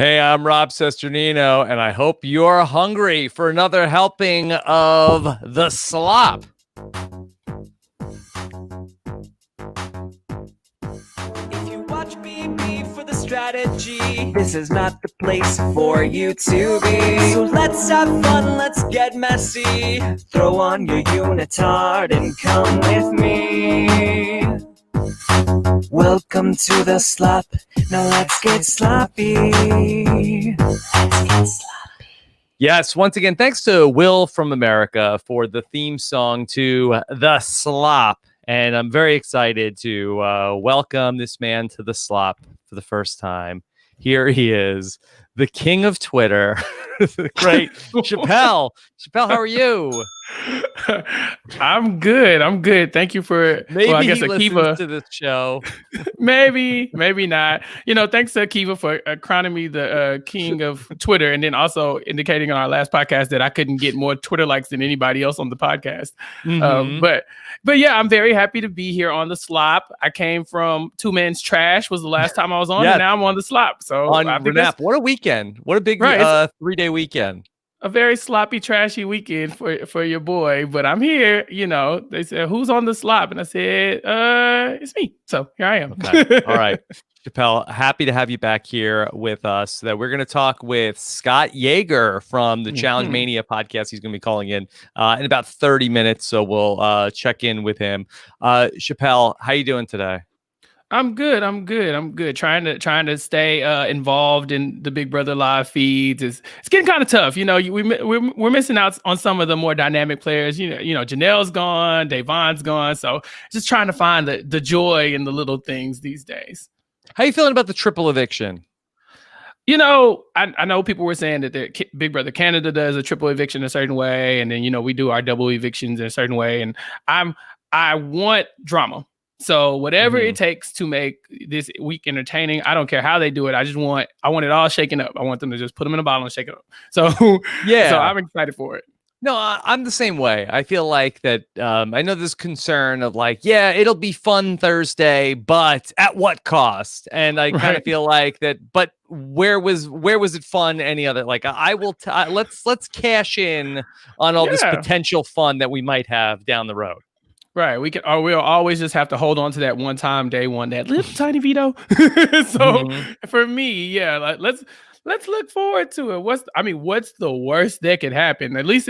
Hey, I'm Rob Sesternino, and I hope you're hungry for another helping of the slop. If you watch BB for the strategy, this is not the place for you to be. So let's have fun, let's get messy. Throw on your unitard and come with me. Welcome to the slop. Now let's get sloppy. Let's get sloppy. Yes, once again, thanks to Will from America for the theme song to The Slop. And I'm very excited to welcome this man to The Slop for the first time. Here he is, the king of Twitter, the great Chappelle. Chappelle, how are you? I'm good. Thank you for maybe I guess he Akiva listens to this show. maybe not. Thanks to Akiva for crowning me the king of Twitter, and then also indicating on our last podcast that I couldn't get more Twitter likes than anybody else on the podcast. Mm-hmm. But yeah, I'm very happy to be here on the slop. I came from Two Men's Trash was the last time I was on, and now I'm on the slop. So on Renap, what a weekend! What a big 3-day weekend. A very sloppy, trashy weekend for your boy, but I'm here. They said, "Who's on the slop?" And I said, "It's me." So here I am. Okay. All right, Chappelle, happy to have you back here with us. That we're going to talk with Scott Yaeger from the Challenge Mania podcast. He's going to be calling in about 30 minutes, so we'll check in with him. Chappelle, how you doing today? I'm good. Trying to stay involved in the Big Brother live feeds. It's getting kind of tough. We're missing out on some of the more dynamic players. Janelle's gone, Devon's gone. So just trying to find the joy in the little things these days. How you feeling about the triple eviction? I know people were saying that Big Brother Canada does a triple eviction a certain way, and then we do our double evictions in a certain way. And I want drama. So whatever it takes to make this week entertaining, I don't care how they do it. I want it all shaken up. I want them to just put them in a bottle and shake it up. So yeah, so I'm excited for it. No, I'm the same way. I feel like that. I know this concern of it'll be fun Thursday, but at what cost? And I kind of feel like that. But where was it fun? Any other? I will. Let's cash in on all this potential fun that we might have down the road. Right, we'll always just have to hold on to that one time, day one, that little tiny veto. So for me, let's look forward to it. What's the worst that could happen? At least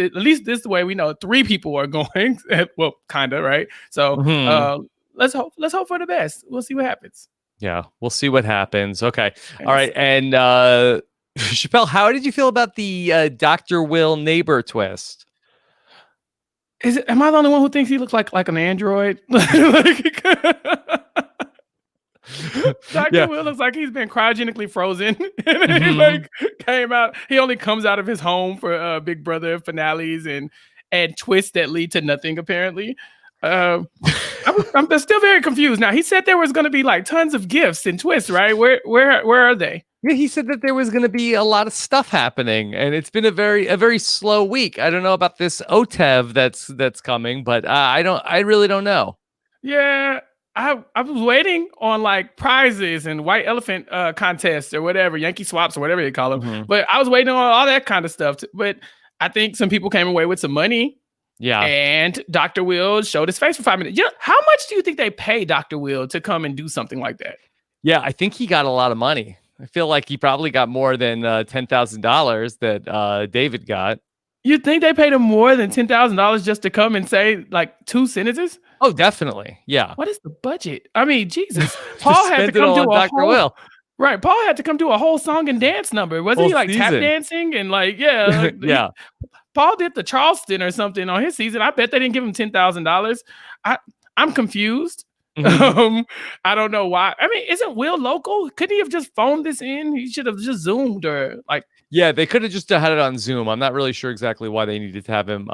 this way we know 3 people are going. Well, kind of, right? So let's hope for the best. We'll see what happens. Yeah, we'll see what happens. Okay, thanks. All right, and Chappelle, how did you feel about the Dr. Will neighbor twist? Am I the only one who thinks he looks like an android? Dr. Will looks like he's been cryogenically frozen. And he came out. He only comes out of his home for Big Brother finales and twists that lead to nothing, apparently. I'm still very confused. Now, he said there was going to be tons of gifts and twists, right? Where are they? Yeah, he said that there was going to be a lot of stuff happening, and it's been a very slow week. I don't know about this OTEV that's coming, but I really don't know. Yeah, I was waiting on prizes and white elephant contests or whatever, Yankee swaps or whatever they call them. But I was waiting on all that kind of stuff. But I think some people came away with some money. Yeah, and Dr. Will showed his face for 5 minutes. How much do you think they pay Dr. Will to come and do something like that? Yeah, I think he got a lot of money. I feel like he probably got more than $10,000 that David got. You think they paid him more than $10,000 just to come and say 2 sentences? Oh, definitely. Yeah. What is the budget? I mean, Jesus. Paul had to come do a Dr. Will. Right. Paul had to come do a whole song and dance number. Wasn't he tap dancing and yeah. Paul did the Charleston or something on his season. I bet they didn't give him $10,000. I'm confused. I don't know why. I mean, isn't Will local? Couldn't he have just phoned this in? He should have just Zoomed or Yeah, they could have just had it on Zoom. I'm not really sure exactly why they needed to have him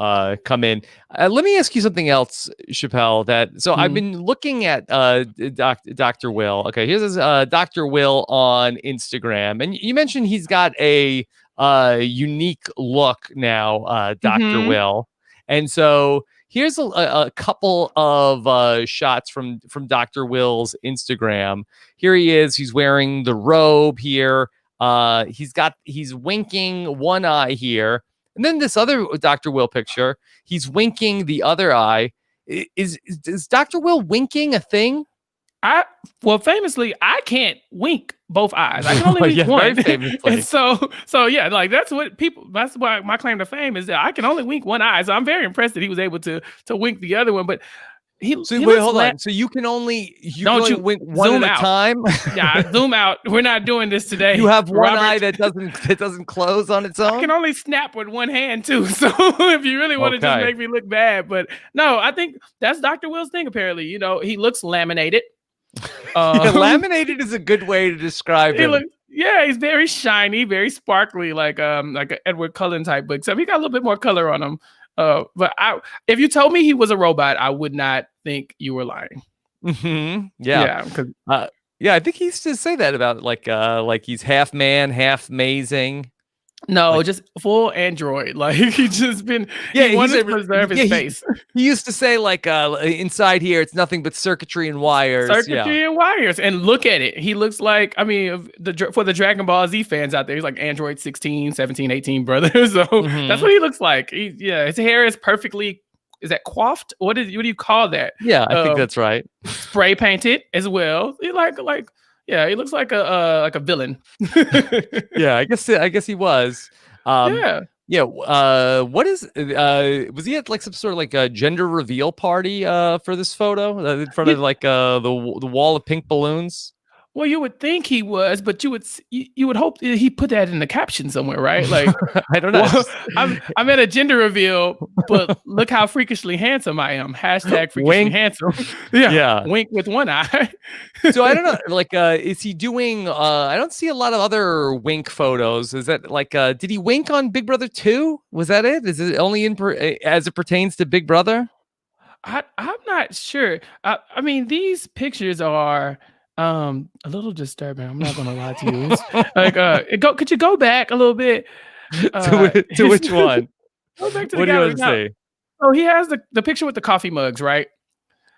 come in. Let me ask you something else, Chappelle. I've been looking at Dr. Will. Okay, here's Dr. Will on Instagram, and you mentioned he's got a unique look now, Dr. Will, and so. Here's a couple of shots from Dr. Will's Instagram. Here he is. He's wearing the robe here. He's winking one eye here. And then this other Dr. Will picture, he's winking the other eye. Is Dr. Will winking a thing? Famously, I can't wink both eyes. I can only wink one. And so yeah, like that's why my claim to fame is that I can only wink one eye. So I'm very impressed that he was able to wink the other one. But hold on. So you can only wink one at a time? Yeah, zoom out. We're not doing this today. You have one eye that doesn't close on its own. I can only snap with one hand too. So if you really want to just make me look bad, but no, I think that's Dr. Will's thing. Apparently, he looks laminated. Laminated is a good way to describe him. He's very shiny, very sparkly, like an Edward Cullen type book. So he got a little bit more color on him. But if you told me he was a robot, I would not think you were lying. Mm-hmm. Yeah. I think he used to say that about like he's half man, half amazing. No, just full android. Like he's just been. Yeah, he wanted to preserve his face. He used to say inside here it's nothing but circuitry and wires. And look at it. He looks like for the Dragon Ball Z fans out there, he's like Android 16, 17, 18 brother. So that's what he looks like. His hair is perfectly. Is that coiffed? What do you call that? Yeah, I think that's right. Spray painted as well. He he looks like a villain. Yeah, I guess he was. What is was he at like some sort of like a gender reveal party for this photo in front of like the wall of pink balloons? Well, you would think he was, but you would hope he put that in the caption somewhere, right? Like, I don't know. Well, I'm at a gender reveal, but look how freakishly handsome I am. Hashtag freakishly handsome. Yeah. Wink with one eye. So I don't know. Like, is he doing? I don't see a lot of other wink photos. Is that like? Did he wink on Big Brother 2? Was that it? Is it only as it pertains to Big Brother? I'm not sure. I mean, these pictures are. A little disturbing. I'm not gonna lie to you. It's like, could you go back a little bit? To which one? Go back to the what do you gallery. want to say? Oh, he has the picture with the coffee mugs, right?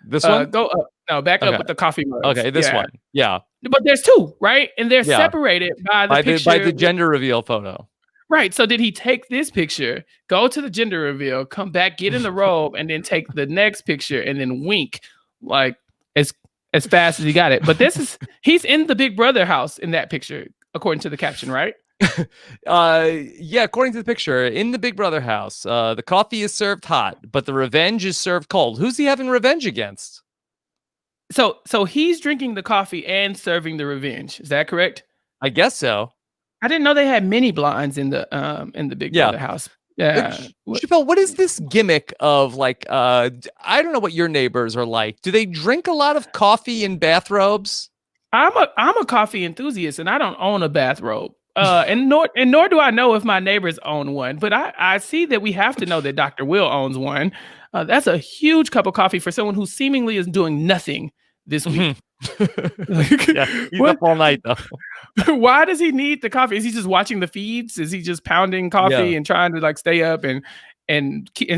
This one? Go up. No, back up with the coffee mugs. Okay, this one. Yeah. But there's two, right? And they're separated by the picture. By the gender reveal photo. Right. So did he take this picture, go to the gender reveal, come back, get in the robe, and then take the next picture and then wink like as fast as he got it? But he's in the Big Brother house in that picture, according to the caption, right? Yeah, according to the picture, in the Big Brother house, the coffee is served hot, but the revenge is served cold. Who's he having revenge against? So he's drinking the coffee and serving the revenge. Is that correct? I guess so. I didn't know they had many blinds in the Big Brother house. Yeah. Chappelle, what is this gimmick of like I don't know what your neighbors are like. Do they drink a lot of coffee in bathrobes? I'm a coffee enthusiast and I don't own a bathrobe. And nor do I know if my neighbors own one, but I see that we have to know that Dr. Will owns one. That's a huge cup of coffee for someone who seemingly is doing nothing this week. Yeah, he's up all night though. Why does he need the coffee? Is he just watching the feeds? Is he just pounding coffee and trying to like stay up and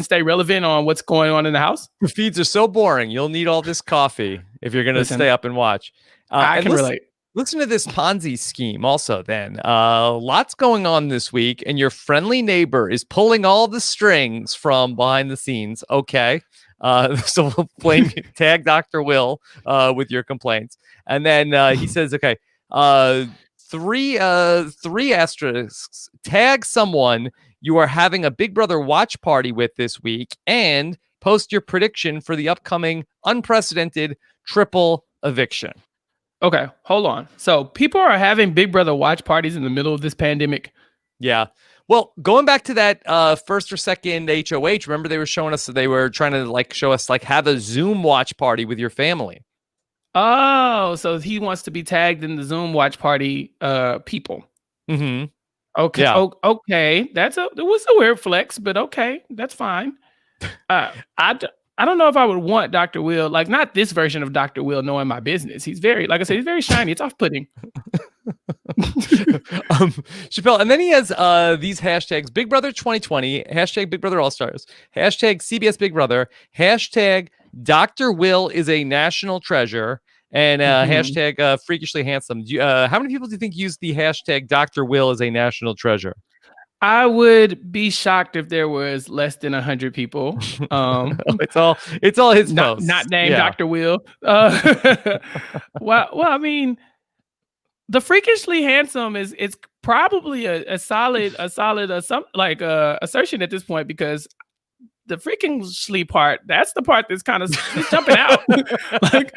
stay relevant on what's going on in the house? The feeds are so boring. You'll need all this coffee if you're going to stay up and watch. I can relate. Listen to this Ponzi scheme also then. Lots going on this week, and your friendly neighbor is pulling all the strings from behind the scenes. Okay. So we'll tag Dr. Will with your complaints. And then he says, okay, three asterisks. Tag someone you are having a Big Brother watch party with this week and post your prediction for the upcoming unprecedented triple eviction. Okay, hold on. So people are having Big Brother watch parties in the middle of this pandemic. Yeah. Well, going back to that first or second HOH, remember they were showing us that they were trying to like show us like have a Zoom watch party with your family. Oh, so he wants to be tagged in the Zoom watch party people. Mm-hmm. Okay. Yeah. Okay. It was a weird flex, but okay, that's fine. I don't know if I would want Dr. Will, like not this version of Dr. Will knowing my business. He's very, like I said, he's very shiny. It's off-putting. Chappelle, and then he has these hashtags: Big Brother 2020, hashtag Big Brother All Stars, hashtag CBS Big Brother, hashtag Dr. Will is a national treasure, and hashtag freakishly handsome. How many people do you think use the hashtag Dr. Will as a national treasure? I would be shocked if there was less than 100 people. It's all his posts. Not named Dr. Will. Well, I mean, the freakishly handsome it's probably a solid assertion at this point, because the freakishly part, that's the part that's kind of jumping out. Like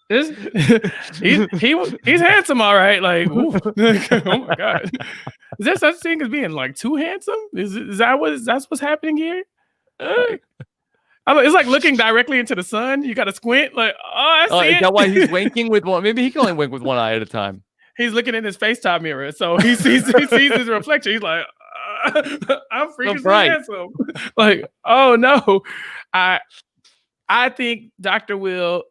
he's handsome, all right. Like, ooh. Oh my god, is there such thing as being like too handsome? Is that what's happening here? It's like looking directly into the sun. You got to squint. Like, I see is that why he's winking with one? Maybe he can only wink with one eye at a time. He's looking in his FaceTime mirror, so he sees his reflection. He's like, I'm freaking handsome. Like, oh no, I think Dr. Will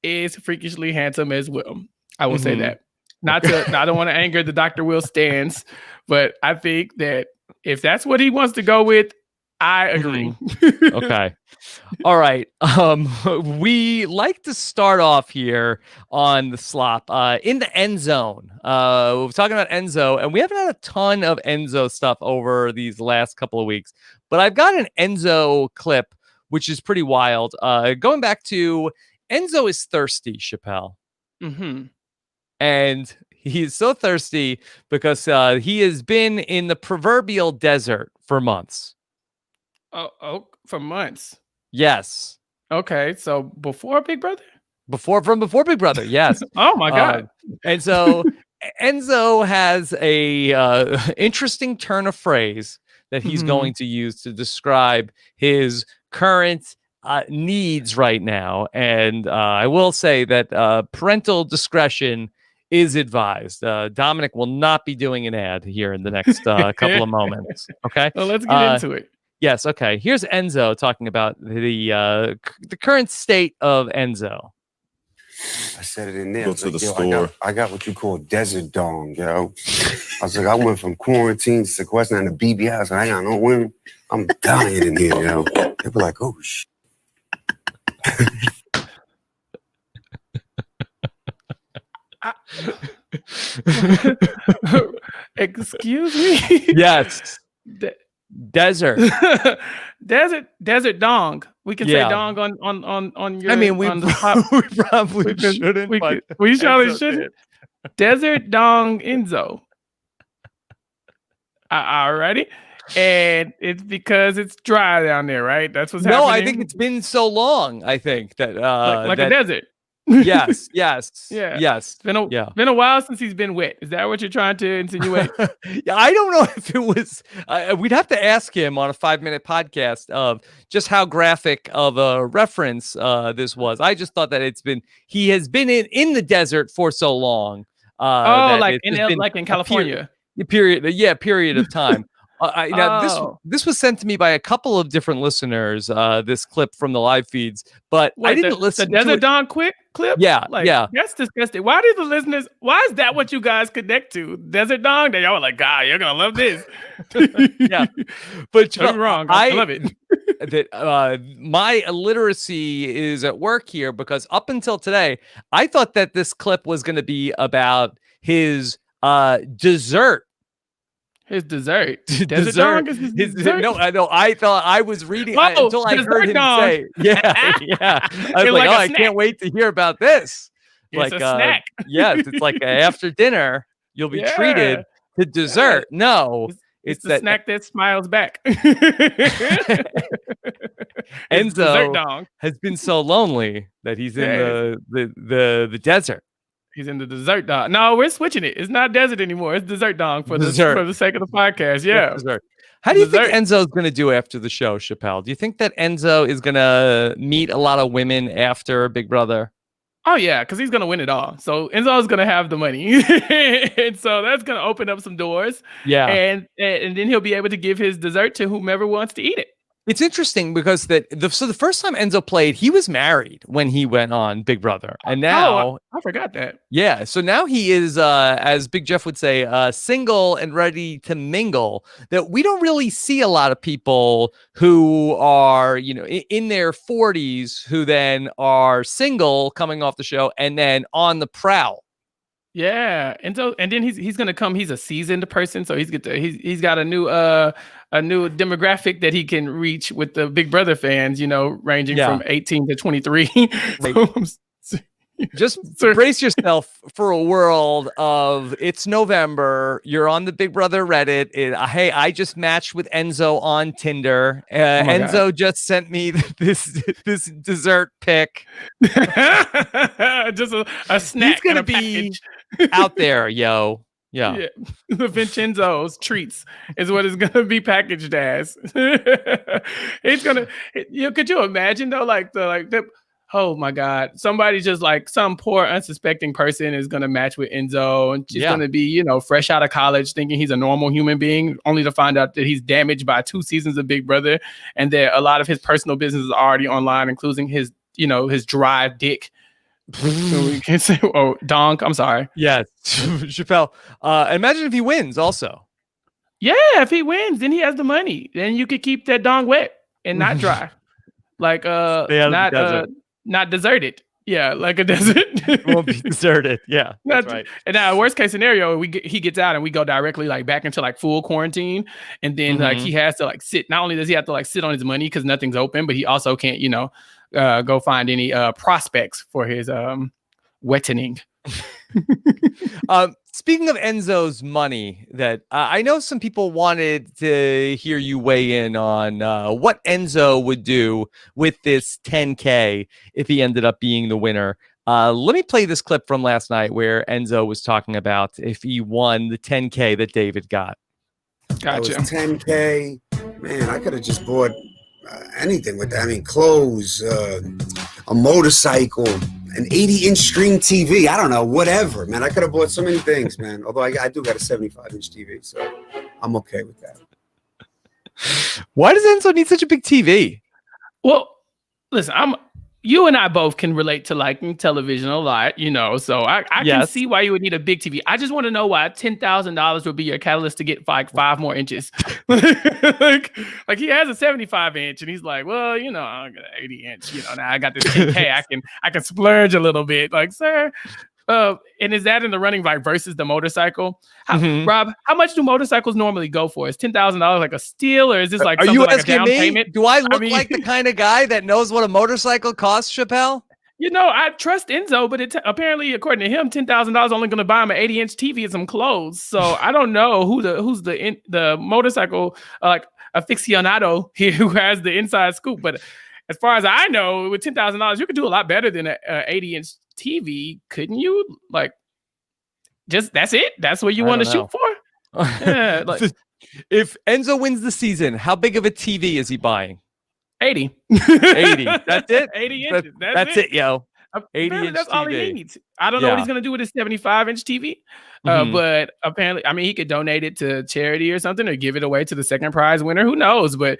is freakishly handsome as well. I will say that. I don't want to anger the Dr. Will stans, but I think that if that's what he wants to go with, I agree. Okay. All right. We like to start off here on the slop in the end zone. We're talking about Enzo, and we haven't had a ton of Enzo stuff over these last couple of weeks, but I've got an Enzo clip, which is pretty wild. Going back to Enzo is thirsty, Chappelle. And he's so thirsty because he has been in the proverbial desert for months. Oh, for months. Yes. Okay, so before Big Brother? Before Big Brother, yes. Oh my god. And so Enzo has a interesting turn of phrase that he's going to use to describe his current needs right now. And I will say that parental discretion is advised. Dominic will not be doing an ad here in the next couple of moments. Okay. Well, let's get into it. Yes. Okay. Here's Enzo talking about the current state of Enzo. I said it in there. Go to the store. I got what you call desert dong, yo. I was like, I went from quarantine to sequestering to BB house, and I got no women. I'm dying in here, yo. They were like, oh shit. Excuse me. Yes. Desert. desert dong. We can say dong on your. I mean, we probably shouldn't. We surely shouldn't. Desert dong Enzo. Alrighty. And it's because it's dry down there, right? That's what's happening. No, I think it's been so long. I think that like a desert. Yes. Yeah. Yes. It's been a while since he's been wet. Is that what you're trying to insinuate? Yeah, I don't know if it was. We'd have to ask him on a 5-minute podcast of just how graphic of a reference this was. I just thought that he has been in the desert for so long. Like in California. Period of time. Now this was sent to me by a couple of different listeners. This clip from the live feeds, but I didn't listen. The Desert Dawn clip. Yeah, That's disgusting. Why do the listeners? Why is that what you guys connect to? Desert Dawn. They all like, God, you're gonna love this. Yeah, but you're wrong. I love it. That my illiteracy is at work here, because up until today, I thought that this clip was going to be about his dessert. His dessert. Dessert. Is his dessert? No, I know. I thought I was reading until I heard him say, yeah. I was like, I can't wait to hear about this. It's a snack. Yes, it's like after dinner, you'll be treated to dessert. Yeah. No, it's the snack that smiles back. Enzo has been so lonely that he's in the desert. He's in the dessert dong. No, we're switching it. It's not desert anymore. It's dessert dong for the sake of the podcast. Yeah. Dessert. How do you think Enzo's going to do after the show, Chappelle? Do you think that Enzo is going to meet a lot of women after Big Brother? Oh, yeah, because he's going to win it all. So Enzo's going to have the money. And so that's going to open up some doors. Yeah. And then he'll be able to give his dessert to whomever wants to eat it. It's interesting because so the first time Enzo played, he was married when he went on Big Brother, and now I forgot that. Yeah, so now he is, as Big Jeff would say, single and ready to mingle. That we don't really see a lot of people who are, in their 40s who then are single coming off the show and then on the prowl. Yeah, and then he's gonna come. He's a seasoned person, so he's got a new demographic that he can reach with the Big Brother fans. Ranging from 18 to 23. Just brace yourself for a world of it's November. You're on the Big Brother Reddit. Hey, I just matched with Enzo on Tinder. Enzo just sent me this dessert pic. Just a snack. He's gonna be out there, yo. Yeah. The Vincenzo's treats is what it's gonna be packaged as. It's gonna. Could you imagine though, oh my God, somebody just like some poor unsuspecting person is going to match with Enzo and she's going to be, fresh out of college thinking he's a normal human being, only to find out that he's damaged by 2 seasons of Big Brother and that a lot of his personal business is already online, including his, his dry dick. We can't say, donk. I'm sorry. Yeah. Chappelle. Imagine if he wins also. Yeah. If he wins, then he has the money. Then you could keep that dong wet and not dry. Not deserted. Yeah, like a desert. It won't be deserted. Yeah, that's right. And now, worst case scenario, he gets out and we go directly back into full quarantine, and then he has to sit. Not only does he have to sit on his money because nothing's open, but he also can't go find any prospects for his wettening. Speaking of Enzo's money, that I know some people wanted to hear you weigh in on what Enzo would do with this 10K if he ended up being the winner. Let me play this clip from last night where Enzo was talking about if he won the 10K that David got. Gotcha. That was 10K. Man, I could have just bought anything with that. I mean, clothes, a motorcycle, an 80-inch screen TV. I don't know, whatever, man. I could have bought so many things, man. Although I do got a 75-inch TV, so I'm okay with that. Why does Enzo need such a big TV? Well, listen, you and I both can relate to liking television a lot, so I can see why you would need a big TV. I just want to know why $10,000 would be your catalyst to get 5 more inches. like he has a 75-inch and he's like, well, I got an 80-inch, now I got this 10K. I can splurge a little bit. Like, sir, and is that in the running versus the motorcycle? Rob, how much do motorcycles normally go for? Is $10,000 like a steal, or is this Are you asking a down me? payment? Do I look like the kind of guy that knows what a motorcycle costs, Chappelle? I trust Enzo, but apparently, according to him, $10,000 only going to buy him an 80-inch TV and some clothes. So I don't know who's the motorcycle aficionado here who has the inside scoop. But as far as I know, with $10,000, you could do a lot better than an 80-inch TV, couldn't you? That's it? That's what you want to shoot for? Yeah, if Enzo wins the season, how big of a TV is he buying? 80. 80. That's it? 80 inches. That's it, yo. 80-inch That's TV. all he needs. I don't know what he's going to do with his 75-inch TV, but apparently, he could donate it to charity or something or give it away to the second prize winner. Who knows? But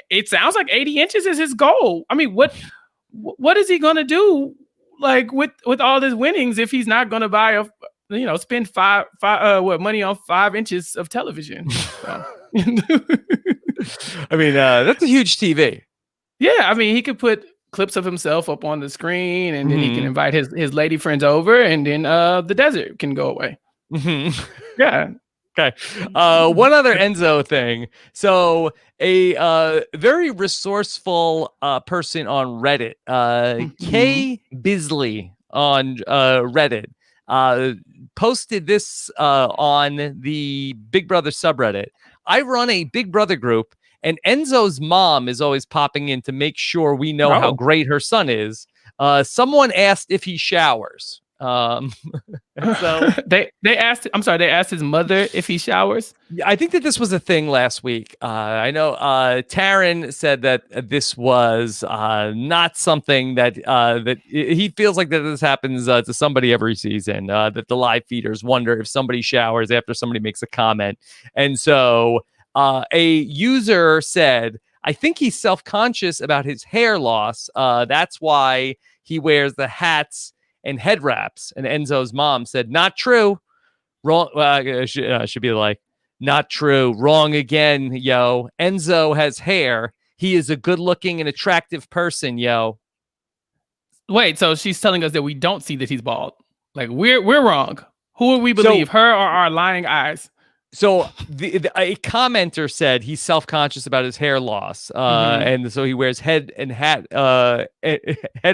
it sounds like 80 inches is his goal. What is he going to do with all his winnings if he's not going to buy spend money on 5 inches of television? That's a huge TV. Yeah, he could put clips of himself up on the screen, and then he can invite his lady friends over, and then the desert can go away. Yeah. Okay. One other Enzo thing. So a very resourceful person on Reddit, Kay Bisley on Reddit, posted this on the Big Brother subreddit. I run a Big Brother group, and Enzo's mom is always popping in to make sure we know how great her son is. Someone asked if he showers. So they asked his mother if he showers. I think that this was a thing last week. I know Taryn said that this was not something that that he feels like that this happens to somebody every season, that the live feeders wonder if somebody showers after somebody makes a comment. And so a user said, I think he's self-conscious about his hair loss. That's why he wears the hats and head wraps. And Enzo's mom said, not true. Wrong. Should be like, not true. Wrong again, yo. Enzo has hair. He is a good-looking and attractive person, yo. Wait, so she's telling us that we don't see that he's bald. Like we're wrong. Who would we believe, her or our lying eyes? So a commenter said he's self-conscious about his hair loss, and so he wears head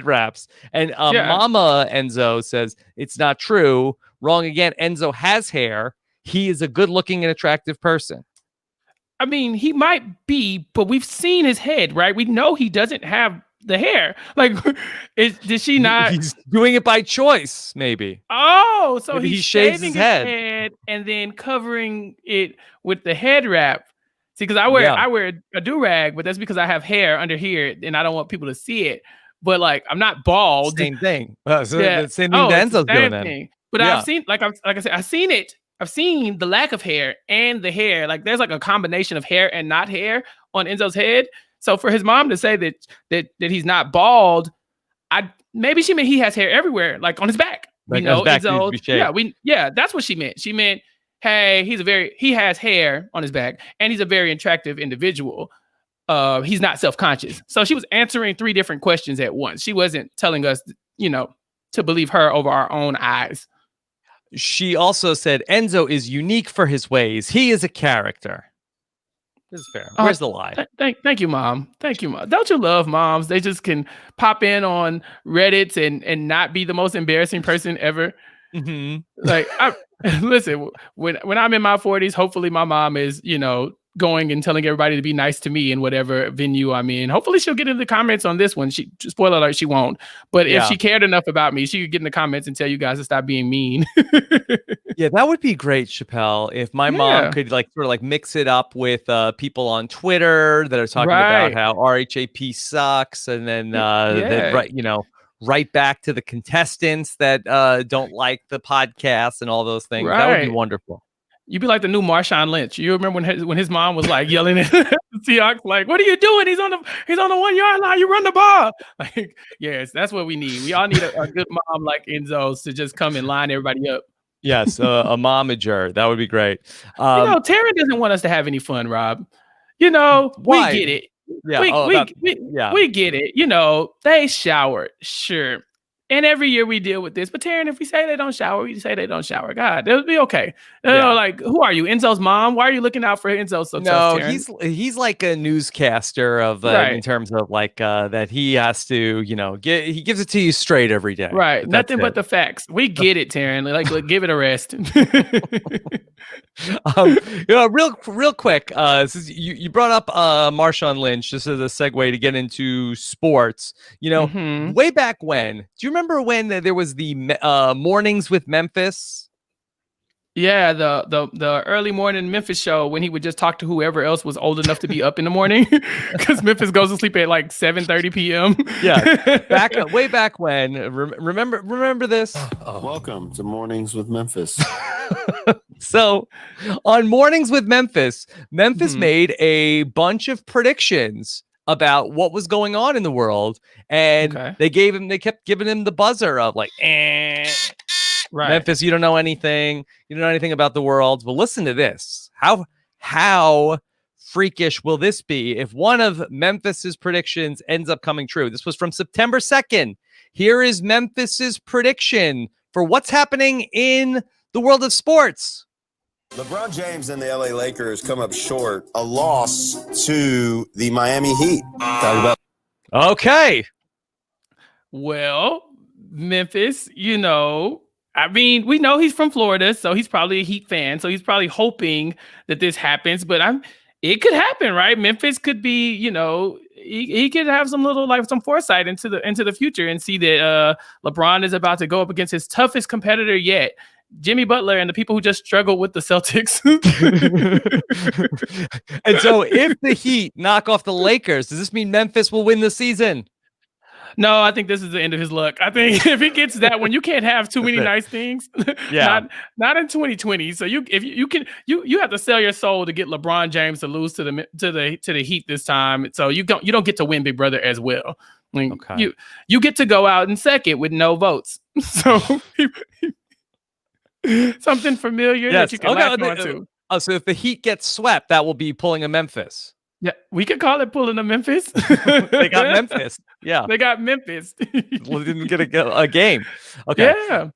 wraps. And Mama Enzo says it's not true. Wrong again. Enzo has hair. He is a good-looking and attractive person. I mean, he might be, but we've seen his head, right? We know he doesn't have the hair. Like, did she not? He's doing it by choice, maybe. Oh, so maybe he's he shaves shaving his head and then covering it with the head wrap. See, because I wear a do-rag, but that's because I have hair under here and I don't want people to see it. But like, I'm not bald. Same thing. The same thing Enzo's doing then. But I've seen, like I said, I've seen it. I've seen the lack of hair and the hair. Like there's like a combination of hair and not hair on Enzo's head. So for his mom to say that he's not bald, maybe she meant he has hair everywhere, like on his back. Like on his back, Enzo, that's what she meant. She meant, hey, he has hair on his back, and he's a very attractive individual. He's not self-conscious. So she was answering 3 different questions at once. She wasn't telling us, to believe her over our own eyes. She also said Enzo is unique for his ways. He is a character. This is fair. Where's the lie? Thank you, Mom. Thank you, Mom. Don't you love moms? They just can pop in on Reddit and not be the most embarrassing person ever. Like, listen, when I'm in my 40s, hopefully my mom is, going and telling everybody to be nice to me in whatever venue I'm in. Hopefully she'll get in the comments on this one. Spoiler alert, she won't. But if she cared enough about me, she could get in the comments and tell you guys to stop being mean. Yeah, that would be great, Chappelle, if my mom could sort of mix it up with people on Twitter that are talking about how RHAP sucks, and then right back to the contestants that don't like the podcast and all those things. That would be wonderful. You'd be like the new Marshawn Lynch. You remember when his mom was like yelling at the Seahawks, like, "What are you doing? He's on the 1 yard line. You run the ball." Like, yes, that's what we need. We all need a good mom like Enzo's to just come and line everybody up. Yes, a momager. That would be great. Taryn doesn't want us to have any fun, Rob. We get it. Yeah, we get it. They showered, sure. And every year we deal with this. But Taryn, if we say they don't shower, we say they don't shower. God, it'll be okay. Like, who are you? Enzo's mom? Why are you looking out for Enzo so tough, Taryn? He's like a newscaster of in terms of like that he has to, he gives it to you straight every day. Right. Nothing but the facts. We get it, Taryn. Like give it a rest. Real quick, you brought up Marshawn Lynch just as a segue to get into sports. Way back when, do you remember when there was the mornings with Memphis? Yeah, the early morning Memphis show when he would just talk to whoever else was old enough to be up in the morning, because Memphis goes to sleep at like 7:30 p.m. Yeah, way back when. Remember this? Welcome to Mornings with Memphis. So, on Mornings with Memphis made a bunch of predictions about what was going on in the world, and they kept giving him the buzzer of like, right. Memphis, you don't know anything. You don't know anything about the world. Well, listen to this. How freakish will this be if one of Memphis's predictions ends up coming true? This was from September 2nd. Here is Memphis's prediction for what's happening in the world of sports. LeBron James and the LA Lakers come up short. A loss to the Miami Heat. Okay. Well, Memphis, I mean, we know he's from Florida, so he's probably a Heat fan. So he's probably hoping that this happens, but it could happen, right? Memphis could be, he could have some foresight into the future and see that LeBron is about to go up against his toughest competitor yet, Jimmy Butler, and the people who just struggle with the Celtics. And so if the Heat knock off the Lakers, does this mean Memphis will win the season? No, I think this is the end of his luck. I think if he gets that one, you can't have too many nice things. Yeah. not in 2020. So you have to sell your soul to get LeBron James to lose to the Heat this time. So you don't get to win Big Brother as well. I mean, Okay. you get to go out in second with no votes. So something familiar that you can latch on to. Oh, so if the Heat gets swept, that will be pulling a Memphis. Yeah, we could call it pulling a Memphis. They got Memphis. Yeah. They got Memphis. Well, didn't get a game. Okay. Yeah.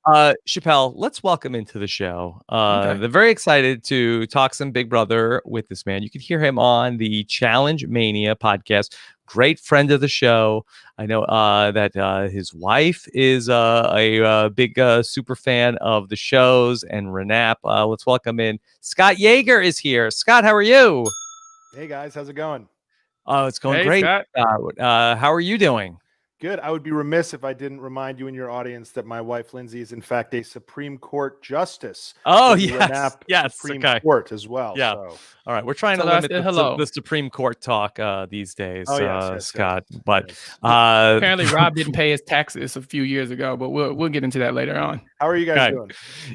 Chappelle, let's welcome into the show. Okay. They're very excited to talk some Big Brother with this man. You can hear him on the Challenge Mania podcast. Great friend of the show. I know that his wife is a big super fan of the shows and Renap. Let's welcome in Scott Yaeger is here. Scott, how are you? Hey guys, how's it going? Oh, it's going Hey, great. Scott. How are you doing? Good. I would be remiss if I didn't remind you and your audience that my wife Lindsay is in fact a Supreme Court justice. Oh, for the yes. Renap Yes. Supreme Okay. Court as well. Yeah. So. All right. We're trying to So that's limit hello. the Supreme Court talk these days, Oh, yes, Scott. yes. But Yes. Apparently, Rob didn't pay his taxes a few years ago, but we'll get into that later on. How are you guys Okay. doing?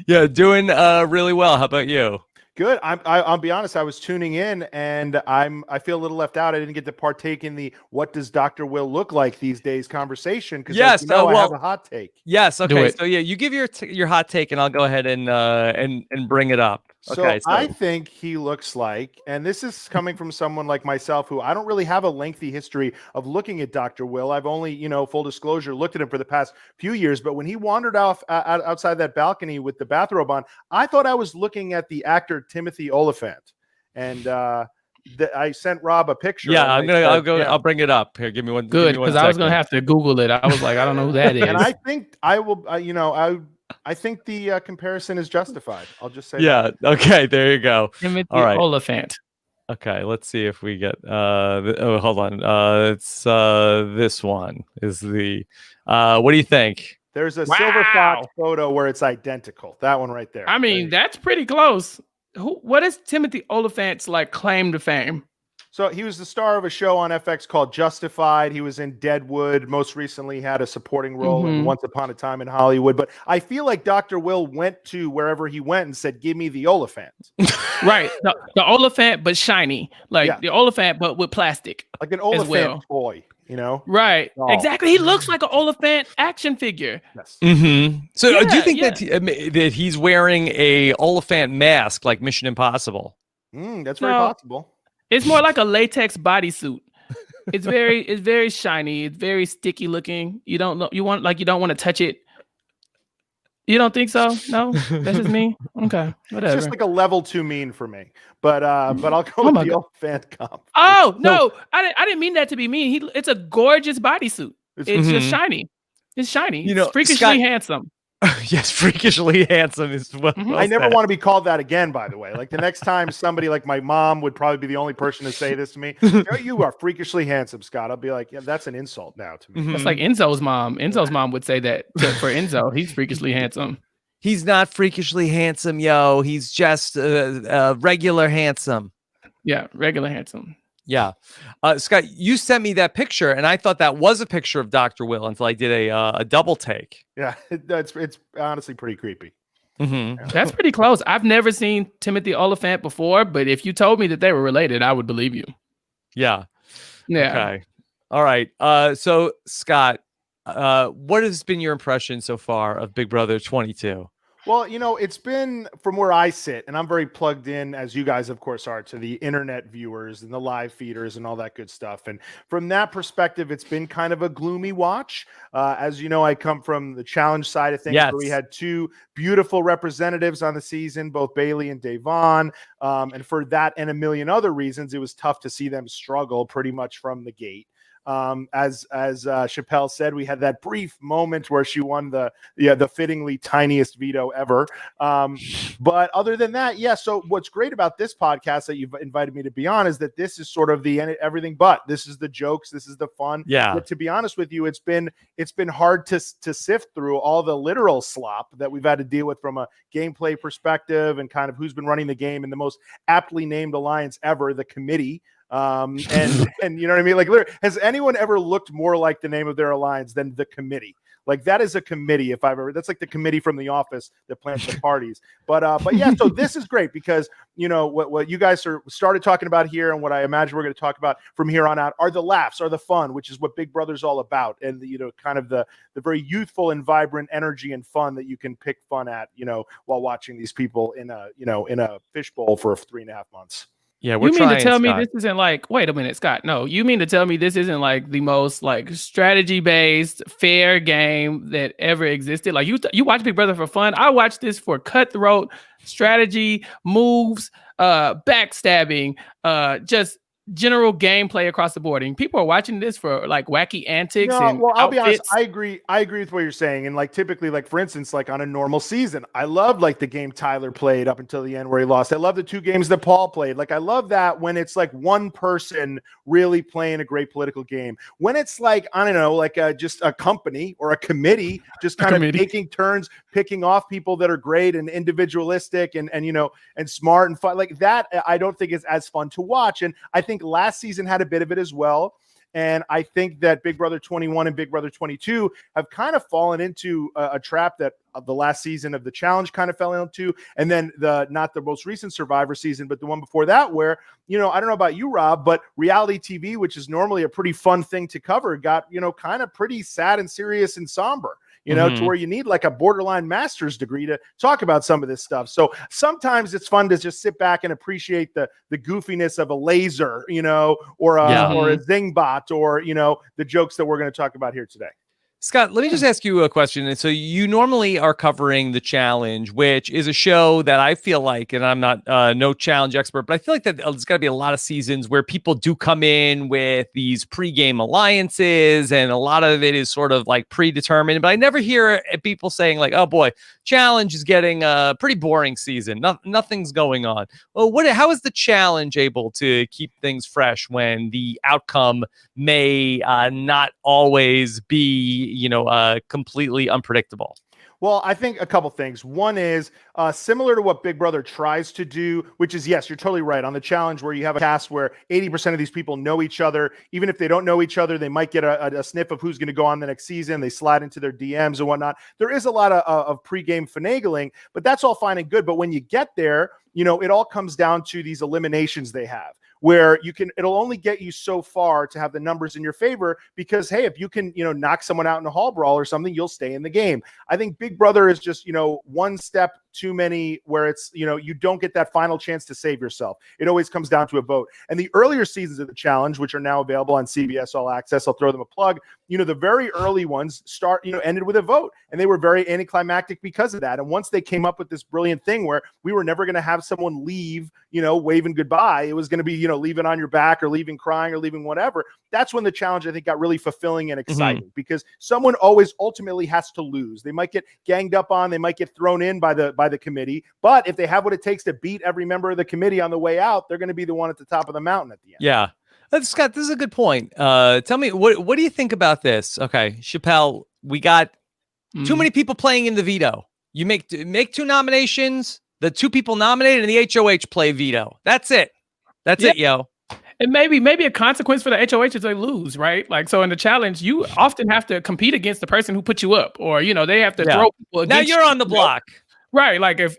yeah, doing really well. How about you? Good. I'll be honest. I was tuning in, and I feel a little left out. I didn't get to partake in the "What does Dr. Will look like these days" conversation because Yes, I well- have a hot take. Yes. Do Okay. it. So yeah, you give your hot take, and I'll go ahead and bring it up. So Okay. I think he looks like, and this is coming from someone like myself who I don't really have a lengthy history of looking at Dr. Will. I've only, full disclosure, looked at him for the past few years. But when he wandered off outside that balcony with the bathrobe on, I thought I was looking at the actor Timothy Oliphant. And I sent Rob a picture. yeah, and they said, I'll bring it up here. Give me one. Good, give me one because I was gonna second. have to Google it. I was like, I don't know who that is. And I think I will, I think the comparison is justified. I'll just say Yeah. Okay. There you go. Timothy All right. Oliphant. Okay. Let's see if we get. Hold on. It's this one is the. What do you think? There's a Silver Wow. Fox photo where it's identical. That one right there. I mean, that's pretty close. What is Timothy Oliphant's claim to fame? So he was the star of a show on FX called Justified. He was in Deadwood. Most recently, he had a supporting role in Once Upon a Time in Hollywood. But I feel like Dr. Will went to wherever he went and said, "Give me the Oliphant." Right, the Oliphant, but shiny, Yeah. the Oliphant, but with plastic. Like an Oliphant well. toy, Right, Oh. exactly. He looks like an Oliphant action figure. Yes. Mm-hmm. So do you Yeah, think yeah. that he's wearing a Oliphant mask like Mission Impossible? That's very No. possible. It's more like a latex bodysuit. It's very shiny. It's very sticky looking. You don't want to touch it. You don't think so? No, that's just me. Okay, It's whatever. just like a level too mean for me. But I'll go with my the God. Oliphant comp. Oh no, I didn't mean that to be mean. It's a gorgeous bodysuit. It's just shiny. It's shiny. You know, It's freakishly Scott- handsome. Yes, freakishly handsome is what. Mhm. I never want to be called that again, by the way. Like the next time somebody like my mom would probably be the only person to say this to me. You are freakishly handsome, Scott. I'll be like, yeah, that's an insult now to me. That's like Enzo's mom. Enzo's mom would say that for Enzo. He's freakishly handsome. He's not freakishly handsome, yo. He's just regular handsome. Yeah, regular handsome. Yeah. Scott, you sent me that picture, and I thought that was a picture of Dr. Will until I did a double take. Yeah, it's honestly pretty creepy. Mm-hmm. That's pretty close. I've never seen Timothy Oliphant before, but if you told me that they were related, I would believe you. Yeah. Yeah. Okay. All right. So, Scott, what has been your impression so far of Big Brother 22? Well, it's been from where I sit, and I'm very plugged in, as you guys, of course, are, to the internet viewers and the live feeders and all that good stuff. And from that perspective, it's been kind of a gloomy watch. As you know, I come from the challenge side of things, Yes. where we had two beautiful representatives on the season, both Bailey and Devon. And for that and a million other reasons, it was tough to see them struggle pretty much from the gate. As Chappelle said, we had that brief moment where she won the fittingly tiniest veto ever. But other than that, yeah. So what's great about this podcast that you've invited me to be on is that this is sort of the everything but. This is the jokes, this is the fun. Yeah. But to be honest with you, it's been hard to sift through all the literal slop that we've had to deal with from a gameplay perspective and kind of who's been running the game in the most aptly named alliance ever, the committee. And you know what I mean? Like, literally, has anyone ever looked more like the name of their alliance than the committee? Like, that is a committee. If I've ever, that's like the committee from The Office that plans the parties. But yeah, so this is great because, you know, what you guys started talking about here, and what I imagine we're going to talk about from here on out are the laughs, are the fun, which is what Big Brother's all about. And, you know, kind of the very youthful and vibrant energy and fun that you can pick fun at, you know, while watching these people in a fishbowl for 3.5 months. Yeah, we're you mean trying, to tell Scott. me this isn't like, wait a minute, Scott. No, you mean to tell me this isn't like the most like strategy-based fair game that ever existed? Like, you watch Big Brother for fun. I watch this for cutthroat strategy, moves, backstabbing, just general gameplay across the board. And people are watching this for like wacky antics. No, and well, I'll be honest. outfits. I agree with what you're saying. And like, typically, like, for instance, like on a normal season, I loved like the game Tyler played up until the end where he lost. I love the 2 games that Paul played. Like, I love that when it's like one person really playing a great political game. When it's like, I don't know, like just a company or a committee just kind of taking turns, picking off people that are great and individualistic and you know, and smart and fun, like that, I don't think is as fun to watch. And I think last season had a bit of it as well. And I think that Big Brother 21 and Big Brother 22 have kind of fallen into a trap that the last season of the challenge kind of fell into. And then not the most recent Survivor season, but the one before that, where, you know, I don't know about you, Rob, but reality TV, which is normally a pretty fun thing to cover, got, you know, kind of pretty sad and serious and somber. You know, to where you need like a borderline master's degree to talk about some of this stuff. So sometimes it's fun to just sit back and appreciate the goofiness of a laser, you know, or a zing bot, or, you know, the jokes that we're going to talk about here today. Scott, let me just ask you a question. And so you normally are covering The Challenge, which is a show that I feel like, and I'm not no challenge expert, but I feel like that there's got to be a lot of seasons where people do come in with these pre-game alliances, and a lot of it is sort of like predetermined. But I never hear people saying like, "Oh boy, Challenge is getting a pretty boring season. Nothing's going on." Well, how is The Challenge able to keep things fresh when the outcome may not always be, you know, completely unpredictable? Well, I think a couple things. One is similar to what Big Brother tries to do, which is, yes, you're totally right. On The Challenge, where you have a cast where 80% of these people know each other. Even if they don't know each other, they might get a sniff of who's going to go on the next season. They slide into their DMs and whatnot. There is a lot of pregame finagling, but that's all fine and good. But when you get there, you know, it all comes down to these eliminations they have, where it'll only get you so far to have the numbers in your favor, because, hey, if you can, you know, knock someone out in a hall brawl or something, you'll stay in the game. I think Big Brother is just, you know, one step too many, where it's, you know, you don't get that final chance to save yourself. It always comes down to a vote. And the earlier seasons of The Challenge, which are now available on CBS All Access, I'll throw them a plug. You know, the very early ones ended with a vote, and they were very anticlimactic because of that. And once they came up with this brilliant thing where we were never going to have someone leave, you know, waving goodbye, it was going to be, you know, leaving on your back or leaving crying or leaving whatever. That's when The Challenge, I think, got really fulfilling and exciting, because someone always ultimately has to lose. They might get ganged up on, they might get thrown in by the committee, but if they have what it takes to beat every member of the committee on the way out, they're going to be the one at the top of the mountain at the end. Yeah. Scott, this is a good point. Tell me, what do you think about this? Okay, Chappelle, we got too many people playing in the veto. You make 2 nominations, the 2 people nominated, and the HOH play veto. That's it. That's it, yo. And maybe a consequence for the HOH is they lose, right? Like, so in The Challenge, you often have to compete against the person who put you up, or, you know, they have to throw people against now you're on the block. Right. Like, if,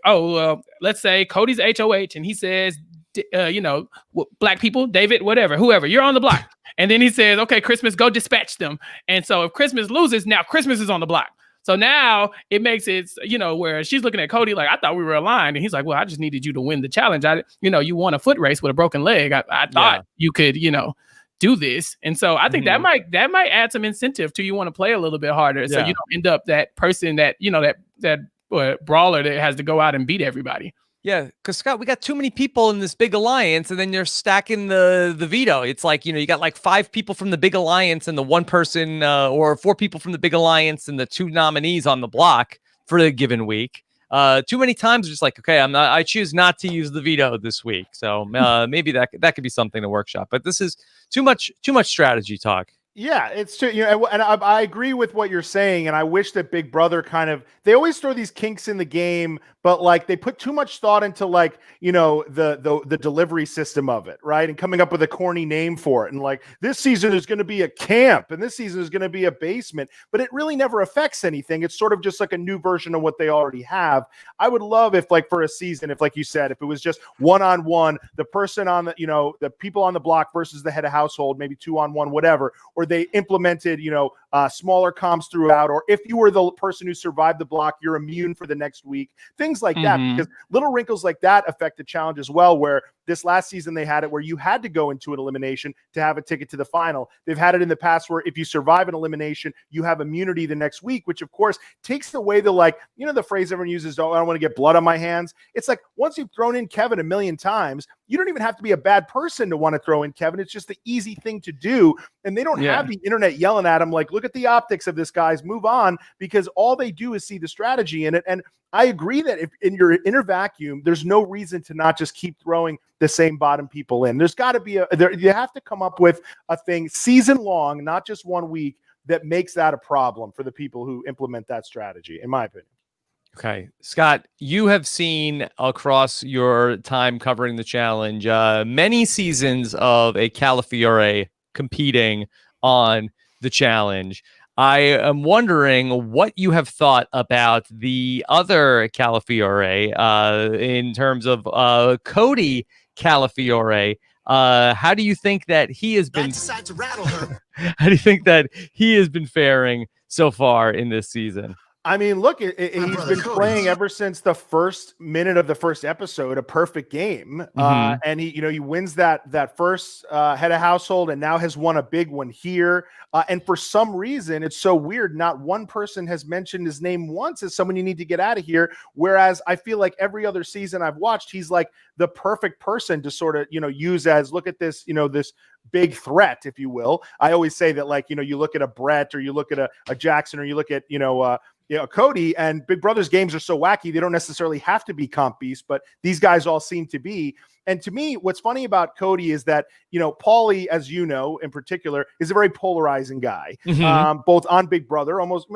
let's say Cody's HOH and he says, you know, black people, David, whatever, whoever, you're on the block. And then he says, okay, Christmas, go dispatch them. And so if Christmas loses, now Christmas is on the block. So now it makes it, you know, where she's looking at Cody like, I thought we were aligned. And he's like, well, I just needed you to win the challenge. You won a foot race with a broken leg. I thought you could, you know, do this. And so I think that might add some incentive to you want to play a little bit harder. So you don't end up that person that, you know, that brawler that has to go out and beat everybody. Yeah, because Scott, we got too many people in this big alliance, and then you're stacking the veto. It's like, you know, you got like 5 people from the big alliance and the 1 person, or 4 people from the big alliance and the 2 nominees on the block for the given week. Too many times, just like, okay, I choose not to use the veto this week. So maybe that could be something to workshop. But this is too much strategy talk. Yeah, it's true. You know, and I agree with what you're saying. And I wish that Big Brother they always throw these kinks in the game, but like they put too much thought into like, the delivery system of it, right? And coming up with a corny name for it. And like this season is going to be a camp and this season is going to be a basement, but it really never affects anything. It's sort of just like a new version of what they already have. I would love if like for a season, if like you said, if it was just one-on-one, the person on the, the people on the block versus the head of household, maybe 2-on-1, whatever, or they implemented, smaller comps throughout, or if you were the person who survived the block, you're immune for the next week, things like that, because little wrinkles like that affect the challenge as well, where this last season they had it where you had to go into an elimination to have a ticket to the final. They've had it in the past where if you survive an elimination, you have immunity the next week, which of course takes away the, like, the phrase everyone uses, I don't want to get blood on my hands. It's like once you've thrown in Kevin a million times, you don't even have to be a bad person to want to throw in Kevin. It's just the easy thing to do. And they don't have the internet yelling at him like, look at the optics of this, guys, move on, because all they do is see the strategy in it. And I agree that if in your inner vacuum, there's no reason to not just keep throwing the same bottom people in. There's got to be you have to come up with a thing season long, not just 1 week, that makes that a problem for the people who implement that strategy, in my opinion. Okay. Scott, you have seen across your time covering the challenge many seasons of a Calafiore competing on the challenge. I am wondering what you have thought about the other Calafiore in terms of Cody Calafiore. How do you think that he has been? How do you think that he has been faring so far in this season? I mean, look, he's been playing ever since the first minute of the first episode, a perfect game. And he wins that first head of household and now has won a big one here. And for some reason, it's so weird. Not one person has mentioned his name once as someone you need to get out of here. Whereas I feel like every other season I've watched, he's like the perfect person to sort of, use as, look at this, this big threat, if you will. I always say that, like, you look at a Brett or you look at a Jackson or you look at, Cody, and Big Brother's games are so wacky, they don't necessarily have to be comp beasts, but these guys all seem to be. And to me, what's funny about Cody is that, Paulie, as you know, in particular, is a very polarizing guy, both on Big Brother, almost,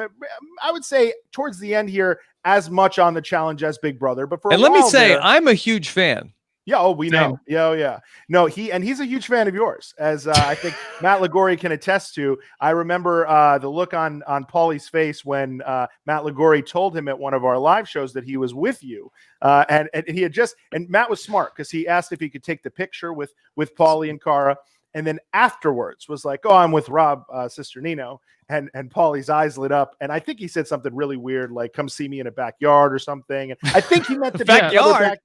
I would say towards the end here, as much on the challenge as Big Brother. But for let me say, I'm a huge fan. Yeah, we know. Yeah. No, he's a huge fan of yours, as I think Matt Ligori can attest to. I remember the look on Paulie's face when Matt Ligori told him at one of our live shows that he was with you, and he had and Matt was smart because he asked if he could take the picture with Paulie and Cara, and then afterwards was like, "Oh, I'm with Rob, Sister Nino." And Paulie's eyes lit up, and I think he said something really weird, like "Come see me in a backyard" or something. And I think he meant the backyard.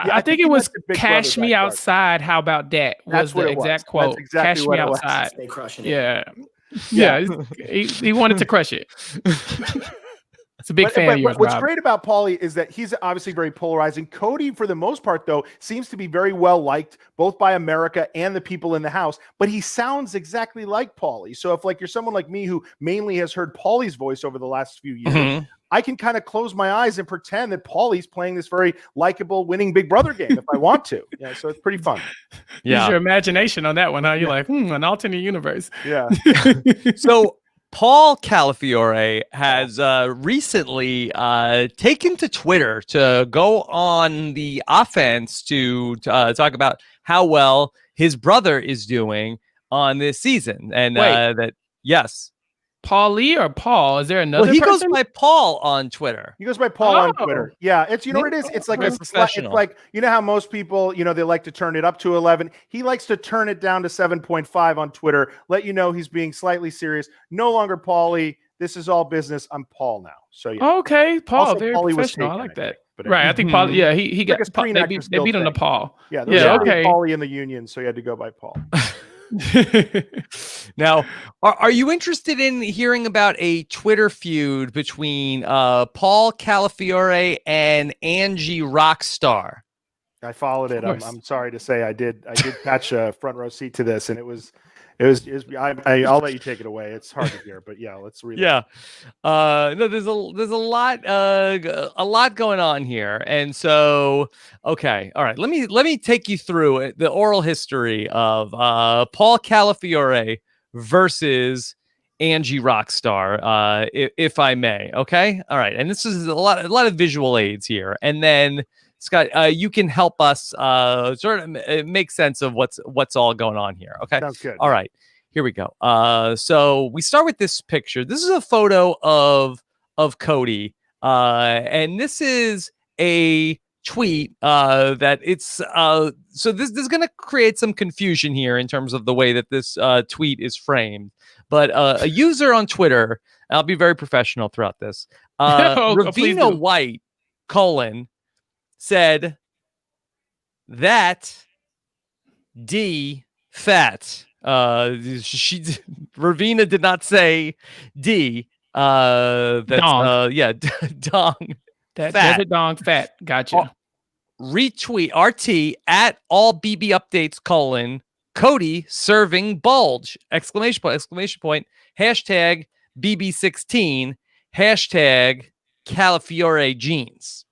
Yeah, I think it was "Cash me outside." How about that? Was the exact quote? That's exactly "Cash what me it was. outside." Stay crushing it. Yeah. He wanted to crush it. It's a big fan of yours, what's Rob. great about Paulie is that he's obviously very polarizing. Cody, for the most part, though, seems to be very well liked both by America and the people in the house. But he sounds exactly like Paulie. So if like you're someone like me who mainly has heard Paulie's voice over the last few years, I can kind of close my eyes and pretend that Paulie's playing this very likable, winning Big Brother game if I want to. Yeah, so it's pretty fun. Use your imagination on that one, huh? You're like, an alternate universe. Yeah. So Paul Calafiore has recently taken to Twitter to go on the offense to talk about how well his brother is doing on this season. And yes. Paulie or Paul? Is there another? Well, he person? goes by Paul on Twitter. He goes by Paul on Twitter. Yeah, it's what it is. It's like it's like how most people they like to turn it up to 11. He likes to turn it down to 7.5 on Twitter. Let you know he's being slightly serious. No longer Paulie. This is all business. I'm Paul now. So yeah. Okay, Paul. Also, very Paulie professional. I like that. But right. I think Paul. Yeah, he got. They beat him to Paul. Yeah. Okay. Paulie in the union, so he had to go by Paul. Now, are you interested in hearing about a Twitter feud between Paul Calafiore and Angie Rockstar? I followed it. I'm sorry to say I did catch a front row seat to this, and it was I'll let you take it away. It's hard to hear, but yeah, let's read it. Yeah. No, there's a lot going on here. And so, okay. All right. Let me take you through the oral history of Paul Calafiore versus Angie Rockstar, if I may. Okay, all right. And this is a lot of visual aids here, and then Scott, you can help us sort of make sense of what's all going on here. Okay, Sounds good. All right, here we go. So we start with this picture. This is a photo of Cody, and this is a tweet that it's so this is going to create some confusion here in terms of the way that this tweet is framed. But a user on Twitter, and I'll be very professional throughout this, Ravina White, said that D fat. Ravina did not say D. That's dong. Dong. That desert dong fat. Gotcha. Retweet RT at all BB updates : Cody serving bulge ! Exclamation point. Hashtag BB16. Hashtag Calafiore jeans.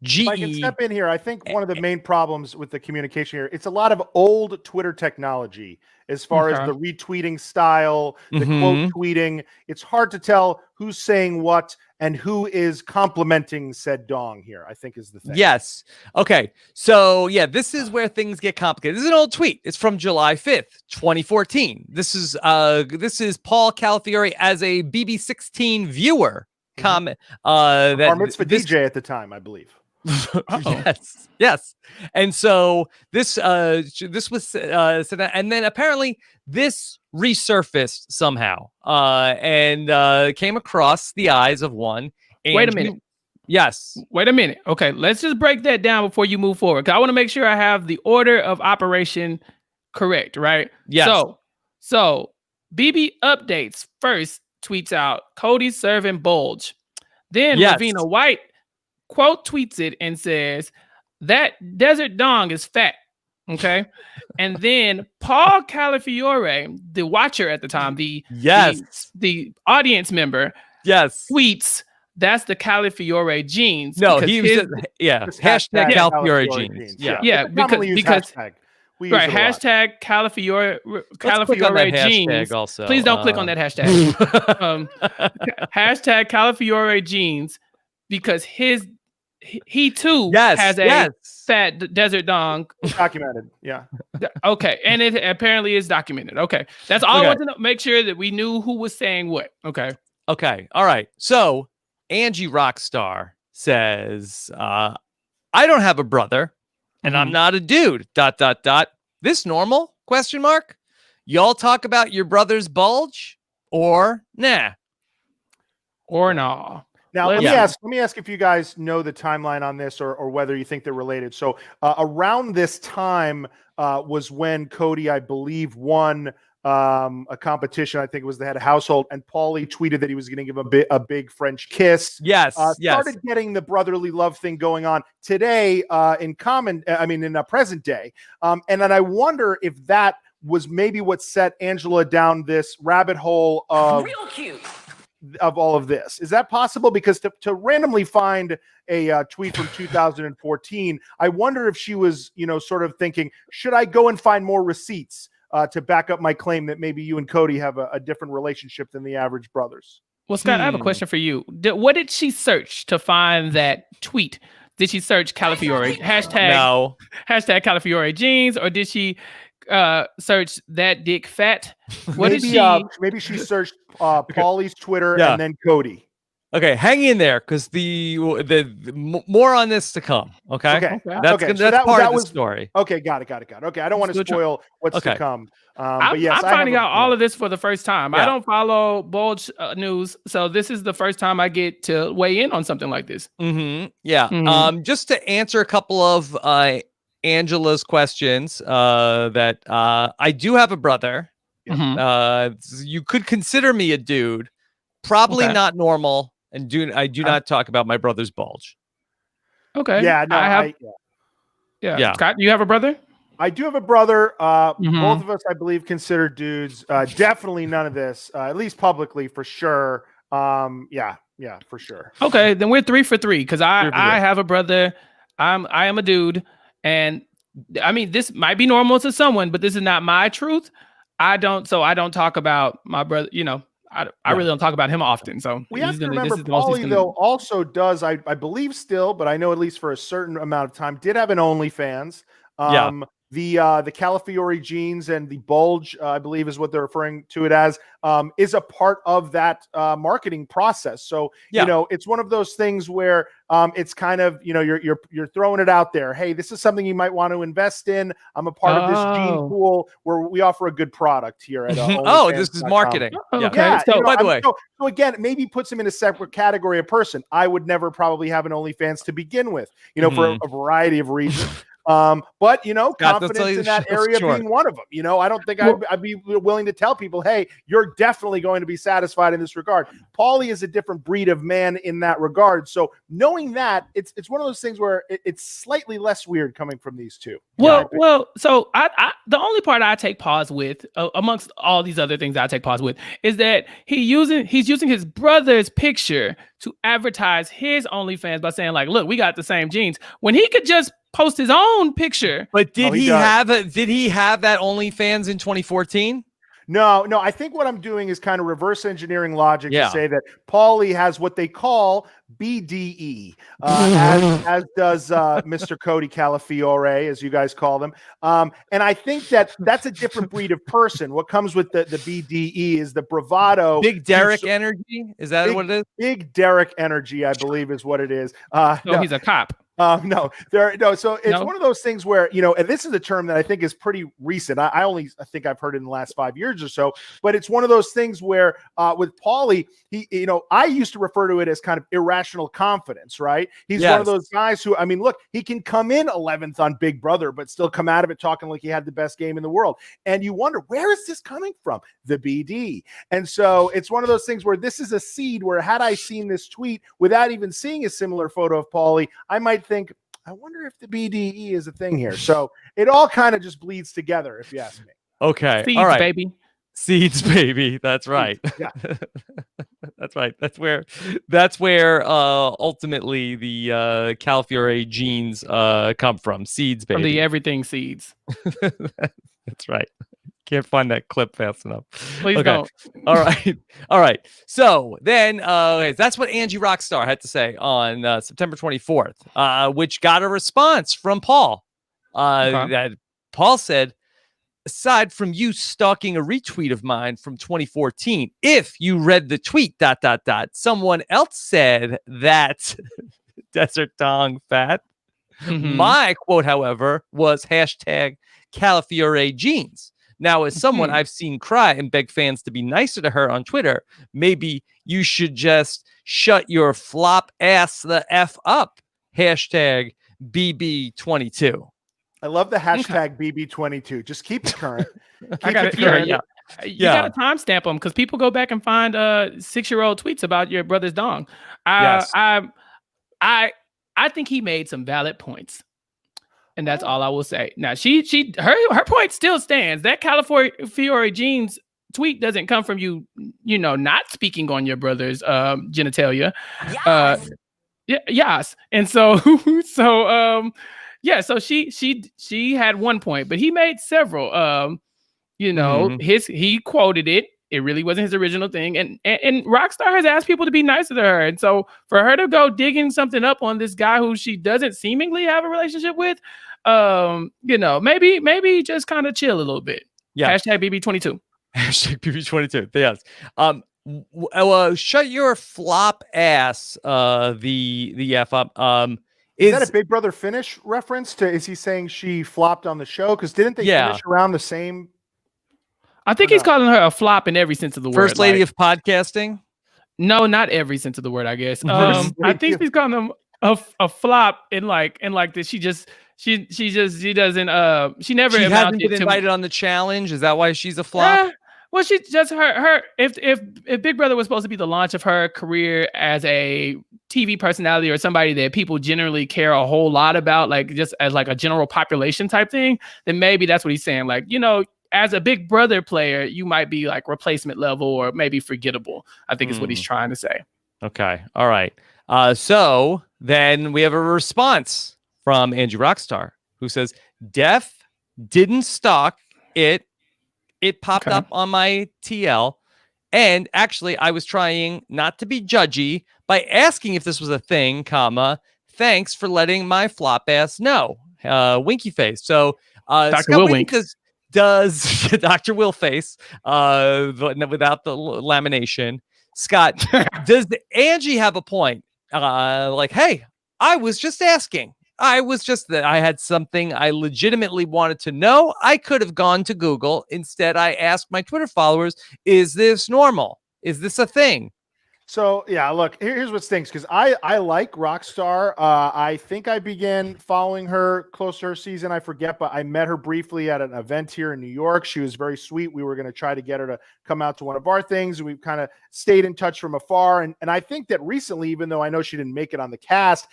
If I can step in here, I think one of the main problems with the communication here, it's a lot of old Twitter technology as far as the retweeting style, the quote tweeting. It's hard to tell who's saying what and who is complimenting said dong here, I think is the thing. Yes. Okay. So yeah, this is where things get complicated. This is an old tweet. It's from July 5th, 2014. This is Paul Calafiore as a BB16 viewer comment. That Bar Mitzvah DJ at the time, I believe. Yes. And so this was and then apparently this resurfaced somehow and came across the eyes of one. Wait a minute. Yes. Wait a minute. Okay, let's just break that down before you move forward. 'Cause I want to make sure I have the order of operation correct, right? Yes. So BB updates first tweets out Cody serving bulge. Then Ravina White quote tweets it and says that desert dong is fat. Okay. And then Paul Calafiore, the watcher at the time, the audience member, tweets that's the Calafiore jeans. No, he was hashtag Calafiore jeans. Because hashtag Calafiore jeans. Also. Please don't click on that hashtag. Hashtag Calafiore jeans, because he too has a fat desert dong. Documented. Yeah. Okay. And it apparently is documented. Okay. That's all I want to know. Make sure that we knew who was saying what. Okay. Okay. All right. So Angie Rockstar says, I don't have a brother and I'm not a dude. ... This normal ? Y'all talk about your brother's bulge or nah? Or nah. Now, let me ask if you guys know the timeline on this or whether you think they're related. So around this time was when Cody, I believe, won a competition. I think it was the head of household, and Paulie tweeted that he was going to give a big French kiss. Started getting the brotherly love thing going on today in present day. And then I wonder if that was maybe what set Angela down this rabbit hole of real cute. Of all of this. Is that possible? Because to randomly find a tweet from 2014, I wonder if she was, sort of thinking, should I go and find more receipts to back up my claim that maybe you and Cody have a different relationship than the average brothers? Well, Scott, I have a question for you. What did she search to find that tweet? Did she search Calafiore hashtag Calafiore jeans, or did she search that dick fat? Maybe she searched Paulie's Twitter and then Cody. Okay, hang in there because the more on this to come. Okay. That's part of the story. Okay, got it. Okay, I don't want to spoil what's to come. But yes, I'm finding out all of this for the first time. I don't follow Bulge news, so this is the first time I get to weigh in on something like this. Just to answer a couple of Angela's questions, that I do have a brother. You could consider me a dude, probably not normal, and I do not talk about my brother's bulge. Okay. Yeah. Scott, you have a brother? I do have a brother. Both of us, I believe, consider dudes. Definitely none of this, at least publicly, for sure. Yeah, for sure. Okay, then we're 3 for 3 because I have a brother. I am a dude, and I mean this might be normal to someone, but this is not my truth. I don't talk about my brother. I really don't talk about him often. So We have to remember this is the most he's Pauly, gonna though, also does, I believe still, but I know at least for a certain amount of time, did have an OnlyFans. The Calafiore jeans and the bulge, I believe is what they're referring to it as, is a part of that marketing process. So, you know, it's one of those things where it's kind of, you know, you're throwing it out there. Hey, this is something you might want to invest in. I'm a part of this gene pool where we offer a good product here at this is marketing. Okay. Yeah, So, you know, by the way, so again, maybe puts him in a separate category of person. I would never probably have an OnlyFans to begin with, you know, for a variety of reasons. But you know, confidence in that area being one of them. You know, I don't think I'd be willing to tell people, hey, you're definitely going to be satisfied in this regard. Pauly is a different breed of man in that regard. So knowing that, it's one of those things where it's slightly less weird coming from these two. Well, so I the only part I take pause with, amongst all these other things I take pause with, is that he's using his brother's picture to advertise his OnlyFans by saying like, look, we got the same genes, when he could just post his own picture. But did he have that OnlyFans in 2014? No, I think what I'm doing is kind of reverse engineering logic to say that Pauly has what they call BDE, as does Mr. Cody Calafiore, as you guys call them. And I think that's a different breed of person. What comes with the BDE is the bravado. Big Derek energy? Is that what it is? Big Derek energy, I believe is what it is. No, he's a cop. So it's one of those things where, you know, and this is a term that I think is pretty recent. I think I've heard it in the last 5 years or so, but it's one of those things where with Pauly, I used to refer to it as kind of irrational confidence, right? He's one of those guys who, I mean, look, he can come in 11th on Big Brother, but still come out of it talking like he had the best game in the world. And you wonder, where is this coming from? The BD. And so it's one of those things where this is a seed where had I seen this tweet without even seeing a similar photo of Pauly, I might think, I wonder if the BDE is a thing here. So it all kind of just bleeds together, if you ask me. Okay. Seeds, all right. baby. Seeds, baby. That's right. Yeah. That's right. That's where ultimately the Calafiore genes come from. Seeds, baby. From the everything seeds. That's right. Can't find that clip fast enough. Please don't. All right. So then that's what Angie Rockstar had to say on September 24th, which got a response from Paul. That Paul said, aside from you stalking a retweet of mine from 2014, if you read the tweet, ... someone else said that Desert Dong fat. My quote, however, was #Calafiore jeans. Now, as someone I've seen cry and beg fans to be nicer to her on Twitter, maybe you should just shut your flop ass the F up. #BB22. I love the #BB22. Just keep it current. You got to timestamp them because people go back and find 6-year-old tweets about your brother's dong. I think he made some valid points. And that's all I will say. Now, her point still stands. That Calafiore jeans tweet doesn't come from you not speaking on your brother's genitalia. Yes. And so, so she had one point, but he made several. He quoted it. It really wasn't his original thing. And Rockstar has asked people to be nicer to her. And so for her to go digging something up on this guy who she doesn't seemingly have a relationship with, maybe just kind of chill a little bit. Yeah. #BB22. #BB22. Yes. Shut your flop ass. The F up. Is that a Big Brother finish reference to? Is he saying she flopped on the show? Because didn't they finish around the same? I think he's calling her a flop in every sense of the word. First lady of podcasting? No, not every sense of the word, I guess. I think he's calling him a flop in like that she doesn't she never hasn't been invited on the challenge. Is that why she's a flop? Well, she just her if Big Brother was supposed to be the launch of her career as a TV personality or somebody that people generally care a whole lot about, like just as like a general population type thing, then maybe that's what he's saying. Like, as a Big Brother player, you might be like replacement level or maybe forgettable, I think is what he's trying to say. Okay. All right. So then we have a response from Angie Rockstar who says, Def didn't stalk it. It popped up on my TL And actually, I was trying not to be judgy by asking if this was a thing, comma, thanks for letting my flop ass know. Winky face. So, Dr. Scott, Will what do you Wink. think does Dr. Will face, without the lamination? Scott, does Angie have a point? Like, hey, I was just asking. I had something I legitimately wanted to know. I could have gone to Google. Instead, I asked my Twitter followers, is this normal? Is this a thing? So yeah, look, here's what stinks, because I like Rockstar. I think I began following her close to her season. I forget, but I met her briefly at an event here in New York. She was very sweet. We were going to try to get her to come out to one of our things. We've kind of stayed in touch from afar. And I think that recently, even though I know she didn't make it on the cast,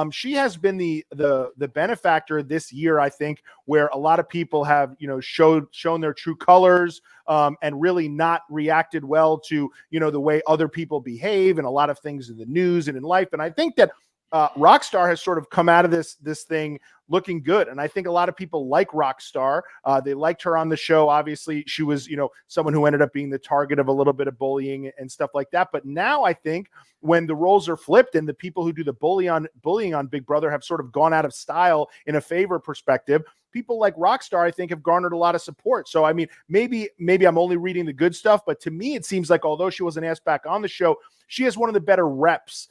she has been the benefactor this year, I think, where a lot of people have, shown their true colors, and really not reacted well to, the way other people behave and a lot of things in the news and in life. And I think that Rockstar has sort of come out of this thing looking good. And I think a lot of people like Rockstar. They liked her on the show. Obviously, she was, someone who ended up being the target of a little bit of bullying and stuff like that. But now I think when the roles are flipped and the people who do the bullying on Big Brother have sort of gone out of style in a favor perspective, people like Rockstar, I think, have garnered a lot of support. So, I mean, maybe I'm only reading the good stuff, but to me, it seems like although she wasn't asked back on the show, she has one of the better reps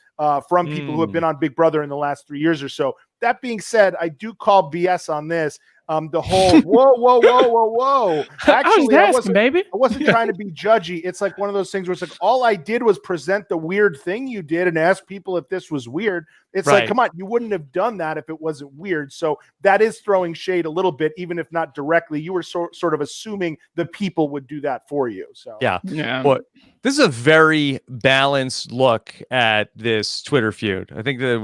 from people who have been on Big Brother in the last 3 years or so. That being said, I do call BS on this. The whole whoa. Actually, I wasn't trying to be judgy. It's like one of those things where it's like, all I did was present the weird thing you did and ask people if this was weird. It's like, come on, you wouldn't have done that if it wasn't weird. So that is throwing shade a little bit, even if not directly. You were sort of assuming the people would do that for you. So yeah. Well, this is a very balanced look at this Twitter feud. I think that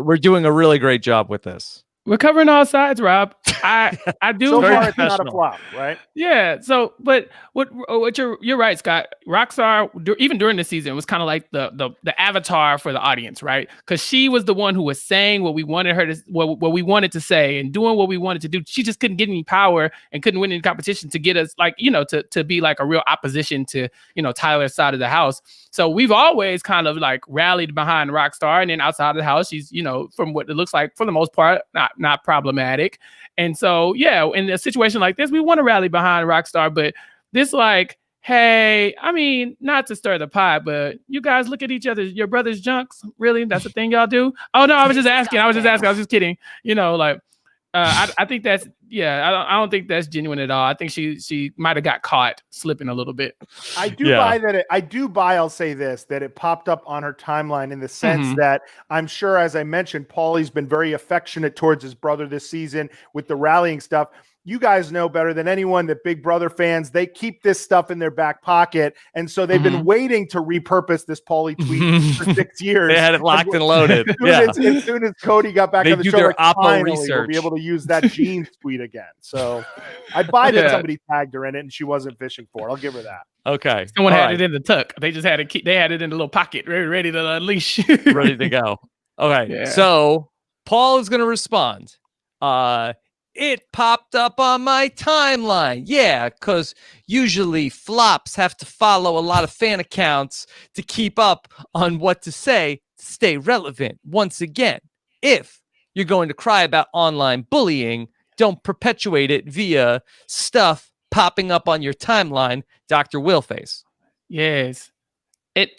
we're doing a really great job with this. We're covering all sides, Rob. I do. So far, it's not a flop, right? Yeah. So, but what you're right, Scott. Rockstar, even during the season, was kind of like the avatar for the audience, right? Because she was the one who was saying what we wanted her to, what we wanted to say, and doing what we wanted to do. She just couldn't get any power and couldn't win any competition to get us, like, to be like a real opposition to Tyler's side of the house. So we've always kind of like rallied behind Rockstar, and then outside of the house, she's from what it looks like, for the most part, not problematic. And so, yeah, in a situation like this, we want to rally behind Rockstar, but this, like, hey, I mean, not to stir the pot, but you guys look at each other, your brother's junks. Really? That's the thing y'all do? Oh, no, I was just asking. I was just kidding. I think that's, I don't think that's genuine at all. I think she might have got caught slipping a little bit. I do buy, I'll say this, that it popped up on her timeline in the sense that I'm sure, as I mentioned, Paulie's been very affectionate towards his brother this season with the rallying stuff. You guys know better than anyone that Big Brother fans, they keep this stuff in their back pocket. And so they've been waiting to repurpose this Paulie tweet for 6 years. They had it locked and loaded. As soon as Cody got back on the show, their Oppo research. We'll be able to use that Jeans tweet again. So I buy that somebody tagged her in it and she wasn't fishing for it. I'll give her that. Okay. Someone had it in the tuck. They just had it. They had it in the little pocket, ready to unleash. Ready to go. Okay. Yeah. So Paul is going to respond. It popped up on my timeline. Yeah, because usually flops have to follow a lot of fan accounts to keep up on what to say to stay relevant. Once again, if you're going to cry about online bullying, don't perpetuate it via stuff popping up on your timeline, Dr. Willface. Yes.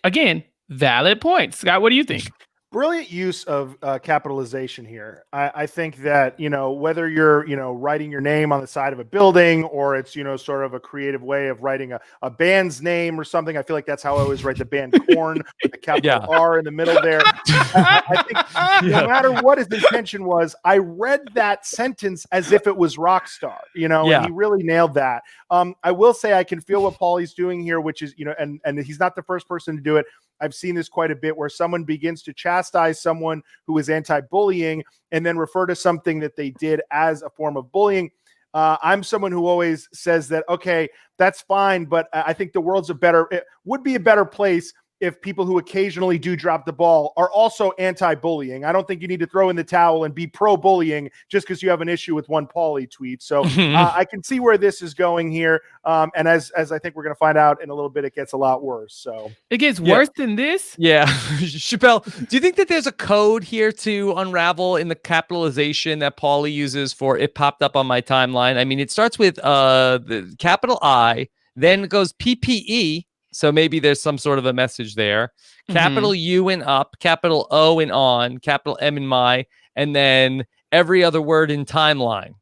Again, valid points. Scott, what do you think? Brilliant use of capitalization here. I think that, whether you're, writing your name on the side of a building or it's, sort of a creative way of writing a band's name or something. I feel like that's how I always write the band Korn with the capital R in the middle there. I think no matter what his intention was, I read that sentence as if it was Rockstar, and he really nailed that. I will say I can feel what Paulie's doing here, which is, and he's not the first person to do it. I've seen this quite a bit where someone begins to chastise someone who is anti-bullying and then refer to something that they did as a form of bullying. I'm someone who always says that, okay, that's fine, but I think the world's it would be a better place if people who occasionally do drop the ball are also anti-bullying. I don't think you need to throw in the towel and be pro-bullying just because you have an issue with one Paulie tweet. So I can see where this is going here. And as I think we're going to find out in a little bit, it gets a lot worse. So it gets worse than this? Yeah. Chappelle, do you think that there's a code here to unravel in the capitalization that Paulie uses for it popped up on my timeline? I mean, it starts with the capital I, then it goes PPE. So maybe there's some sort of a message there. Capital U in up, capital O in on, capital M in my, and then every other word in timeline.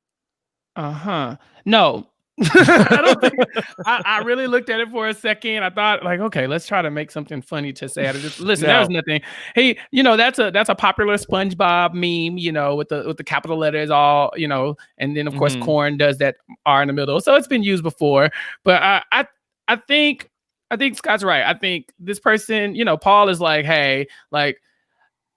No. I don't think I really looked at it for a second. I thought like, okay, let's try to make something funny to say out of this. Listen, that was nothing. Hey, that's a popular SpongeBob meme, with the capital letters all, and then of course Corn does that R in the middle. So it's been used before. But I think Scott's right. I think this person, Paul is like, hey, like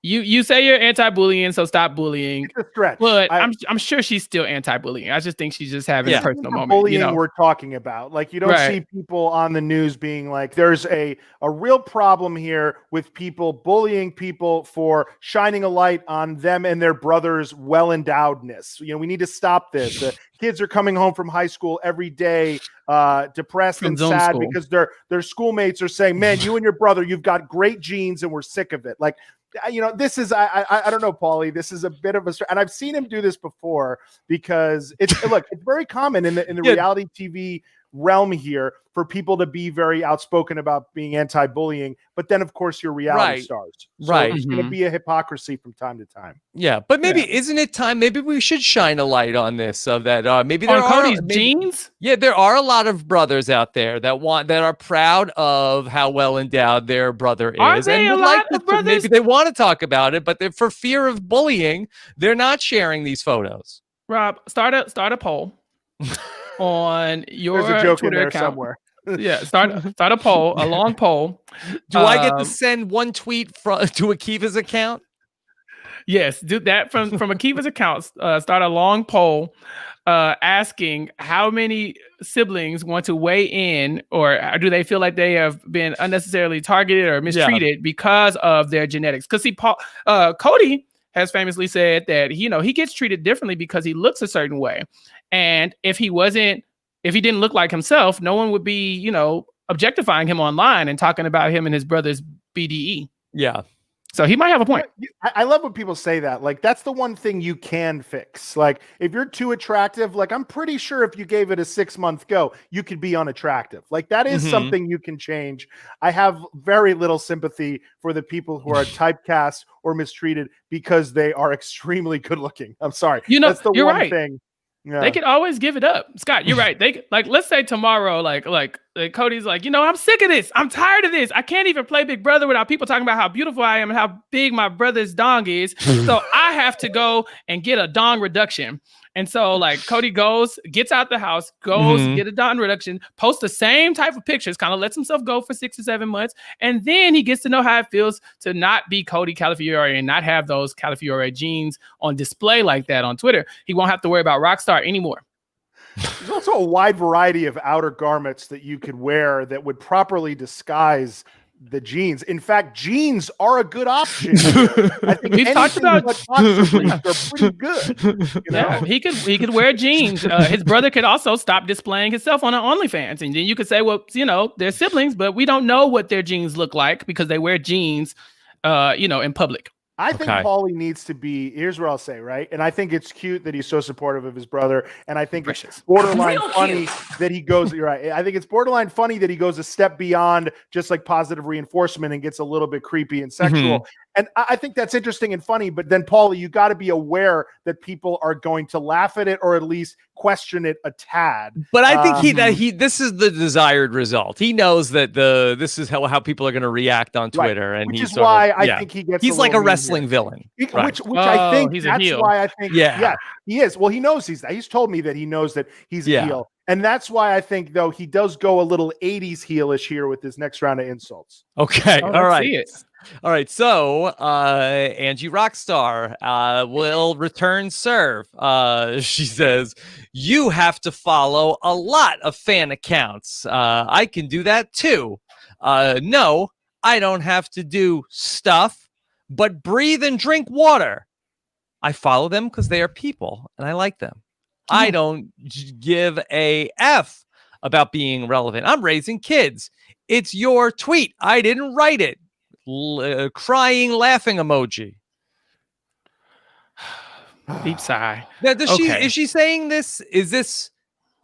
you say you're anti-bullying, so stop bullying. It's a stretch. But I'm sure she's still anti-bullying. I just think she's just having a personal moment. Bullying we're talking about. Like you don't see people on the news being like, there's a real problem here with people bullying people for shining a light on them and their brother's well-endowedness. We need to stop this. Kids are coming home from high school every day depressed and sad because their schoolmates are saying, man, you and your brother, you've got great genes and we're sick of it. Like, this is, I don't know, Paulie, this is a bit of and I've seen him do this before because it's very common in the reality TV realm here for people to be very outspoken about being anti-bullying, but then of course your reality stars. So there's going to be a hypocrisy from time to time. Yeah, but maybe isn't it time? Maybe we should shine a light on this. Of that, maybe there are Cody's genes. Yeah, there are a lot of brothers out there that are proud of how well endowed their brother is, and would like to, maybe they want to talk about it, but for fear of bullying, they're not sharing these photos. Rob, start a poll. On your There's a joke Twitter in there account. Somewhere. Yeah, start a poll, a long poll. Do I get to send one tweet to Akiva's account? Yes, do that from Akiva's account. Start a long poll asking how many siblings want to weigh in, or do they feel like they have been unnecessarily targeted or mistreated because of their genetics? Because see, Cody has famously said that he gets treated differently because he looks a certain way. And if he didn't look like himself, no one would be, objectifying him online and talking about him and his brother's BDE. Yeah. So he might have a point. I love when people say that. Like, that's the one thing you can fix. Like, if you're too attractive, like, I'm pretty sure if you gave it a 6-month go, you could be unattractive. Like, that is something you can change. I have very little sympathy for the people who are typecast or mistreated because they are extremely good looking. I'm sorry. That's the one thing. Yeah. They could always give it up. Scott, you're right. They let's say tomorrow, like Cody's like, I'm sick of this. I'm tired of this. I can't even play Big Brother without people talking about how beautiful I am and how big my brother's dong is. So I have to go and get a dong reduction. And so like Cody gets out the house, get a dong reduction, posts the same type of pictures, kind of lets himself go for 6 or 7 months. And then he gets to know how it feels to not be Cody Calafiore and not have those Calafiore genes on display like that on Twitter. He won't have to worry about Rockstar anymore. There's also a wide variety of outer garments that you could wear that would properly disguise the jeans. In fact, jeans are a good option. I think we've talked about they're pretty good. Yeah, he could wear jeans. His brother could also stop displaying himself on an OnlyFans, and then you could say, well, they're siblings, but we don't know what their jeans look like because they wear jeans, in public. I think Paulie needs to be, here's what I'll say, right? And I think it's cute that he's so supportive of his brother. And I think it's borderline funny that he goes, you're right. I think it's borderline funny that he goes a step beyond just like positive reinforcement and gets a little bit creepy and sexual. And I think that's interesting and funny. But then, Paulie, you got to be aware that people are going to laugh at it or at least question it a tad. But I think this is the desired result. He knows that this is how people are going to react on Twitter, and which is why I think he gets. He's like a wrestling villain, which I think that's why I think he is. Well, he knows he's that. He's told me that he knows that he's a heel. And that's why I think, though, he does go a little 80s heelish here with this next round of insults. Okay. All right. All right. So Angie Rockstar will return serve. She says, you have to follow a lot of fan accounts. I can do that, too. No, I don't have to do stuff but breathe and drink water. I follow them because they are people and I like them. I don't give a F about being relevant. I'm raising kids. It's your tweet. I didn't write it. Crying, laughing emoji. Deep sigh. Now, is she saying this? Is this?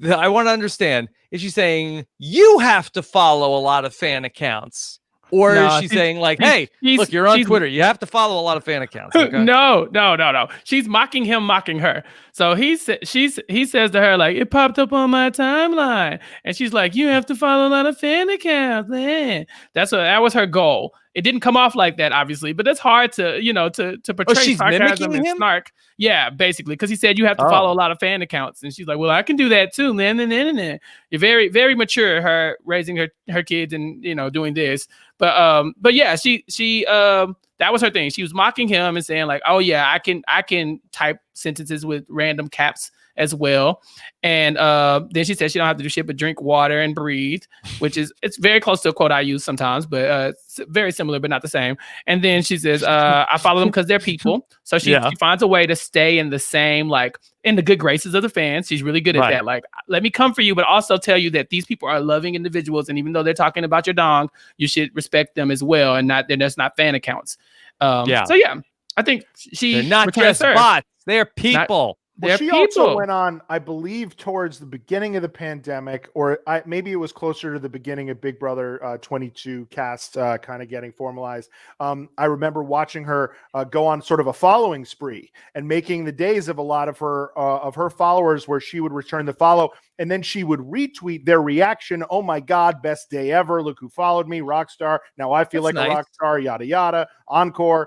I want to understand. Is she saying you have to follow a lot of fan accounts? Or is she saying like, hey, look, you're on Twitter. You have to follow a lot of fan accounts. Okay? No. She's mocking him, mocking her. So he says to her, like, it popped up on my timeline. And she's like, you have to follow a lot of fan accounts. Man. That was her goal. It didn't come off like that, obviously, but it's hard to, to portray sarcasm and snark. Yeah, basically, because he said you have to follow a lot of fan accounts. And she's like, well, I can do that too, man. You're very, very mature, her raising her kids and, doing this. But yeah, she that was her thing. She was mocking him and saying like, oh yeah, I can type sentences with random caps as well. And then she said she don't have to do shit but drink water and breathe, which it's very close to a quote I use sometimes, but it's very similar but not the same. And then she says, I follow them because they're people. So she finds a way to stay in the same, like in the good graces of the fans. She's really good at that. Like, let me come for you, but also tell you that these people are loving individuals. And even though they're talking about your dong, you should respect them as well. And they're just not fan accounts. So yeah, I think they're not just bots. They're people. Well, she also went on, I believe, towards the beginning of the pandemic, or maybe it was closer to the beginning of Big Brother 22 cast kind of getting formalized. I remember watching her go on sort of a following spree and making the days of a lot of her followers where she would return the follow and then she would retweet their reaction. Oh my God, best day ever. Look who followed me, rock star. Now I feel like a rock star, yada, yada, encore.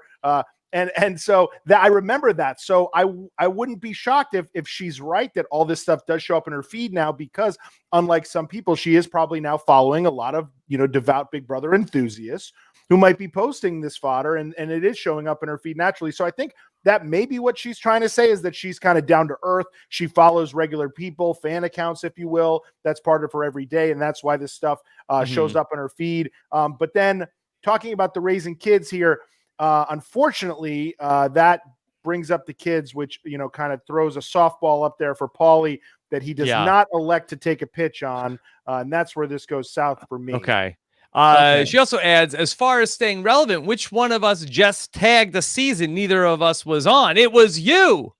And so that I remember that. So I wouldn't be shocked if she's right that all this stuff does show up in her feed now, because unlike some people, she is probably now following a lot of, devout Big Brother enthusiasts who might be posting this fodder and it is showing up in her feed naturally. So I think that maybe what she's trying to say is that she's kind of down to earth. She follows regular people, fan accounts, if you will. That's part of her every day. And that's why this stuff shows up in her feed. But then talking about the raising kids here, unfortunately, that brings up the kids, which, kind of throws a softball up there for Paulie that he does not elect to take a pitch on. And that's where this goes south for me. Okay. She also adds, as far as staying relevant, which one of us just tagged a season neither of us was on? It was you.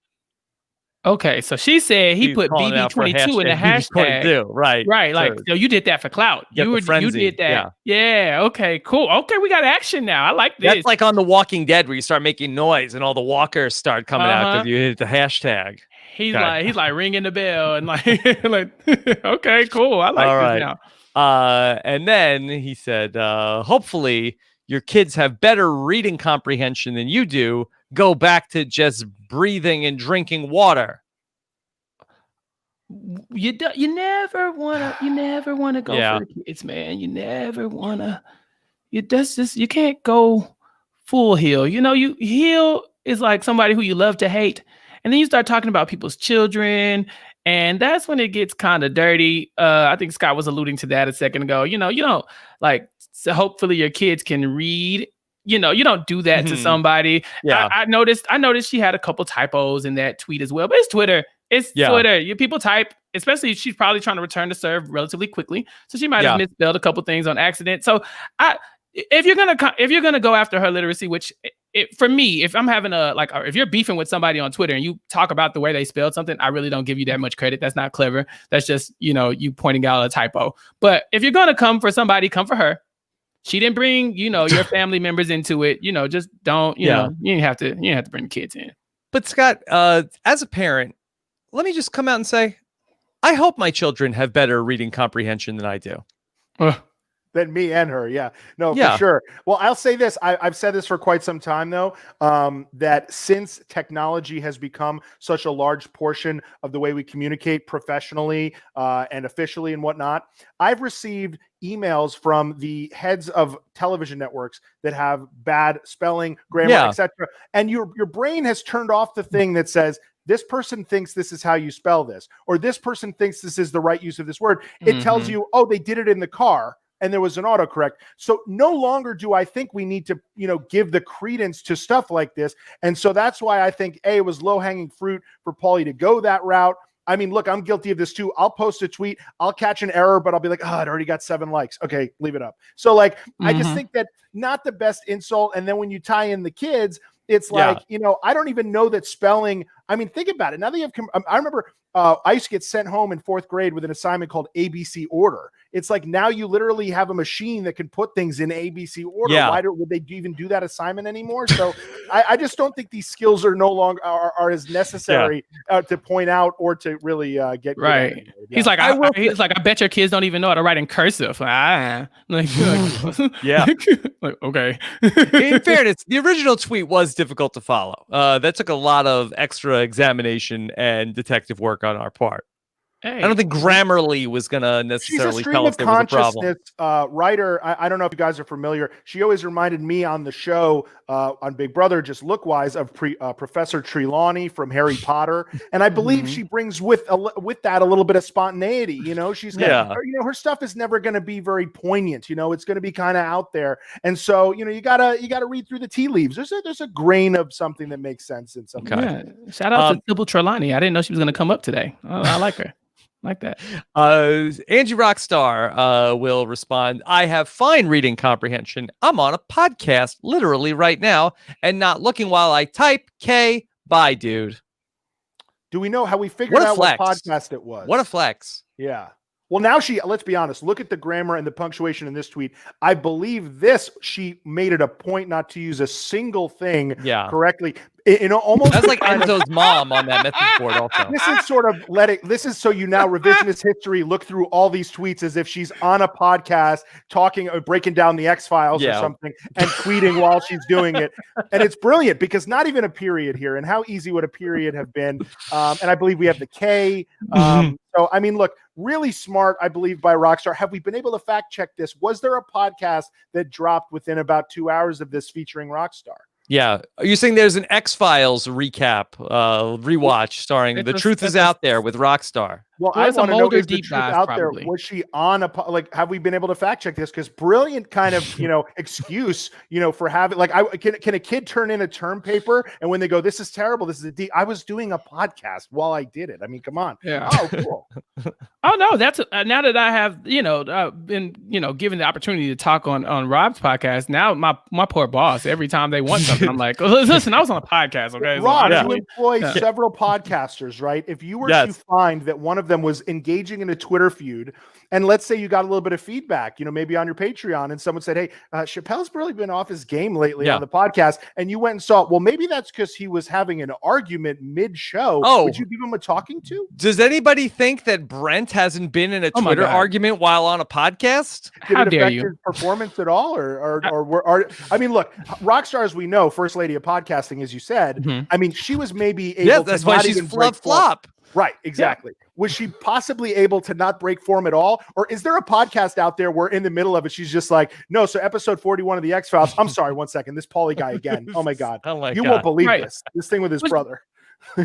Okay, so she said he put BB22 in the hashtag. Right. Like, you did that for clout. You did that. Yeah. Okay, cool. Okay, we got action now. I like this. That's like on The Walking Dead where you start making noise and all the walkers start coming out because you hit the hashtag. He's like ringing the bell and like okay, cool. I like this now. And then he said, hopefully your kids have better reading comprehension than you do. Go back to just breathing and drinking water. You never wanna go for the kids, man. You never wanna. You can't go full heel. You heel is like somebody who you love to hate, and then you start talking about people's children, and that's when it gets kind of dirty. I think Scott was alluding to that a second ago. You don't like. So hopefully your kids can read. You don't do that to somebody. Yeah. I noticed she had a couple typos in that tweet as well, but it's Twitter. Twitter. People type, especially she's probably trying to return to serve relatively quickly. So she might have misspelled a couple things on accident. So if you're going to go after her literacy, which for me, if I'm having if you're beefing with somebody on Twitter and you talk about the way they spelled something, I really don't give you that much credit. That's not clever. That's just, you pointing out a typo. But if you're going to come for somebody, come for her. She didn't bring, your family members into it. Just don't, you didn't have to bring the kids in. But Scott, as a parent, let me just come out and say, I hope my children have better reading comprehension than I do. Than me and her. Yeah, no, for sure. Well, I'll say this. I've said this for quite some time, though, that since technology has become such a large portion of the way we communicate professionally and officially and whatnot, I've received emails from the heads of television networks that have bad spelling, grammar, etc. And your brain has turned off the thing that says, this person thinks this is how you spell this, or this person thinks this is the right use of this word. It tells you, oh, they did it in the car. and there was an autocorrect. So no longer do I think we need to, give the credence to stuff like this. And so that's why I think it was low-hanging fruit for Paulie to go that route. I mean, look, I'm guilty of this too. I'll post a tweet, I'll catch an error, but I'll be like, it already got 7 likes. Okay, leave it up. So like, I just think that not the best insult. And then when you tie in the kids, it's like, I don't even know that spelling. I mean, think about it. Now that you have, I remember I used to get sent home in 4th grade with an assignment called ABC order. It's like now you literally have a machine that can put things in ABC order. Yeah. Why would they even do that assignment anymore? So I just don't think these skills are no longer are as necessary to point out or to really get right. Good. Yeah. He's like, I bet your kids don't even know how to write in cursive. Yeah. Like, okay. In fairness, the original tweet was difficult to follow. That took a lot of extra examination and detective work on our part. Hey. I don't think Grammarly was going to necessarily tell us there was a problem. Writer, I don't know if you guys are familiar. She always reminded me on the show on Big Brother, just look-wise, of Professor Trelawney from Harry Potter. And I believe she brings with that a little bit of spontaneity. She's her stuff is never going to be very poignant. It's going to be kind of out there. And so, you gotta read through the tea leaves. There's a grain of something that makes sense in some way. Yeah. Shout out to Sybil Trelawney. I didn't know she was going to come up today. I like her. Like that. Angie Rockstar will respond, I have fine reading comprehension. I'm on a podcast literally right now and not looking while I type. Bye, dude. Do we know how we figured out what podcast it was? What a flex. Yeah. Well, now let's be honest, look at the grammar and the punctuation in this tweet. I believe she made it a point not to use a single thing correctly. Almost that's like Enzo's mom on that message board also. This is sort of this is so you now revisionist history look through all these tweets as if she's on a podcast talking or breaking down the X-Files or something and tweeting while she's doing it. And it's brilliant because not even a period here. And how easy would a period have been? And I believe we have the K. So, I mean, look, really smart, I believe, by Rockstar. Have we been able to fact check this? Was there a podcast that dropped within about 2 hours of this featuring Rockstar? Yeah. Are you saying there's an X-Files recap, rewatch starring The Truth Is Out There with Rockstar? Well, I want to know, is the truth out there? Was she on have we been able to fact check this? Because brilliant kind of, excuse, for having, can a kid turn in a term paper and when they go, this is terrible, this is a D. I was doing a podcast while I did it. I mean, come on. Yeah. Oh, cool. Oh, no, that's now that I have, been, given the opportunity to talk on Rob's podcast, now my poor boss, every time they want something, I'm like, listen, I was on a podcast. Okay. Rob, you employ several podcasters, right? If you were to find that one of them was engaging in a Twitter feud, and let's say you got a little bit of feedback, maybe on your Patreon, and someone said, hey, Chappelle's really been off his game lately on the podcast, and you went and saw it. Well, maybe that's because he was having an argument mid-show. Would you give him a talking to? Does anybody think that Brent hasn't been in a Twitter argument while on a podcast? How dare you? His performance at all? Or I mean, look, Rockstar, as we know, first lady of podcasting, as you said, I mean, she was maybe able to that's why she's flop. Right, exactly. Yeah. Was she possibly able to not break form at all? Or is there a podcast out there where in the middle of it, she's just like, no, so episode 41 of the X-Files, I'm sorry, 1 second, this Paulie guy again. Oh my God. Won't believe this thing with his brother.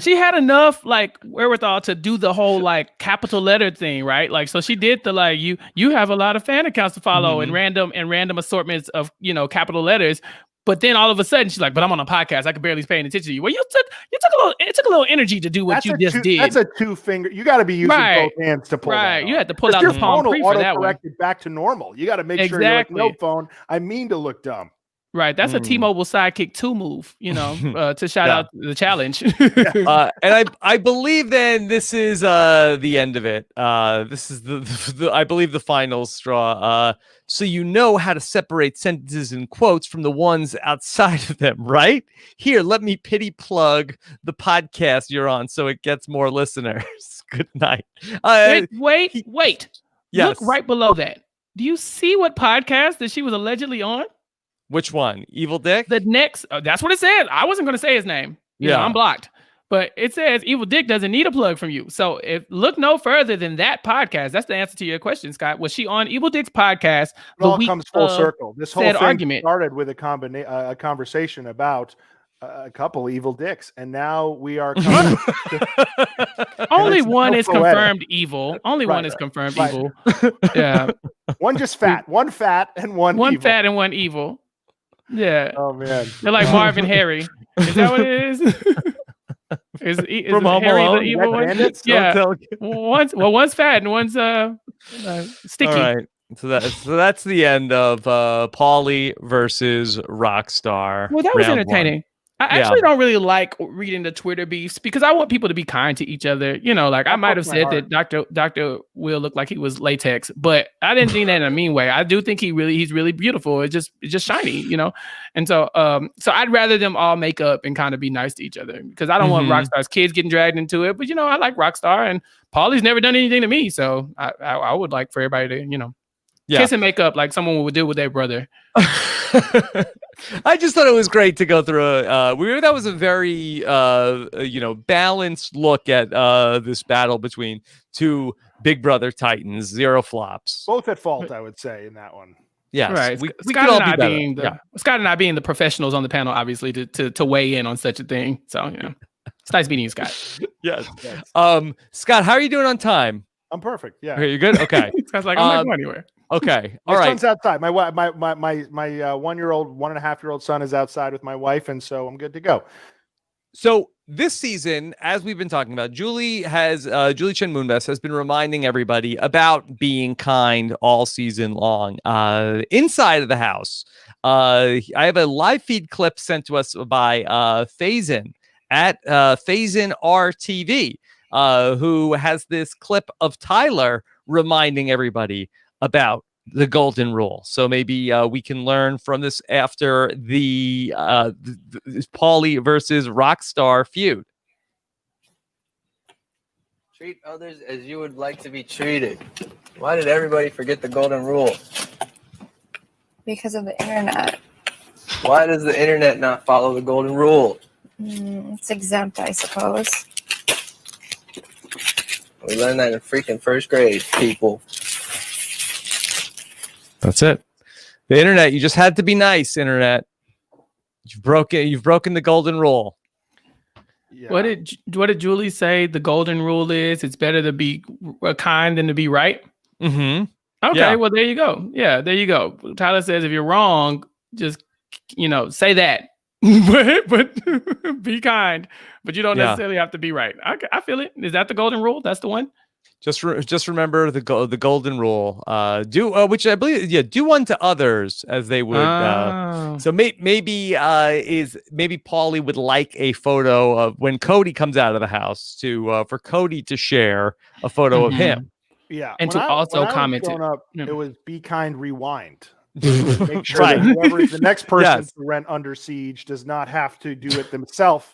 She had enough wherewithal to do the whole capital letter thing, right? So she did the you have a lot of fan accounts to follow and random assortments of capital letters. But then all of a sudden she's like, but I'm on a podcast. I can barely pay attention to you. Well, it took a little energy to do what you just did. That's a 2-finger. You got to be using both hands to pull that off. You had to pull out the palm pre for that one. Back to normal. You got to make sure you're like, no phone. I mean to look dumb. Right. That's a T-Mobile Sidekick 2 move, to shout out the challenge. And I believe then this is the end of it. This is the I believe the final straw. So you know how to separate sentences and quotes from the ones outside of them, right? Here, let me pity plug the podcast you're on so it gets more listeners. Good night. Wait. Yes. Look right below that. Do you see what podcast that she was allegedly on? Which one? Evil Dick? The next, that's what it said. I wasn't going to say his name. I'm blocked. But it says Evil Dick doesn't need a plug from you. So look no further than that podcast. That's the answer to your question, Scott. Was she on Evil Dick's podcast? It all comes full circle. This whole thing argument started with a conversation about a couple evil dicks, and now we are coming Only it's one so is poetic. confirmed evil. Only one is confirmed evil. Yeah. one just fat, one fat, and one evil. fat and one evil. Yeah. Oh man, They're like Marv and Harry. Is that what it is? is From Home Harry Alone? the evil one? Bandits? Yeah. One's fat and one's sticky. All right. So that's the end of Paulie versus Rockstar. Well, that was round entertaining. I actually don't really like reading the Twitter beefs because I want people to be kind to each other. You know, like I might have said that Dr. Will looked like he was latex, but I didn't mean that in a mean way. I do think he's really beautiful. It's just shiny, you know. And so so I'd rather them all make up and kind of be nice to each other because I don't want Rockstar's kids getting dragged into it. But you know, I like Rockstar and Paulie's never done anything to me, so I would like for everybody to, you know, kiss and make up like someone would do with their brother. I just thought it was great to go through that was a very balanced look at this battle between two Big Brother Titans, zero flops. both at fault, I would say, in that one. Yes, Right. we Scott could all and be I better. Scott and I being the professionals on the panel, obviously, to weigh in on such a thing. So, you know, it's nice meeting you, Scott. Yes. Scott, how are you doing on time? I'm perfect. Yeah. Okay, you good? Okay. Scott's like, I'm not going anywhere. Okay. All My right. son's outside. My 1.5-year-old son is outside with my wife, and so I'm good to go. So this season, as we've been talking about, Julie Chen Moonves has been reminding everybody about being kind all season long. Inside of the house, I have a live feed clip sent to us by Faison at Faison RTV, who has this clip of Tyler reminding everybody about the golden rule. So maybe we can learn from this after the Paulie versus Rockstar feud. Treat others as you would like to be treated. Why did everybody forget the golden rule? Because of the internet. Why does the internet not follow the golden rule? It's exempt, I suppose. We learned that in freaking first grade, people. That's it. The internet, you just had to be nice, internet. You've broken the golden rule. Yeah. What did Julie say the golden rule is? It's better to be kind than to be right. Mm-hmm. Okay, Yeah. well, there you go. Yeah, there you go. Tyler says if you're wrong, just, you know, say that. but be kind. But you don't necessarily have to be right. I feel it. Is that the golden rule? That's the one? Just remember the golden rule. Which I believe, do unto others as they would. So maybe Paulie would like a photo of when Cody comes out of the house for Cody to share a photo of him. Yeah. And When to I also was comment growing it. up, Yeah. it was be kind, rewind. Make sure Right. that whoever is the next person Yes. to rent Under Siege does not have to do it themselves.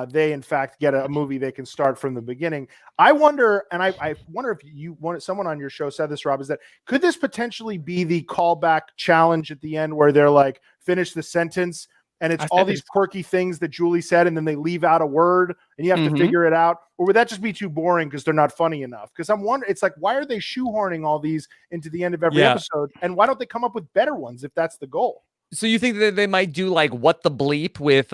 They, in fact, get a movie they can start from the beginning. I wonder, and I wonder if someone on your show said this, Rob, is that could this potentially be the callback challenge at the end where they're like, finish the sentence, and it's all these quirky things that Julie said, and then they leave out a word, and you have to figure it out? Or would that just be too boring because they're not funny enough? Because I'm wondering, it's like, why are they shoehorning all these into the end of every episode? And why don't they come up with better ones if that's the goal? So you think that they might do like what the bleep with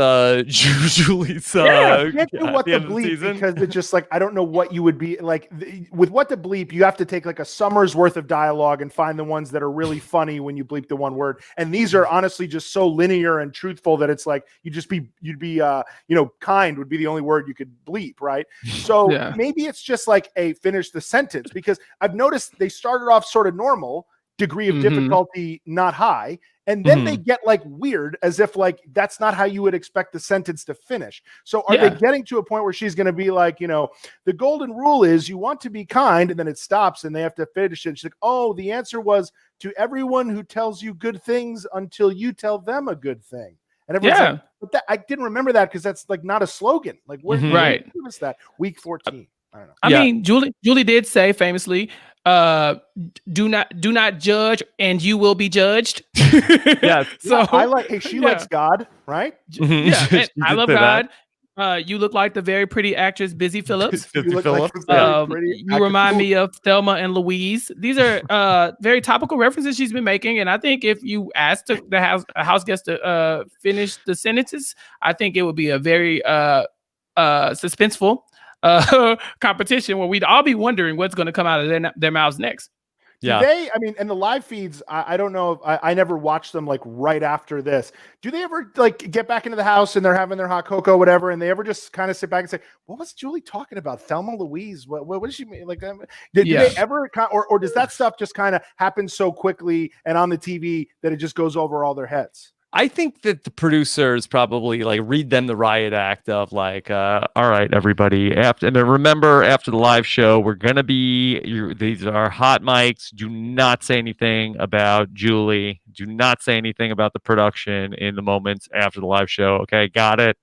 Julie's you can't do what the end of bleep season? because it's just like I don't know what you would be like with what the bleep. You have to take like a summer's worth of dialogue and find the ones that are really funny when you bleep the one word. And these are honestly just so linear and truthful that it's like you'd be kind would be the only word you could bleep, right? So maybe it's just like a finish the sentence, because I've noticed they started off sort of normal, degree of difficulty not high, and then they get like weird as if like that's not how you would expect the sentence to finish. So are they getting to a point where she's going to be like, the golden rule is you want to be kind, and then it stops and they have to finish it. She's like, oh, the answer was to everyone who tells you good things until you tell them a good thing. And everyone's like, but I didn't remember that because that's like not a slogan. Like where give us that? Week 14. I don't know. I mean, Julie did say famously, do not judge and you will be judged. Yeah. So I like, she likes God, right? Yeah, I love God. You look like the very pretty actress Busy Phillips. Busy Phillips. You remind me of Thelma and Louise. These are very topical references she's been making, and I think if you asked the house guest to finish the sentences, I think it would be a very suspenseful competition where we'd all be wondering what's going to come out of their mouths next. Yeah. Do they, I mean, and the live feeds, I don't know if I never watched them like right after this. Do they ever like get back into the house and they're having their hot cocoa, whatever, and they ever just kind of sit back and say, what was Julie talking about? Thelma Louise? What did she mean? Like, do they ever, or does that stuff just kind of happen so quickly and on the TV that it just goes over all their heads? I think that the producers probably like read them the riot act of like, all right, everybody, and then remember after the live show, we're gonna be these are hot mics. Do not say anything about Julie. Do not say anything about the production in the moments after the live show. Okay, got it.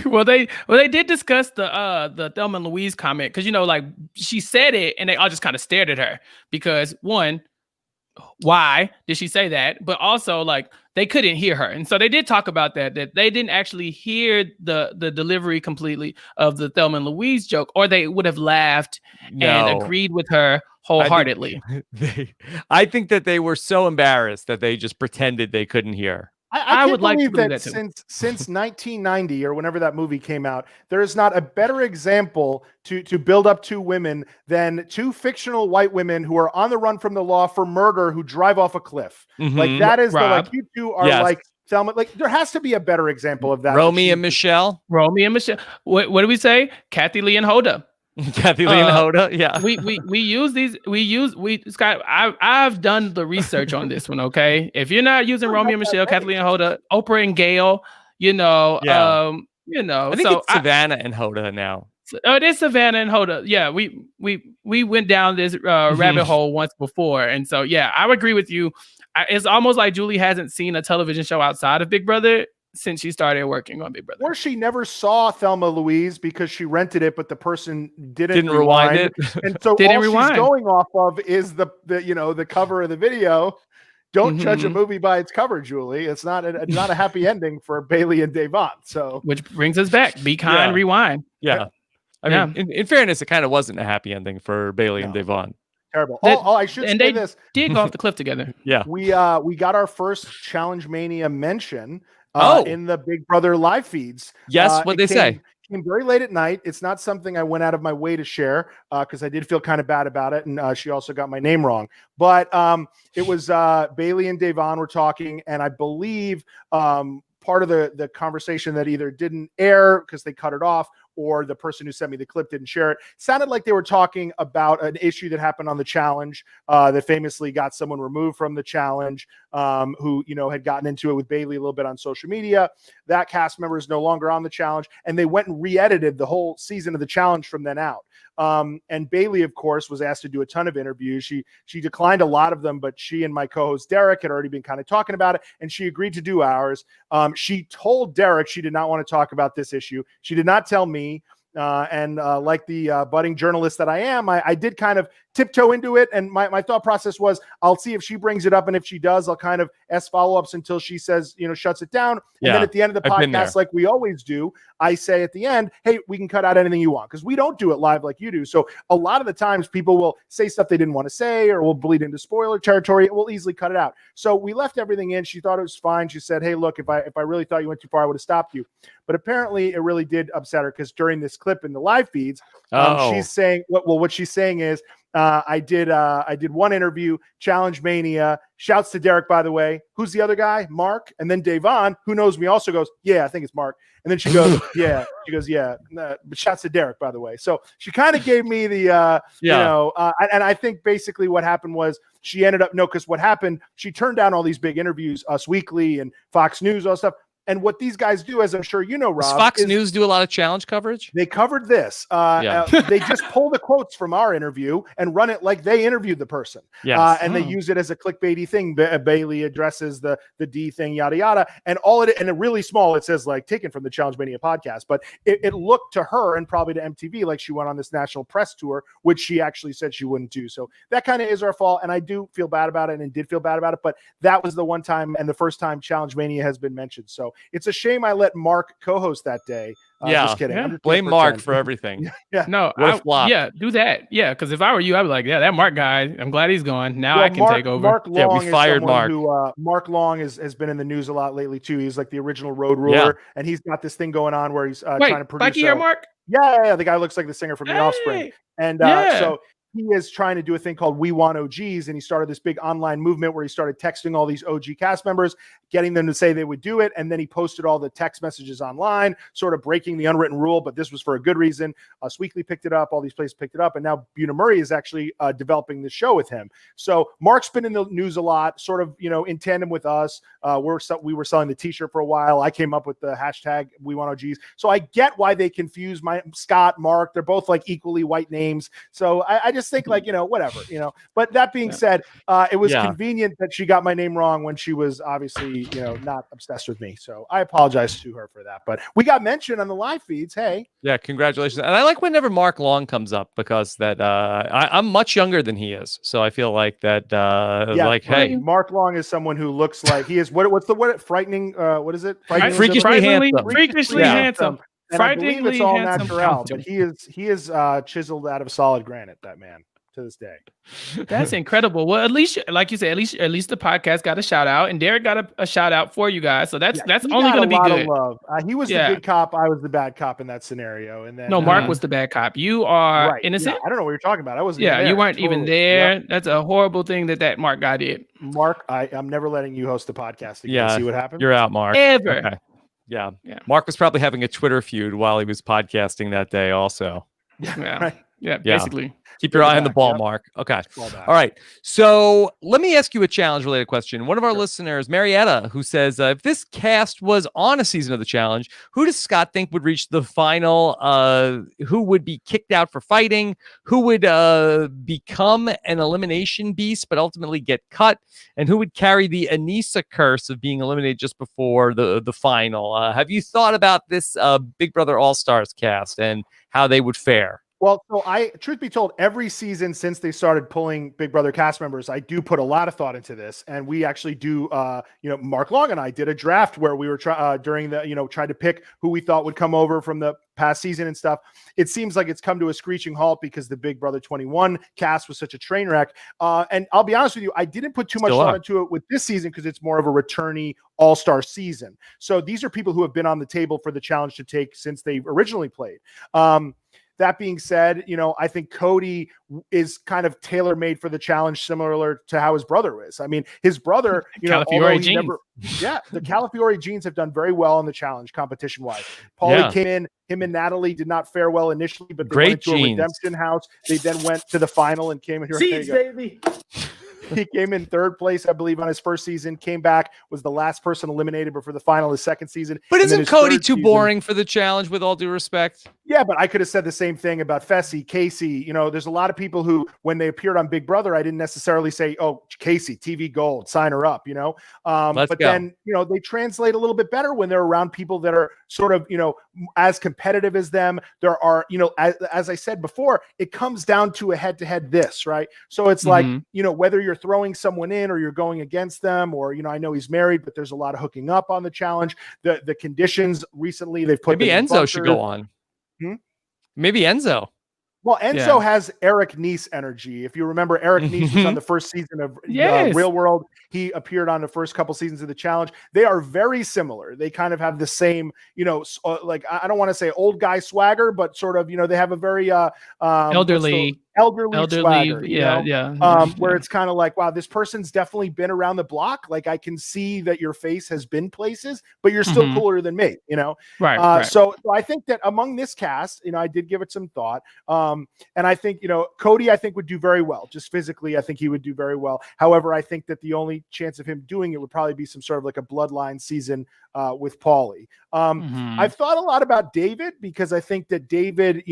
well, they did discuss the Thelma and Louise comment because like she said it and they all just kind of stared at her because one, why did she say that? But also like they couldn't hear her. And so they did talk about that they didn't actually hear the delivery completely of the Thelma and Louise joke, or they would have laughed and agreed with her wholeheartedly. I think that they were so embarrassed that they just pretended they couldn't hear. I would like to believe that too. Since 1990 or whenever that movie came out, there is not a better example to build up two women than two fictional white women who are on the run from the law for murder who drive off a cliff. Mm-hmm. Like that is Rob. like you two are like Thelma. Like there has to be a better example of that. Romy and Michelle. What do we say? Kathy Lee and Hoda. Kathy Lee and Hoda. Yeah. We use these. Scott, I've done the research on this one. Okay. If you're not using Romy and Michelle, Kathy Lee and Hoda, Oprah and Gail, I think it's Savannah and Hoda now. It is Savannah and Hoda. Yeah. We went down this rabbit hole once before. And so, yeah, I would agree with you. It's almost like Julie hasn't seen a television show outside of Big Brother since she started working on Big Brother. Or she never saw Thelma Louise because she rented it, but the person didn't rewind it. And so all she's going off of is the cover of the video. Don't judge a movie by its cover, Julie. It's not a happy ending for Bailey and Devon. So which brings us back. Be kind, rewind. Yeah. I mean, in fairness, it kind of wasn't a happy ending for Bailey and Devon. Terrible. I should say this. Did go off the cliff together. Yeah. We got our first Challenge Mania mention in the Big Brother live feeds. Yes, what they say. Came very late at night. It's not something I went out of my way to share because I did feel kind of bad about it, and she also got my name wrong. But it was Bailey and Devon were talking, and I believe part of the conversation that either didn't air because they cut it off, or the person who sent me the clip didn't share it. Sounded like they were talking about an issue that happened on the challenge that famously got someone removed from the challenge who, had gotten into it with Bailey a little bit on social media. That cast member is no longer on the challenge, and they went and re-edited the whole season of the challenge from then out. And Bailey, of course, was asked to do a ton of interviews. She declined a lot of them, but she and my co-host Derek had already been kind of talking about it, and she agreed to do ours. She told Derek she did not want to talk about this issue. She did not tell me. And like the budding journalist that I am, I did kind of tiptoe into it. And my thought process was, I'll see if she brings it up. And if she does, I'll kind of ask follow-ups until she says, shuts it down. And then at the end of the podcast, like we always do, I say at the end, hey, we can cut out anything you want, because we don't do it live like you do. So a lot of the times people will say stuff they didn't want to say, or will bleed into spoiler territory. We'll easily cut it out. So we left everything in. She thought it was fine. She said, hey, look, if I really thought you went too far, I would have stopped you. But apparently it really did upset her, because during this clip in the live feeds, she's saying, what she's saying is, I did one interview, Challenge Mania. Shouts to Derek, by the way. Who's the other guy? Mark. And then Devon, who knows me, also goes, yeah, I think it's Mark. And then she goes, yeah. She goes, yeah. But shouts to Derek, by the way. So she kind of gave me the, and I think basically what happened was she ended up, because what happened, she turned down all these big interviews, Us Weekly and Fox News, all that stuff. And what these guys do, as I'm sure you know, Rob, does Fox News do a lot of challenge coverage? They covered this. They just pull the quotes from our interview and run it like they interviewed the person. Yes. And they use it as a clickbaity thing. Bailey addresses the D thing, yada, yada. And all it, and it really small, it says like taken from the Challenge Mania podcast. But it looked to her and probably to MTV like she went on this national press tour, which she actually said she wouldn't do. So that kind of is our fault. And I do feel bad about it and did feel bad about it. But that was the one time and the first time Challenge Mania has been mentioned. So It's a shame I let Mark co-host that day. Just kidding. Yeah. I'm just Blame Mark for everything. Yeah. No, What a flop. do that. Yeah, because if I were you, I'd be like, yeah, that Mark guy, I'm glad he's gone. Now I can take over. Mark Yeah, Long we is fired someone Mark. who Mark Long has been in the news a lot lately too. He's like the original road ruler, and he's got this thing going on where he's trying to produce. Spiky hair Mark? Yeah, the guy looks like the singer from The Offspring. Hey! And Yeah. so he is trying to do a thing called We Want OGs, and he started this big online movement where he started texting all these OG cast members, getting them to say they would do it, and then he posted all the text messages online, sort of breaking the unwritten rule, but this was for a good reason. Us Weekly picked it up, all these places picked it up, and now Buena Murray is actually developing this show with him. So Mark's been in the news a lot, sort of, in tandem with us. We were selling the t-shirt for a while. I came up with the hashtag We Want OGs. So I get why they confuse Scott, Mark. They're both like equally white names. So I just think whatever, but that being said, it was convenient that she got my name wrong when she was obviously, not obsessed with me. So I apologize to her for that, but we got mentioned on the live feeds. Hey. Yeah. Congratulations. And I like whenever Mark Long comes up because I'm much younger than he is. So I feel like that, hey, Mark Long is someone who looks like he is, what's the frightening, what is it? Freakishly handsome. Freakishly handsome. And I believe it's all natural, handsome. but he is chiseled out of solid granite, that man, to this day. That's incredible. Well, at least, like you said, at least the podcast got a shout out, and Derek got a shout out for you guys. So that's only going to be good. Love. He was the good cop. I was the bad cop in that scenario. And then Mark was the bad cop. You are innocent. Yeah, I don't know what you're talking about. I wasn't. Yeah, you weren't even there. Yep. That's a horrible thing that Mark guy did. Mark, I'm never letting you host the podcast again. Yeah, see what happens. You're out, Mark. Ever. Okay. Yeah. Mark was probably having a Twitter feud while he was podcasting that day also. Yeah. Right. Yeah, basically. Keep your eye on the ball, Mark. Okay. All right. So let me ask you a challenge-related question. One of our listeners, Marietta, who says, if this cast was on a season of the challenge, who does Scott think would reach the final? Who would be kicked out for fighting? Who would become an elimination beast but ultimately get cut? And who would carry the Anissa curse of being eliminated just before the final? Have you thought about this Big Brother All-Stars cast and how they would fare? Well, so truth be told, every season since they started pulling Big Brother cast members, I do put a lot of thought into this. And we actually do, Mark Long and I did a draft where we were tried to pick who we thought would come over from the past season and stuff. It seems like it's come to a screeching halt because the Big Brother 21 cast was such a train wreck. And I'll be honest with you, I didn't put too much thought into it with this season because it's more of a returnee all-star season. So these are people who have been on the table for the challenge to take since they originally played. That being said, I think Cody is kind of tailor-made for the challenge, similar to how his brother is. I mean, his brother, Calafiore jeans. The Calafiore jeans have done very well in the challenge competition-wise. Paulie came in, him and Natalie did not fare well initially, but they went to a redemption house. They then went to the final and came in here. Seeds, baby. He came in third place, I believe, on his first season, came back, was the last person eliminated before the final his second season. But isn't Cody too boring for the challenge, with all due respect? Yeah, but I could have said the same thing about Fessy, Casey. There's a lot of people who, when they appeared on Big Brother, I didn't necessarily say, oh, Casey, TV Gold, sign her up, then, they translate a little bit better when they're around people that are sort of, as competitive as them. There are, as I said before, it comes down to a head-to-head this, right? So it's like, whether you're throwing someone in or you're going against them, or, I know he's married, but there's a lot of hooking up on the challenge. The conditions recently, they've put maybe Enzo should go on. Maybe Enzo. Well, Enzo has Eric Nies energy. If you remember, Eric Nies was on the first season of Real World. He appeared on the first couple seasons of the challenge. They are very similar. They kind of have the same, like, I don't want to say old guy swagger, but sort of, they have a very elderly swagger, where it's kind of like, wow, this person's definitely been around the block. Like, I can see that your face has been places, but you're still cooler than me, Right. So I think that among this cast, I did give it some thought. And I think, Cody, I think would do very well. Just physically, I think he would do very well. However, I think that the only chance of him doing it would probably be some sort of like a bloodline season with Paulie. I've thought a lot about David, because I think that David,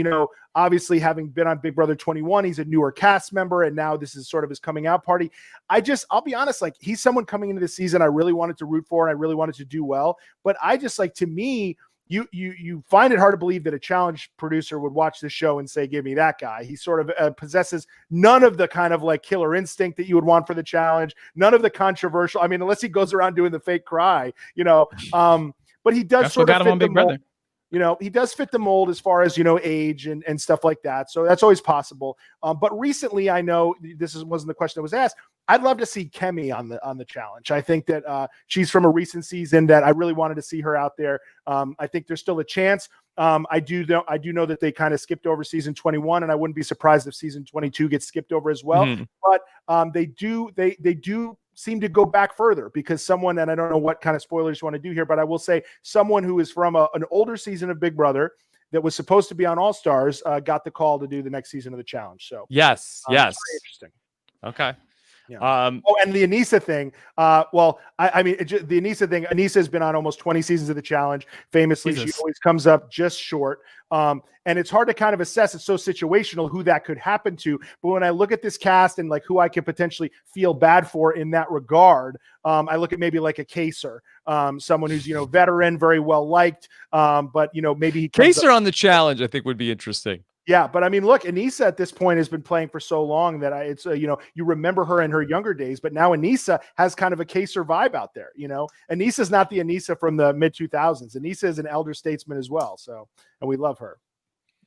obviously having been on Big Brother 21, he's a newer cast member, and now this is sort of his coming out party. I'll be honest, like, he's someone coming into this season I really wanted to root for, and I really wanted to do well. But I just, like, to me, you find it hard to believe that a challenge producer would watch this show and say, give me that guy. He sort of possesses none of the kind of like killer instinct that you would want for the challenge, none of the controversial. I mean, unless he goes around doing the fake cry, but he does sort of fit the Big mold. Brother. You know, he does fit the mold as far as, you know, age and stuff like that. So that's always possible. But recently, I know wasn't the question that was asked. I'd love to see Kemi on the challenge. I think that she's from a recent season that I really wanted to see her out there. I think there's still a chance. I do know that they kind of skipped over season 21, and I wouldn't be surprised if season 22 gets skipped over as well. But they do seem to go back further because someone, and I don't know what kind of spoilers you want to do here, but I will say someone who is from an older season of Big Brother that was supposed to be on All Stars got the call to do the next season of the challenge. So yes. very interesting. Okay. Yeah. And the Anissa thing. The Anissa thing. Anissa has been on almost 20 seasons of the challenge. Famously, she always comes up just short. And it's hard to kind of assess. It's so situational who that could happen to. But when I look at this cast and like who I could potentially feel bad for in that regard, I look at maybe like a Kaser, someone who's, you know, veteran, very well liked. But you know, maybe Kaser on the challenge, I think would be interesting. Yeah, but I mean, look, Anissa at this point has been playing for so long that it's you know, you remember her in her younger days, but now Anissa has kind of a Kaser vibe out there. You know, Anissa's not the Anissa from the mid 2000s. Anissa is an elder statesman as well. So, and we love her.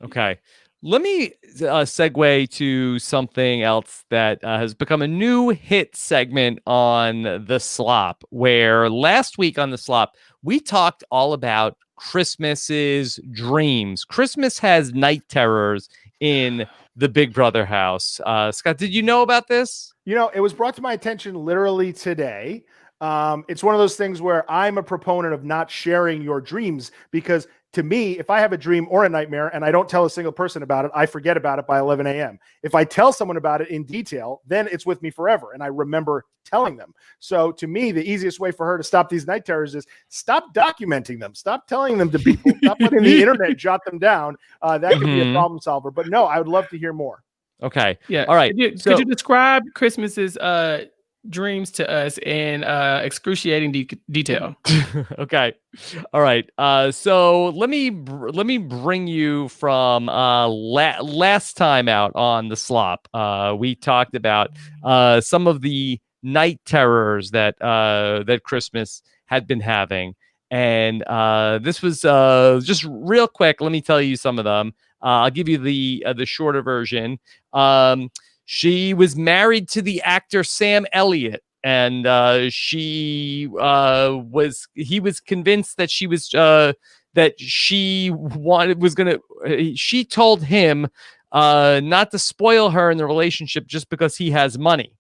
Okay, let me segue to something else that has become a new hit segment on the Slop. Where last week on the Slop we talked all about Christmas's dreams. Christmas has night terrors in the Big Brother house. Scott, did you know about this? You know, it was brought to my attention literally today. It's one of those things where I'm a proponent of not sharing your dreams because to me, if I have a dream or a nightmare and I don't tell a single person about it, I forget about it by 11 a.m. If I tell someone about it in detail, then it's with me forever. And I remember telling them. So to me, the easiest way for her to stop these night terrors is stop documenting them. Stop telling them to people. Stop letting the internet jot them down. That could be a problem solver. But no, I would love to hear more. Okay. Yeah. All right. Could you describe Christmas's dreams to us in excruciating detail? Okay. All right. So let me bring you from last time out on the Slop. We talked about some of the night terrors that that Christmas had been having, and this was just real quick. Let me tell you some of them. I'll give you the shorter version. She was married to the actor Sam Elliott, and he was convinced that she told him not to spoil her in the relationship just because he has money.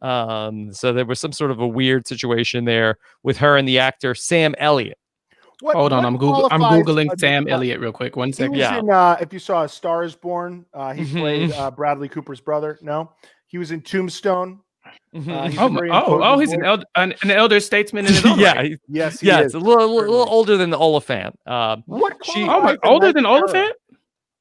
So there was some sort of a weird situation there with her and the actor Sam Elliott. Hold on, I'm googling Sam Elliott real quick. 1 second. If you saw A Star Is Born, he played Bradley Cooper's brother. No, he was in Tombstone. He's an elder statesman in his own right. Yes, it's a little older than the Oliphant. Older than Oliphant?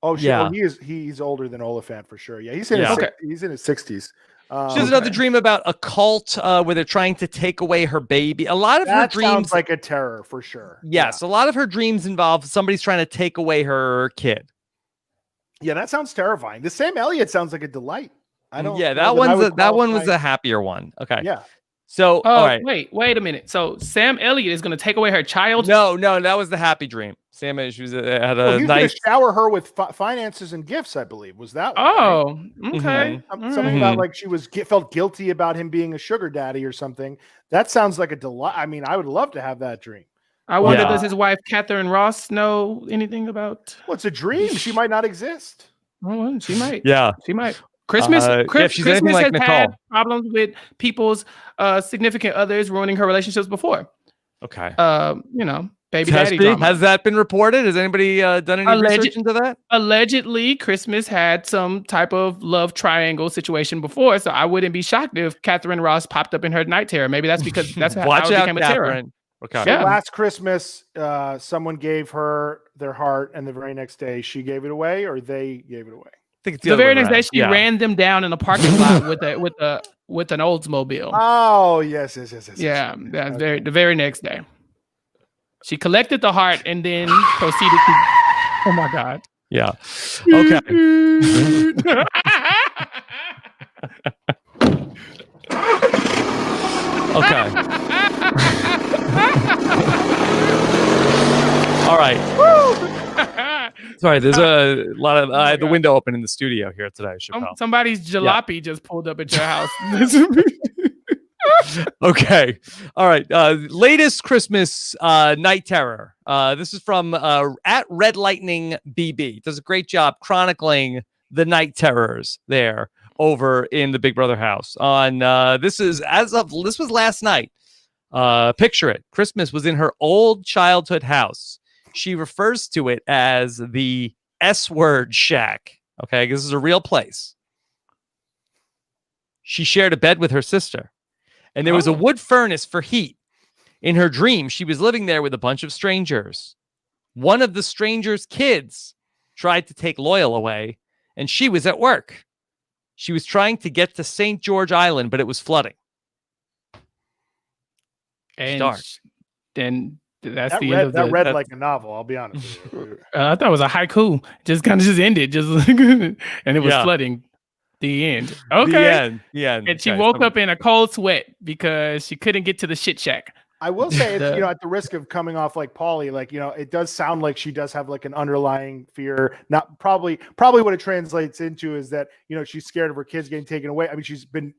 Oh, yeah. He's older than Oliphant for sure. Yeah, he's in his 60s. She has another dream about a cult where they're trying to take away her baby. A lot of her dreams sounds like a terror for sure. Yes, a lot of her dreams involve somebody's trying to take away her kid. Yeah, that sounds terrifying. The Sam Elliott sounds like a delight. I don't. Yeah, that one was a happier one. Okay. Yeah. So, all right. Wait a minute. So Sam Elliott is going to take away her child? No, that was the happy dream. Sam, she was had a nice. Going to shower her with finances and gifts, I believe. Was that one? Oh, right? Okay. Something about like she felt guilty about him being a sugar daddy or something. That sounds like a delight. I mean, I would love to have that dream. I wonder, does his wife Catherine Ross know anything about? Well, it's a dream. She might not exist. Oh, she might. Yeah, she might. Christmas has like had problems with people's significant others ruining her relationships before. Okay. Baby daddy drama. Has that been reported? Has anybody done any research into that? Allegedly, Christmas had some type of love triangle situation before, so I wouldn't be shocked if Catherine Ross popped up in her night terror. Maybe that's because that's how it became a terror. Okay. So last Christmas, someone gave her their heart, and the very next day she gave it away, or they gave it away. The very next day, she ran them down in a parking lot with an Oldsmobile. Oh yes. Yeah, that's the very next day. She collected the heart and then proceeded to. Oh my God. Yeah. Okay. Okay. All right. Sorry, there's a lot of the window open in the studio here today, Chappelle. Somebody's jalopy just pulled up at your house. Okay. All right. Latest Christmas night terror. This is from at Red Lightning BB. Does a great job chronicling the night terrors there over in the Big Brother house. On this was last night. Picture it. Christmas was in her old childhood house. She refers to it as the S-word shack. Okay, this is a real place. She shared a bed with her sister. And there was a wood furnace for heat. In her dream, she was living there with a bunch of strangers. One of the strangers' kids tried to take Loyal away, and she was at work. She was trying to get to St. George Island, but it was flooding. And Dark. Then that's That the read, end of that the. read like a novel. I'll be honest with you. I thought it was a haiku. Just kind of just ended, and it was flooding. The end. Okay. The end. And she woke up in a cold sweat because she couldn't get to the shit shack. I will say, it's, at the risk of coming off like Paulie, it does sound like she does have like an underlying fear. Not probably what it translates into is that, she's scared of her kids getting taken away. I mean, she's been,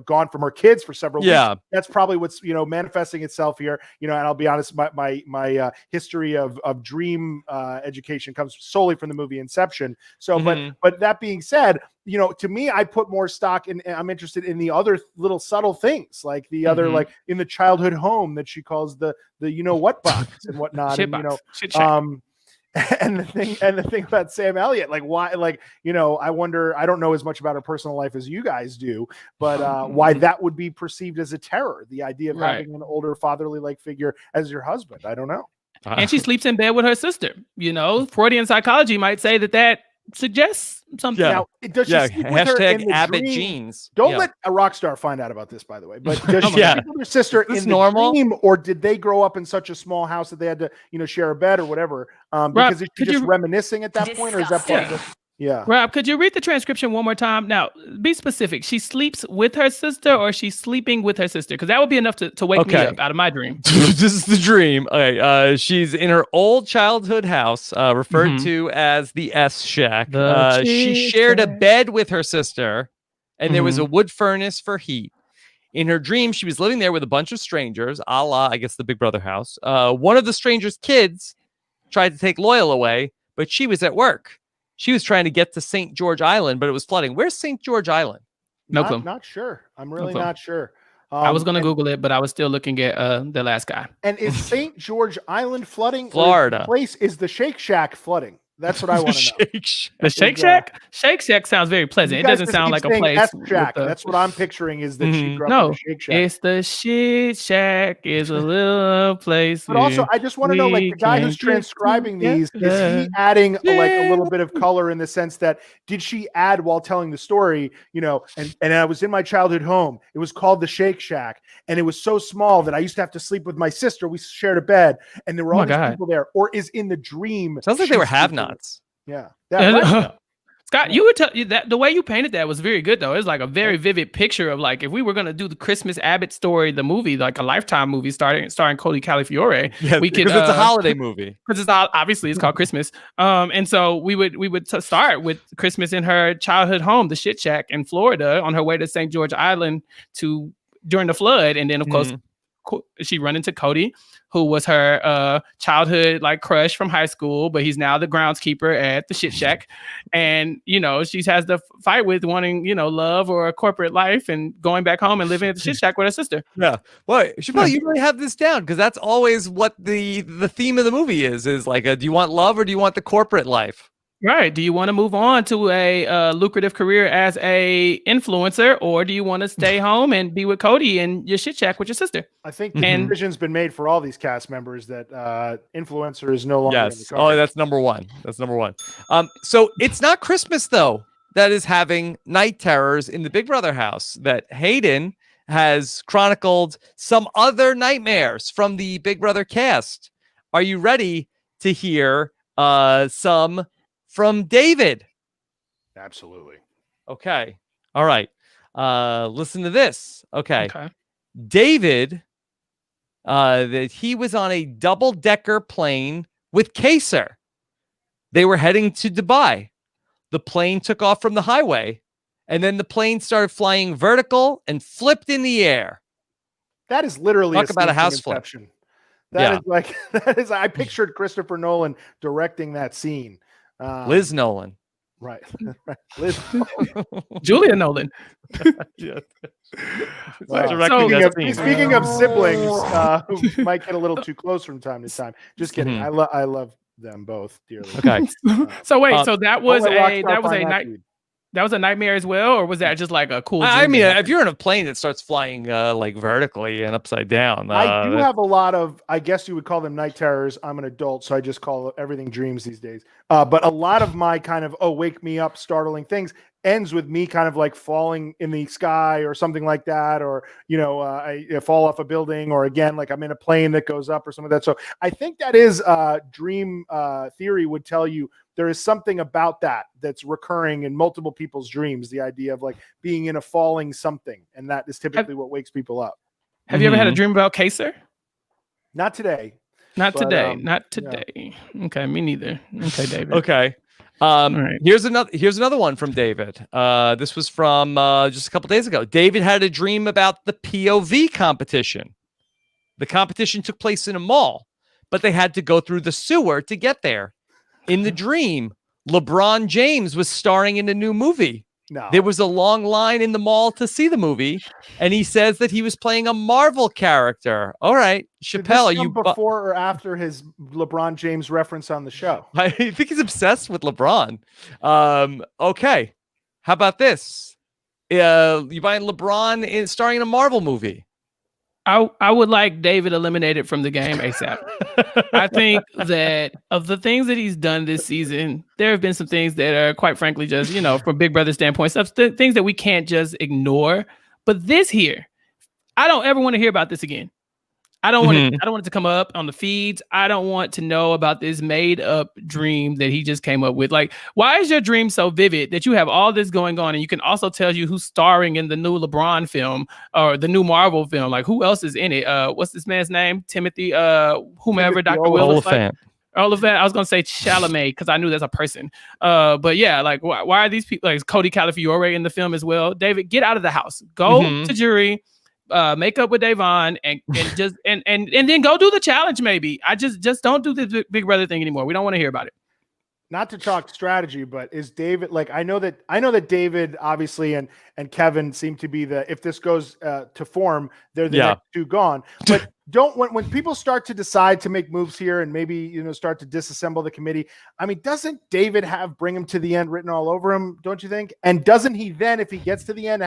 gone from her kids for several weeks. That's probably what's, manifesting itself here. And I'll be honest, my history of dream education comes solely from the movie Inception. So, but that being said, to me, I put more stock in, I'm interested in the other little subtle things, like the other, like in the childhood home that she calls the what box and whatnot. Shit And, box. Shit shack. and the thing about Sam Elliott, like why, I wonder, I don't know as much about her personal life as you guys do, but why that would be perceived as a terror, the idea of having an older fatherly like figure as your husband. I don't know. And she sleeps in bed with her sister. Freudian psychology might say that suggests something. Now, does she sleep with her in the Abbott dream? genes. Don't let a rock star find out about this, by the way. But does she sleep with her sister in the normal? dream, or did they grow up in such a small house that they had to, share a bed or whatever? Because is she just reminiscing at that point, or is that part of the? Yeah. Rob, could you read the transcription one more time? Now, be specific. She sleeps with her sister, or she's sleeping with her sister? Because that would be enough to wake me up out of my dream. This is the dream. Okay. She's in her old childhood house, referred to as the S Shack. She shared a bed with her sister, and there was a wood furnace for heat. In her dream, she was living there with a bunch of strangers, a la, I guess, the Big Brother house. One of the strangers' kids tried to take Loyal away, but she was at work. She was trying to get to St. George Island, but it was flooding. Where's St. George Island? No clue. Not sure. I'm really not sure. I was going to Google it, but I was still looking at the last guy. And is St. George Island flooding? Florida. Is the Shake Shack flooding? That's what I want to know. The Shake Shack? Shake Shack sounds very pleasant. It doesn't sound like a place. Shack. That's what I'm picturing is that she grew up in the Shake Shack. It's the Shit Shack. Is a little place. But also, I just want to know, like, the guy who's transcribing these, is he adding like a little bit of color in the sense that did she add while telling the story, and I was in my childhood home. It was called the Shake Shack, and it was so small that I used to have to sleep with my sister. We shared a bed, and there were all these people there. Or is in the dream? Sounds like they were have-nots. Yeah. Scott, you would tell you that the way you painted that was very good, though. It's like a very vivid picture of like if we were going to do the Christmas Abbott story, the movie, like a Lifetime movie starring Cody Calafiore. We could, because it's a holiday movie. Because it's obviously it's called Christmas. And so we would start with Christmas in her childhood home, the Shit Shack in Florida, on her way to St. George Island during the flood, and then of course she run into Cody, who was her childhood like crush from high school, but he's now the groundskeeper at the Shit Shack. And, she has the fight with wanting, love or a corporate life and going back home and living at the Shit Shack with her sister. Yeah. Well, Chappelle, you really have this down because that's always what the theme of the movie is like, do you want love or do you want the corporate life? Right. Do you want to move on to a lucrative career as a influencer, or do you want to stay home and be with Cody and your Shit Shack with your sister? I think the decision's been made for all these cast members that influencer is no longer in the car. Oh, that's number one. So it's not Christmas, though, that is having night terrors in the Big Brother house. That Hayden has chronicled some other nightmares from the Big Brother cast. Are you ready to hear some from David? Absolutely. Okay. All right. Listen to this. Okay. David, that he was on a double-decker plane with Kaysar. They were heading to Dubai. The plane took off from the highway, and then the plane started flying vertical and flipped in the air. That is literally Talk about a house flip. Inception. That is like that is. I pictured Christopher Nolan directing that scene. Liz Nolan, right? Liz, Julia Nolan. yeah. Speaking of siblings who might get a little too close from time to time. Just kidding. I love them both dearly. Okay. So wait, so that was a nightmare as well, or was that just like a cool? I mean, if you're in a plane that starts flying like vertically and upside down, I do have a lot of, I guess you would call them night terrors. I'm an adult, so I just call everything dreams these days. But a lot of my kind of wake me up, startling things ends with me kind of like falling in the sky or something like that, or I fall off a building, or again like I'm in a plane that goes up or some of that. So I think that is dream theory would tell you. There is something about that's recurring in multiple people's dreams. The idea of like being in a falling something, and that is typically what wakes people up. Have you ever had a dream about Kaysar? Not today. Not today. Yeah. Okay, me neither. Okay, David. Okay. Right. Here's another one from David. This was from just a couple days ago. David had a dream about the POV competition. The competition took place in a mall, but they had to go through the sewer to get there. In the dream, LeBron James was starring in a new movie. No. There was a long line in the mall to see the movie, and he says that he was playing a Marvel character. All right, Chappelle, you before or after his LeBron James reference on the show? I think he's obsessed with LeBron. Okay, how about this? You buying LeBron starring in a Marvel movie? I would like David eliminated from the game ASAP. I think that of the things that he's done this season, there have been some things that are quite frankly just, from Big Brother standpoint, things that we can't just ignore. But this here, I don't ever want to hear about this again. I don't want it to come up on the feeds. I don't want to know about this made up dream that he just came up with. Like, why is your dream so vivid that you have all this going on and you can also tell you who's starring in the new LeBron film or the new Marvel film? Like, who else is in it? What's this man's name? Timothy, whomever, Dr. Will. Oliphant. Oliphant. I was gonna say Chalamet because I knew that's a person. But yeah, like why are these people like Cody Calafiore in the film as well? David, get out of the house. Go to jury. Make up with Devon and then go do the challenge. Maybe I just don't do the Big Brother thing anymore. We don't want to hear about it. Not to talk strategy, but is David like I know that David obviously and Kevin seem to be if this goes to form, they're the next two gone. But when people start to decide to make moves here and maybe start to disassemble the committee, I mean, doesn't David bring him to the end written all over him, don't you think? And doesn't he then, if he gets to the end,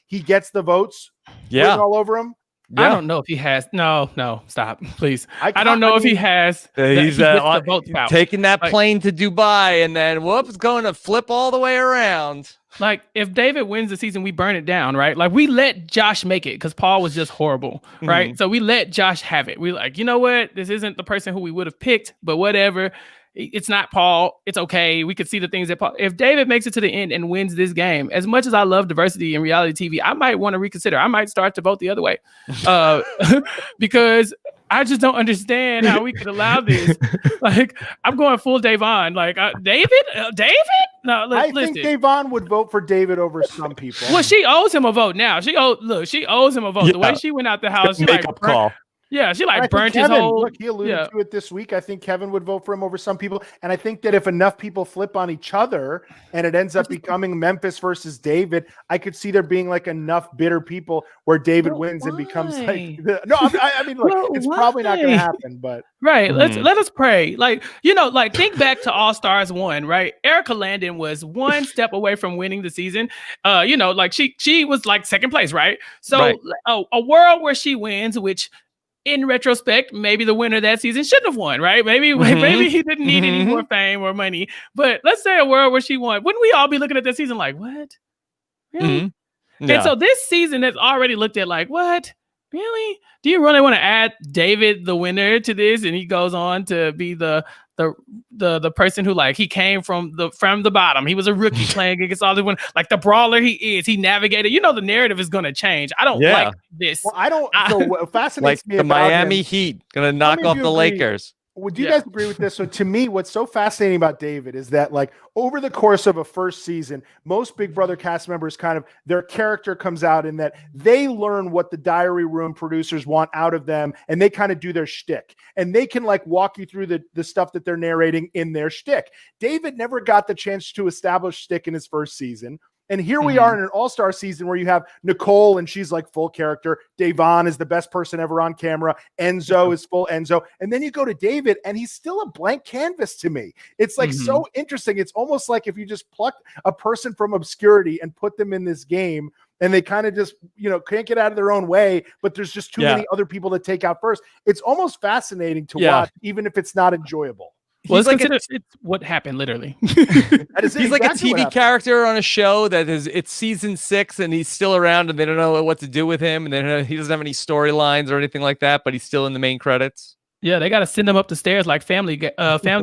he gets the votes written all over him? Yeah. I don't know if he has. No, stop, please. I don't know if he has. He's taking that plane to Dubai and then going to flip all the way around. Like, if David wins the season, we burn it down, right? Like, we let Josh make it because Paul was just horrible, right? So we let Josh have it. We're like, you know what? This isn't the person who we would have picked, but whatever. It's not Paul. It's okay. We could see the things that Paul. If David makes it to the end and wins this game, as much as I love diversity in reality TV, I might want to reconsider. I might start to vote the other way, because I just don't understand how we could allow this. Like, I'm going full Devon. Like, David. No, I think Devon would vote for David over some people. Well, she owes him a vote now. She owes him a vote. Yeah. The way she went out the house, she call. Yeah, she burnt his whole. Look, he alluded to it this week. I think Kevin would vote for him over some people, and I think that if enough people flip on each other and it ends up becoming Memphis versus David, I could see there being like enough bitter people where David wins and becomes like. No, I mean, look, it's probably not going to happen, but right. Let us pray. Like think back to All Stars 1, right? Erica Landon was one step away from winning the season. She was like second place, right? So a world where she wins, which. In retrospect, maybe the winner that season shouldn't have won, right? Maybe he didn't need any more fame or money. But let's say a world where she won. Wouldn't we all be looking at this season like, what? Really? Yeah. And so this season has already looked at like, what? Really? Do you really want to add David, the winner, to this? And he goes on to be the person who he came from the bottom. He was a rookie playing against all the one, like the brawler he is. He navigated. The narrative is going to change. I don't like this. Well, I don't. So what fascinates me the about Miami him, Heat going to knock off the Lakers. Would you guys agree with this? So to me, what's so fascinating about David is that like over the course of a first season, most Big Brother cast members kind of their character comes out in that they learn what the diary room producers want out of them and they kind of do their shtick and they can like walk you through the stuff that they're narrating in their shtick. David never got the chance to establish shtick in his first season. And here we are in an all-star season where you have Nicole and she's like full character. Devon is the best person ever on camera. Enzo is full Enzo. And then you go to David and he's still a blank canvas to me. It's like so interesting. It's almost like if you just plucked a person from obscurity and put them in this game and they kind of just, can't get out of their own way, but there's just too many other people to take out first. It's almost fascinating to watch, even if it's not enjoyable. Well, it's what happened, literally. He's like a TV character on a show that it's season 6 and he's still around and they don't know what to do with him. And he doesn't have any storylines or anything like that, but he's still in the main credits. Yeah, they got to send him up the stairs like Family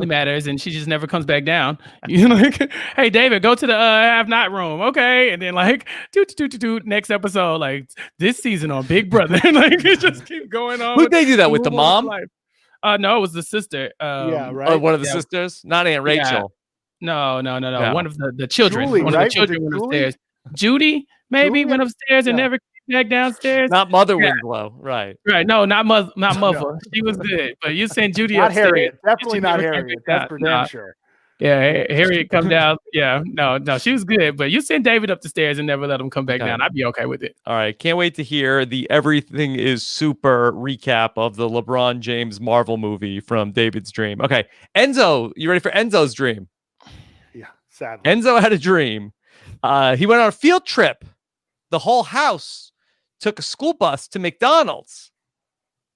Matters, and she just never comes back down. Like, hey, David, go to the have not room. Okay. And then like, next episode, like this season on Big Brother. Like, it just keep going on. Who'd they do that with? The mom? No, it was the sister. One of the sisters, not Aunt Rachel. No. One of the children. Julie, one of the children went upstairs. Judy maybe went upstairs and never came back downstairs. Not Mother Winslow, right? Right. No, not Mother. No. She was good, but you sent Judy not upstairs. Harriet. Definitely not Harriet. That's for damn sure. Yeah, Harriet come down. Yeah, no, she was good, but you send David up the stairs and never let him come back down. I'd be okay with it. All right, can't wait to hear the Everything is Super recap of the LeBron James Marvel movie from David's dream. Okay, Enzo, you ready for Enzo's dream? Yeah, sadly. Enzo had a dream. He went on a field trip. The whole house took a school bus to McDonald's.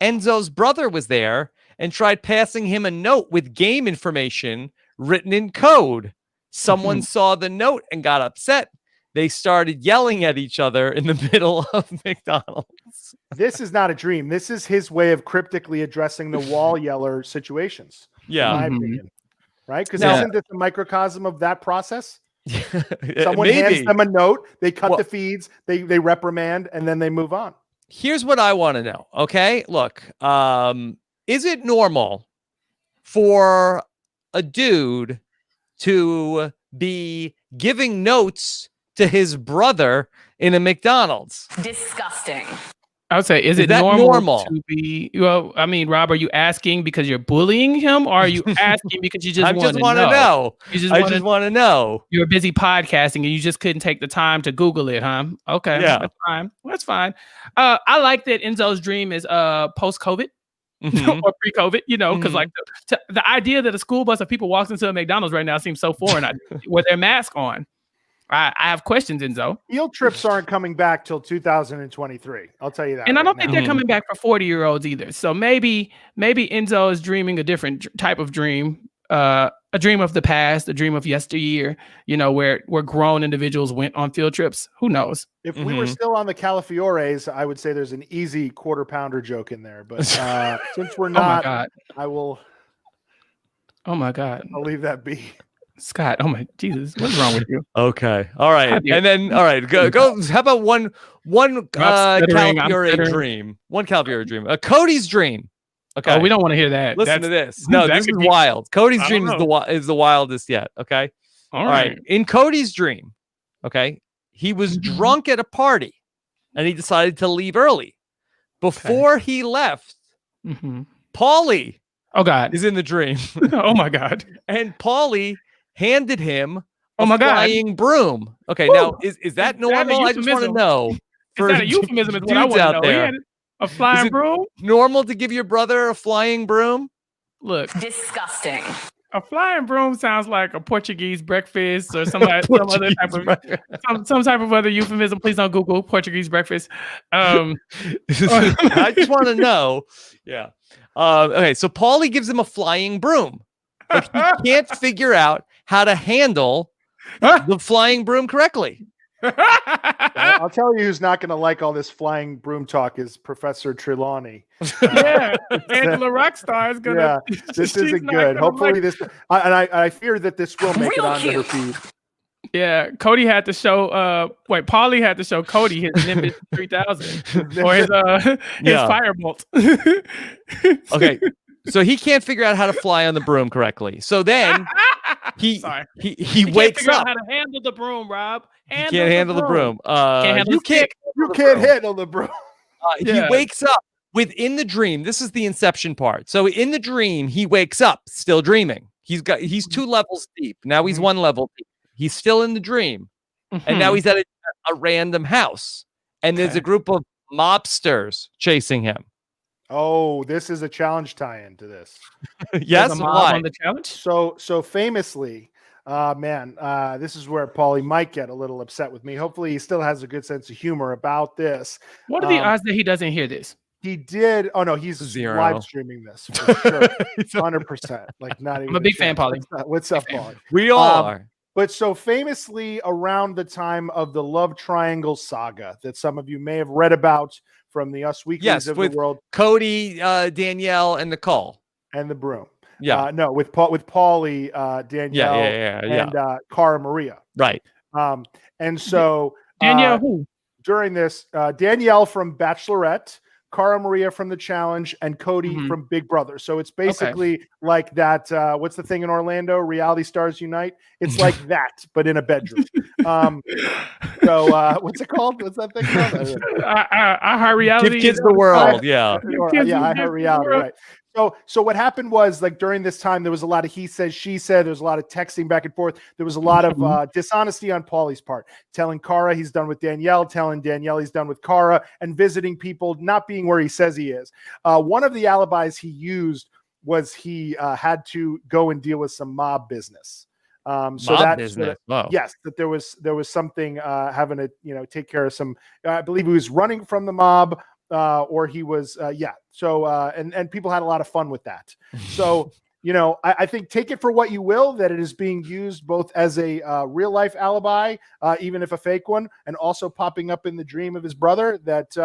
Enzo's brother was there and tried passing him a note with game information written in code. Someone saw the note and got upset. They started yelling at each other in the middle of McDonald's. This is not a dream. This is his way of cryptically addressing the wall yeller situations. Yeah. In my opinion. Right? Because isn't this a microcosm of that process? Someone hands them a note, they cut the feeds, they reprimand, and then they move on. Here's what I want to know. Okay. Look, is it normal for a dude to be giving notes to his brother in a McDonald's? Disgusting. I would say, is it normal to be? Well, I mean, Rob, are you asking because you're bullying him, or are you asking because you just want to know? I just want to know. You're busy podcasting and you just couldn't take the time to Google it, huh? Okay, that's fine. That's fine. I like that Enzo's dream is post-COVID. Or pre-COVID, because like the idea that a school bus of people walks into a McDonald's right now seems so foreign with their mask on. I have questions, Enzo. Field trips aren't coming back till 2023. I'll tell you that. And I don't think they're coming back for 40-year-olds either. So maybe Enzo is dreaming a different type of dream, a dream of the past, a dream of yesteryear, where grown individuals went on field trips. Who knows? If we were still on the Calafiores, I would say there's an easy quarter pounder joke in there. But since we're not, I will. Oh my God! I'll leave that be. Scott, oh my Jesus, what's wrong with you? Okay, all right, and then go. How about one Calafiore dream? One Calafiore dream. Cody's dream. Okay, we don't want to hear that. Listen to this. No, this is wild. Cody's dream is the wildest yet. Okay, all right. In Cody's dream, okay, he was drunk at a party, and he decided to leave early. Before he left, Paulie, is in the dream. Oh my God! And Paulie handed him a flying broom. Okay, now is that normal? I just want to know. Is that a euphemism? Is what I want to know. There. A flying broom? Normal to give your brother a flying broom? Look, disgusting. A flying broom sounds like a Portuguese breakfast or some other type of some type of other euphemism. Please don't Google Portuguese breakfast. I just want to know. Yeah. Okay, so Paulie gives him a flying broom. But he can't figure out how to handle the flying broom correctly. I'll tell you who's not going to like all this flying broom talk is Professor Trelawney. Yeah, Angela Rockstar is going to. Yeah, this isn't good. Hopefully this, I fear that this will make it onto her feed. Yeah, Cody had to show. Paulie had to show Cody his Nimbus 3000 or his Firebolt. Okay, So he can't figure out how to fly on the broom correctly. So then he wakes figure up. out how to handle the broom, Rob. He can't handle the broom. You can't handle the broom. He wakes up within the dream. This is the inception part. So in the dream, he wakes up still dreaming. He's 2 levels deep. Now he's 1 level deep. He's still in the dream. And now he's at a random house. And there's a group of mobsters chasing him. Oh, this is a challenge tie-in to this. Yes, why? On the challenge? So famously, this is where Paulie might get a little upset with me. Hopefully he still has a good sense of humor about this. What are the odds that he doesn't hear this? He did. Oh no, he's 0. live streaming this for sure. 100%. Like not even. I'm a big fan, Paulie. What's up, Paulie? We all are. But so famously around the time of the Love Triangle saga that some of you may have read about from the Us Weeklies of the world. Cody, Danielle, and Nicole. And the broom. Yeah. No, with Paulie, Danielle, and Cara Maria. Right. And so Danielle who? During this, Danielle from Bachelorette, Cara Maria from The Challenge, and Cody from Big Brother. So it's basically like that. What's the thing in Orlando? Reality Stars Unite. It's like that, but in a bedroom. So what's it called? What's that thing called? I Heart Reality. Give Kids the World. Yeah. I Heart Reality. Right. So what happened was, like, during this time, there was a lot of he said, she said. There was a lot of texting back and forth. There was a lot of dishonesty on Paulie's part, telling Cara he's done with Danielle, telling Danielle he's done with Cara, and visiting people, not being where he says he is. One of the alibis he used was he had to go and deal with some mob business. Business. Yes, that there was something having to take care of some. I believe he was running from the mob. Or he was, So, and people had a lot of fun with that. So, I think take it for what you will, that it is being used both as a real life alibi, even if a fake one, and also popping up in the dream of his brother that,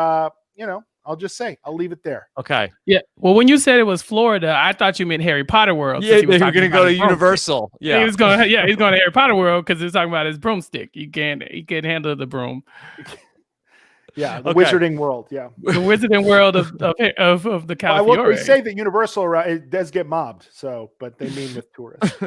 I'll just say, I'll leave it there. Okay. Yeah. Well, when you said it was Florida, I thought you meant Harry Potter World. Yeah, they were going to go to Universal. Yeah. He's going to Harry Potter World because he's talking about his broomstick. He can't handle the broom. Yeah, the Wizarding World. Yeah, the Wizarding World of the California. Well, they say that Universal it does get mobbed, but they mean with tourists.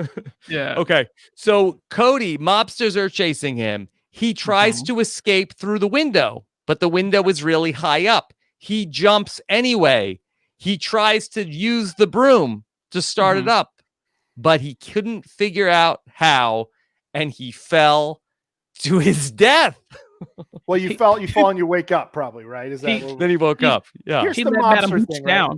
Yeah. Okay. So Cody, mobsters are chasing him. He tries to escape through the window, but the window is really high up. He jumps anyway. He tries to use the broom to start it up, but he couldn't figure out how, and he fell to his death. Well, you fall and you wake up, probably, right? Is that then he woke up? Yeah. Here's the mobster thing, right?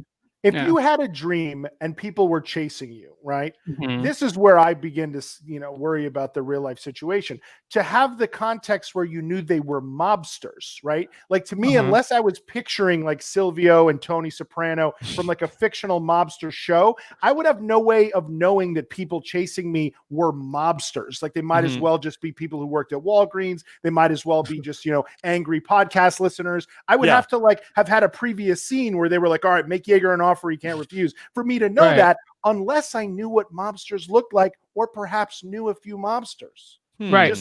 If you had a dream and people were chasing you, right? This is where I begin to, worry about the real life situation. To have the context where you knew they were mobsters, right? Like, to me, unless I was picturing like Silvio and Tony Soprano from like a fictional mobster show, I would have no way of knowing that people chasing me were mobsters. Like, they might as well just be people who worked at Walgreens. They might as well be just, angry podcast listeners. I would have to have had a previous scene where they were like, all right, make Yaeger an offer he can't refuse, for me to know that, unless I knew what mobsters looked like, or perhaps knew a few mobsters. Right.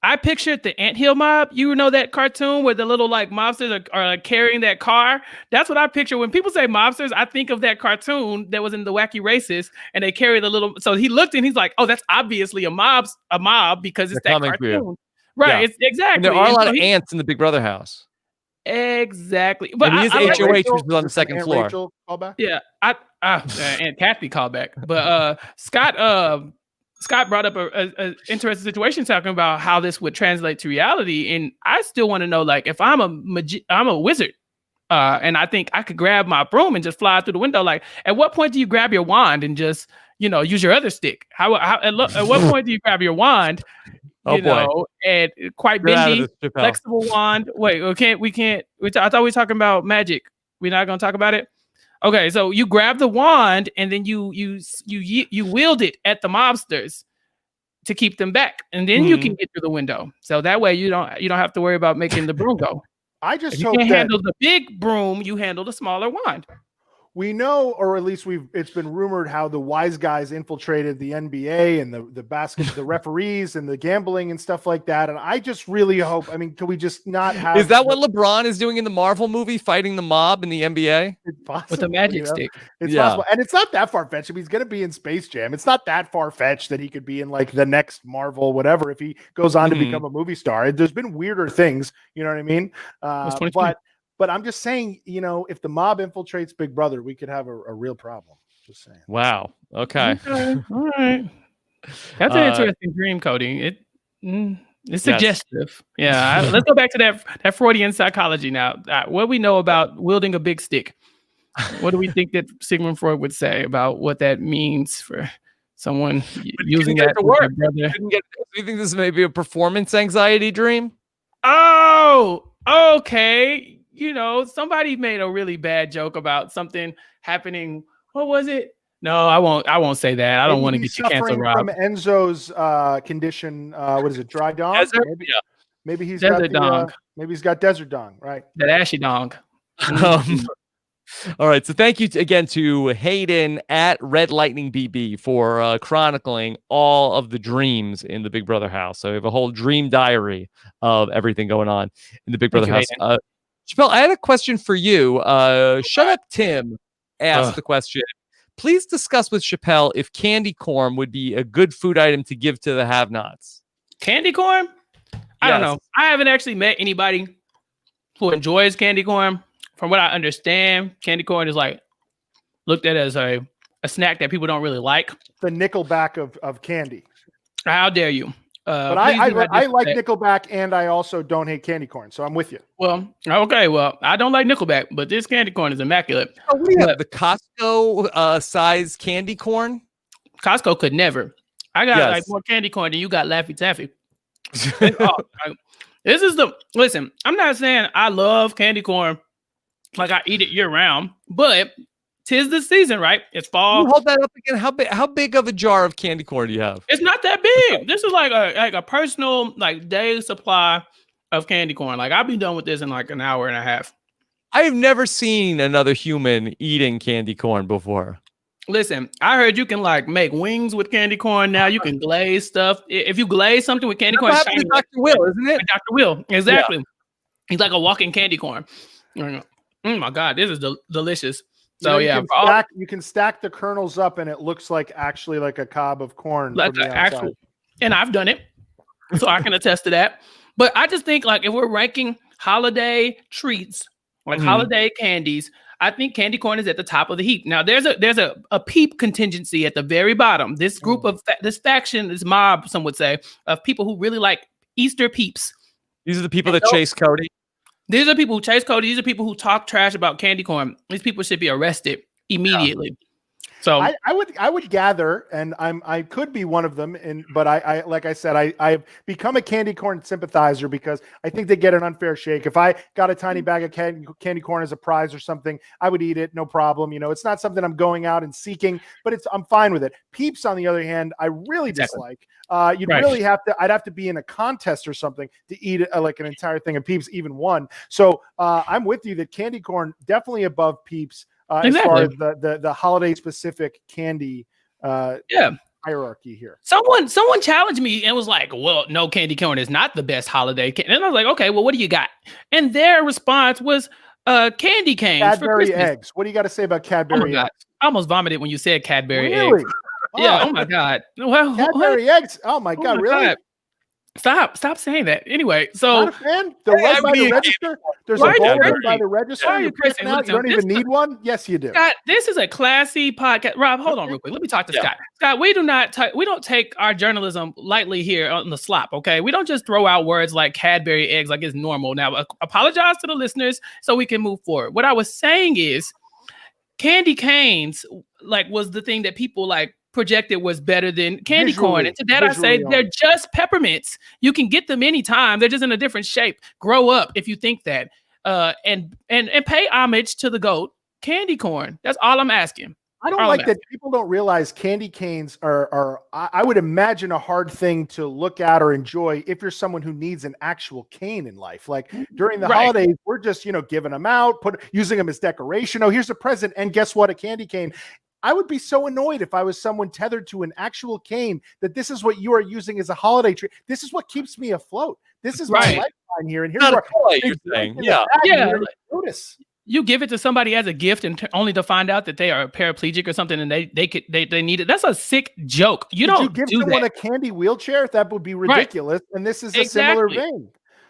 I pictured the Anthill Mob. You know that cartoon where the little mobsters are carrying that car? That's what I picture. When people say mobsters, I think of that cartoon that was in the Wacky Races, and they carry the little. So he looked and he's like, "Oh, that's obviously a mob because it's that cartoon." Right. Yeah. It's exactly. And there are a lot of ants in the Big Brother house. Exactly. But his HOH, which was on the second floor. Rachel callback? Yeah. Aunt Kathy callback. But Scott brought up a interesting situation talking about how this would translate to reality. And I still want to know, if I'm a wizard, and I think I could grab my broom and just fly through the window. At what point do you grab your wand and just, use your other stick? At what point do you grab your wand? And quite bendy, flexible wand. Wait, we can't. I thought we were talking about magic. We're not going to talk about it. Okay, so you grab the wand and then you wield it at the mobsters to keep them back, and then you can get through the window. So that way you don't have to worry about making the broom go. I just if you can't handle the big broom, you handle the smaller wand. we know, or at least it's been rumored how the wise guys infiltrated the NBA and the referees and the gambling and stuff like that. And I just really hope, I mean, can we just not have... Is that what LeBron is doing in the Marvel movie, fighting the mob in the NBA? It's possible, with a magic stick. It's possible. And it's not that far-fetched. I mean, he's going to be in Space Jam. It's not that far-fetched that he could be in like the next Marvel, whatever, if he goes on to become a movie star. There's been weirder things, you know what I mean? But I'm just saying, you know, if the mob infiltrates Big Brother, we could have a real problem. Just saying. Wow. Okay. All right. That's an interesting dream, Cody. It's suggestive. Yeah. Let's go back to that Freudian psychology now. What do we know about wielding a big stick? What do we think that Sigmund Freud would say about what that means for someone using that to work? Do you think this may be a performance anxiety dream? Oh, okay. You know, somebody made a really bad joke about something happening. What was it? No, I won't say that. I don't want to get you canceled, Rob. From Enzo's condition, what is it? Dry dong? Maybe he's desert got dong. Maybe he's got desert dong, right? That ashy dong. All right. So thank you again to Hayden at Red Lightning BB for chronicling all of the dreams in the Big Brother house. So we have a whole dream diary of everything going on in the Big Brother house. Chappelle, I had a question for you. Shut Up Tim asked the question. Please discuss with Chappelle if candy corn would be a good food item to give to the have-nots. Candy corn? I don't know. I haven't actually met anybody who enjoys candy corn. From what I understand, candy corn is like looked at as a snack that people don't really like. The Nickelback of candy. How dare you? But I like Nickelback, and I also don't hate candy corn, so I'm with you. Well, okay. Well, I don't like Nickelback, but this candy corn is immaculate. Oh, what do you have? The Costco size candy corn? Costco could never. I got like more candy corn than you got Laffy Taffy. Listen, I'm not saying I love candy corn like I eat it year round, but 'tis the season, right? It's fall. You hold that up again. How big of a jar of candy corn do you have? It's not that big. This is like a personal like day supply of candy corn. Like I'll be done with this in like an hour and a half. I have never seen another human eating candy corn before. Listen, I heard you can like make wings with candy corn. Now you can glaze stuff. If you glaze something with candy corn, That's what happened to Dr. Will, isn't it? Dr. Will, exactly. Yeah. He's like a walking candy corn. Oh my God, this is delicious. So you can stack the kernels up, and it looks like actually like a cob of corn. Like and I've done it, so I can attest to that. But I just think like if we're ranking holiday treats, like holiday candies, I think candy corn is at the top of the heap. Now there's a peep contingency at the very bottom. This group of this faction, this mob, some would say, of people who really like Easter peeps. These are the people that chase Cody. These are people who chase Cody. These are people who talk trash about candy corn. These people should be arrested immediately. So I would gather, and I could be one of them, but I like I said, I've become a candy corn sympathizer because I think they get an unfair shake. If I got a tiny bag of candy corn as a prize or something, I would eat it, no problem. You know, it's not something I'm going out and seeking, but I'm fine with it. Peeps, on the other hand, I really dislike. Really I'd have to be in a contest or something to eat like an entire thing of Peeps, even one. So I'm with you that candy corn definitely above Peeps. As far as the holiday specific candy hierarchy here. Someone challenged me and was like, well, no, candy corn is not the best holiday candy. And I was like, okay, well, what do you got? And their response was candy canes. Cadbury eggs. What do you got to say about Cadbury eggs? I almost vomited when you said Cadbury eggs. Oh. Yeah, oh my God. Well, Cadbury eggs. Oh my God, really? God. Stop saying that. Anyway, so not a fan? They're right by the register. There's a bowl right by the register. You don't even need one. Yes, you do. Scott, this is a classy podcast. Rob, hold on real quick. Let me talk to Scott. Scott, we don't take our journalism lightly here on the Slop. Okay, we don't just throw out words like Cadbury eggs like it's normal. Now, apologize to the listeners so we can move forward. What I was saying is, candy canes like was the thing that people like projected was better than candy corn. And to that I say they're just peppermints. You can get them anytime. They're just in a different shape. Grow up if you think that. And pay homage to the GOAT, candy corn. That's all I'm asking. I don't All like I'm that people don't realize candy canes are I would imagine a hard thing to look at or enjoy if you're someone who needs an actual cane in life. Like during the holidays, we're just, giving them out, using them as decoration. Oh, here's a present. And guess what? A candy cane. I would be so annoyed if I was someone tethered to an actual cane that this is what you are using as a holiday treat. This is what keeps me afloat. This is my lifeline here. And here you are. You're saying, Notice. You give it to somebody as a gift and only to find out that they are paraplegic or something and they need it. That's a sick joke. You don't give do someone that. a candy wheelchair? That would be ridiculous. And this is a similar vein.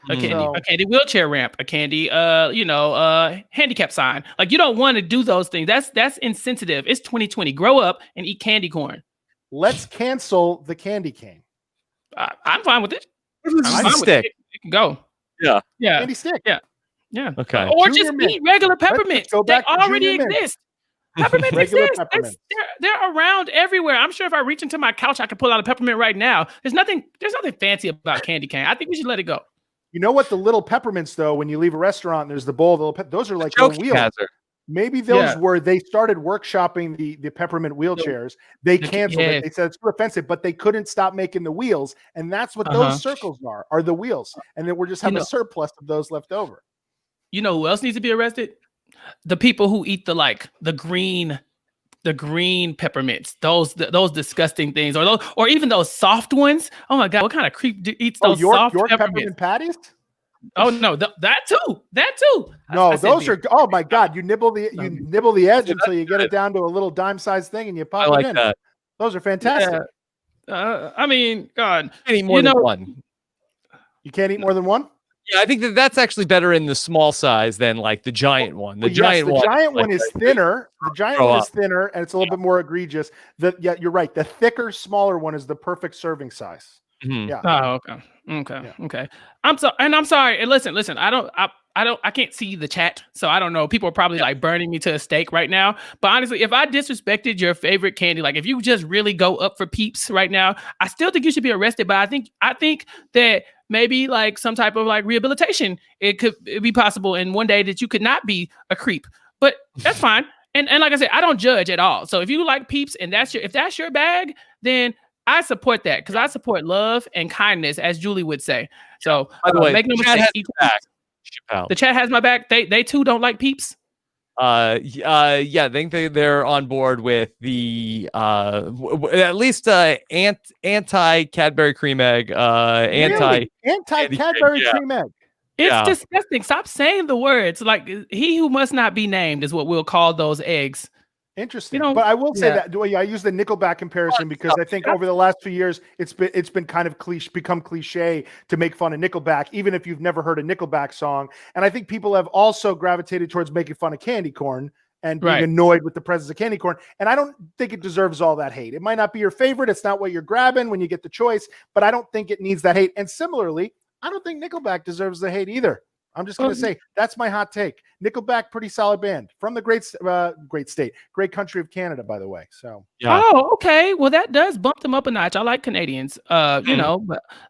A candy wheelchair ramp, a candy handicap sign. Like you don't want to do those things. That's insensitive. It's 2020. Grow up and eat candy corn. Let's cancel the candy cane. I'm fine with it. I'm stick. It can go. Yeah. Candy stick. Yeah. Okay. Or Junior just mint. eat regular peppermints. Go They back to already Junior mint. exist. Peppermints Regular exist. peppermint. They're around everywhere. I'm sure if I reach into my couch, I could pull out a peppermint right now. There's nothing fancy about candy cane. I think we should let it go. You know what? The little peppermints, though, when you leave a restaurant, there's the bowl. Those are like little wheels. Maybe those were, they started workshopping the peppermint wheelchairs. They canceled it. They said it's too offensive, but they couldn't stop making the wheels. And that's what those circles are the wheels. And then we're just having a surplus of those left over. You know who else needs to be arrested? The people who eat the green peppermints, those disgusting things, or even those soft ones. Oh my God, what kind of creep eats those soft York peppermints? peppermint patties? Oh no, that too. No, those are. Oh my God, you nibble the edge until you get it down to a little dime-sized thing, and you pop it in. That. Those are fantastic. I mean, God, can't eat more than one. You can't eat more than one. Yeah, I think that's actually better in the small size than like the giant one. The giant one is thinner. The giant one is thinner, and it's a little bit more egregious. You're right. The thicker, smaller one is the perfect serving size. Mm-hmm. Yeah. Oh, okay. I'm sorry. And listen. I can't see the chat, so I don't know. People are probably like burning me to a stake right now. But honestly, if I disrespected your favorite candy, like if you just really go up for Peeps right now, I still think you should be arrested. But I think that maybe like some type of like rehabilitation, it'd be possible in one day that you could not be a creep. But that's fine. And like I said, I don't judge at all. So if you like Peeps and if that's your bag, then I support that because I support love and kindness, as Julie would say. So by the way, make no mistake, the chat has my back. They too don't like Peeps. I think they're on board with the at least anti Cadbury cream egg, anti Cadbury cream egg. It's disgusting. Stop saying the words. Like he who must not be named is what we'll call those eggs. Interesting, but I will say that I use the Nickelback comparison because I think over the last few years it's been kind of become cliche to make fun of Nickelback, even if you've never heard a Nickelback song. And I think people have also gravitated towards making fun of candy corn and being annoyed with the presence of candy corn. And I don't think it deserves all that hate. It might not be your favorite. It's not what you're grabbing when you get the choice, but I don't think it needs that hate. And similarly, I don't think Nickelback deserves the hate either. I'm just going to say that's my hot take. Nickelback, pretty solid band from the great country of Canada, by the way. So, Oh, okay. Well, that does bump them up a notch. I like Canadians, but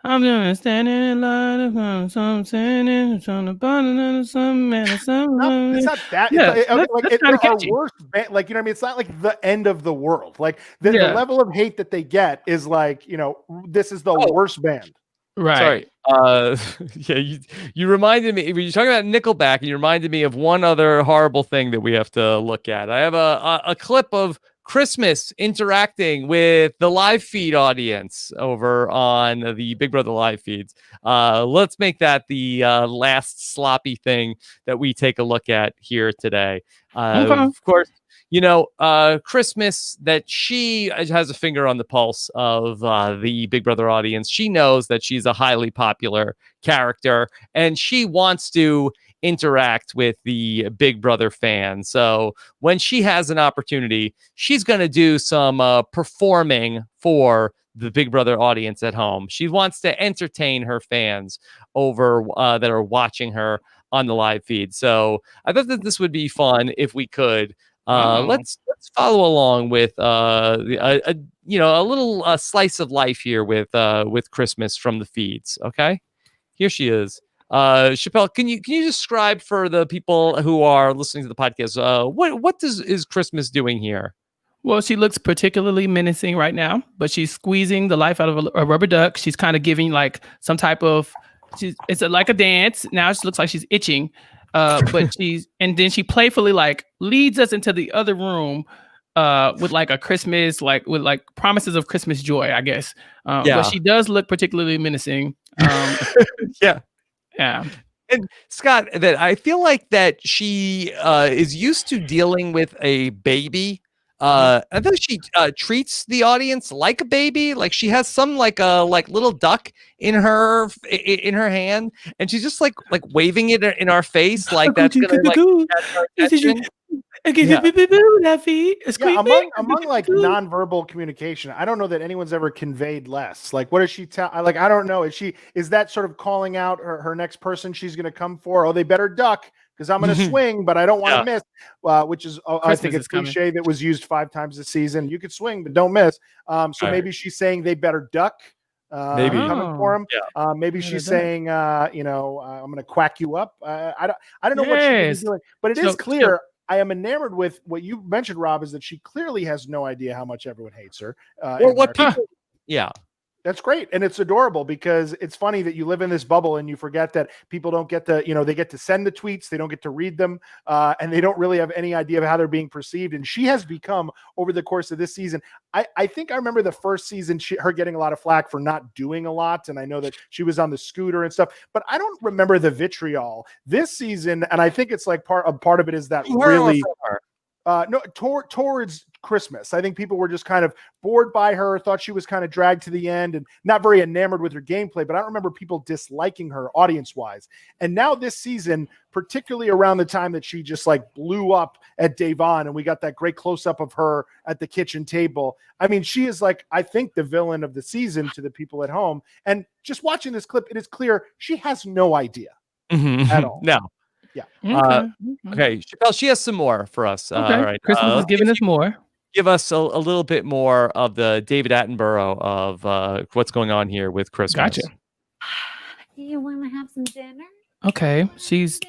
I'm just standing in line of something on the bottom of some man. It's not that. It's like our worst band. Like, you know what I mean? It's not like the end of the world. Like the level of hate that they get is like, this is the worst band. Right. Sorry. You reminded me when you're talking about Nickelback, and you reminded me of one other horrible thing that we have to look at. I have a clip of Christmas interacting with the live feed audience over on the Big Brother live feeds. Let's make that the last sloppy thing that we take a look at here today. Of course, Christmas, that she has a finger on the pulse of the Big Brother audience. She knows that she's a highly popular character, and she wants to interact with the Big Brother fans. So when she has an opportunity, she's going to do some performing for the Big Brother audience at home. She wants to entertain her fans over that are watching her on the live feed. So I thought that this would be fun if we could. Let's follow along with a little slice of life here with Christmas from the feeds. Okay, here she is. Chappelle, can you describe for the people who are listening to the podcast what is Christmas doing here? Well, she looks particularly menacing right now, but she's squeezing the life out of a rubber duck. She's kind of giving like some type of, like a dance. Now she looks like she's itching, but and then she playfully like leads us into the other room with like a Christmas, with like promises of Christmas joy, I guess. But she does look particularly menacing. Yeah. Yeah. And Scott, that I feel like that she is used to dealing with a baby. I think she treats the audience like a baby. Like she has some like little duck in her hand, and she's just like waving it in our face, like that's gonna like catch our attention. Among like nonverbal communication, I don't know that anyone's ever conveyed less. Like, what does she tell? Like, I don't know. Is that sort of calling out her next person she's going to come for? Oh, they better duck because I'm going to swing, but I don't want to miss. Which is, I think it's cliche that was used 5 times this season. You could swing, but don't miss. So maybe she's saying they better duck. Maybe coming for him. Maybe she's saying, I'm going to quack you up. I don't know what she's doing, but it is clear. I am enamored with what you mentioned, Rob, is that she clearly has no idea how much everyone hates her. Or what people, That's great. And it's adorable because it's funny that you live in this bubble and you forget that people don't get to, they get to send the tweets. They don't get to read them. And they don't really have any idea of how they're being perceived. And she has become, over the course of this season, I think I remember the first season, her getting a lot of flack for not doing a lot. And I know that she was on the scooter and stuff, but I don't remember the vitriol this season. And I think it's like part of it is that really, towards Christmas. I think people were just kind of bored by her, thought she was kind of dragged to the end and not very enamored with her gameplay, but I don't remember people disliking her audience-wise. And now this season, particularly around the time that she just like blew up at Devon and we got that great close-up of her at the kitchen table. I mean, she is like, I think, the villain of the season to the people at home. And just watching this clip, it is clear she has no idea at all. No. Yeah. Okay. Chappelle, she has some more for us. Okay. All right. Christmas is giving us more. Give us a little bit more of the David Attenborough of what's going on here with Christmas. Gotcha. You want to have some dinner? Okay. She's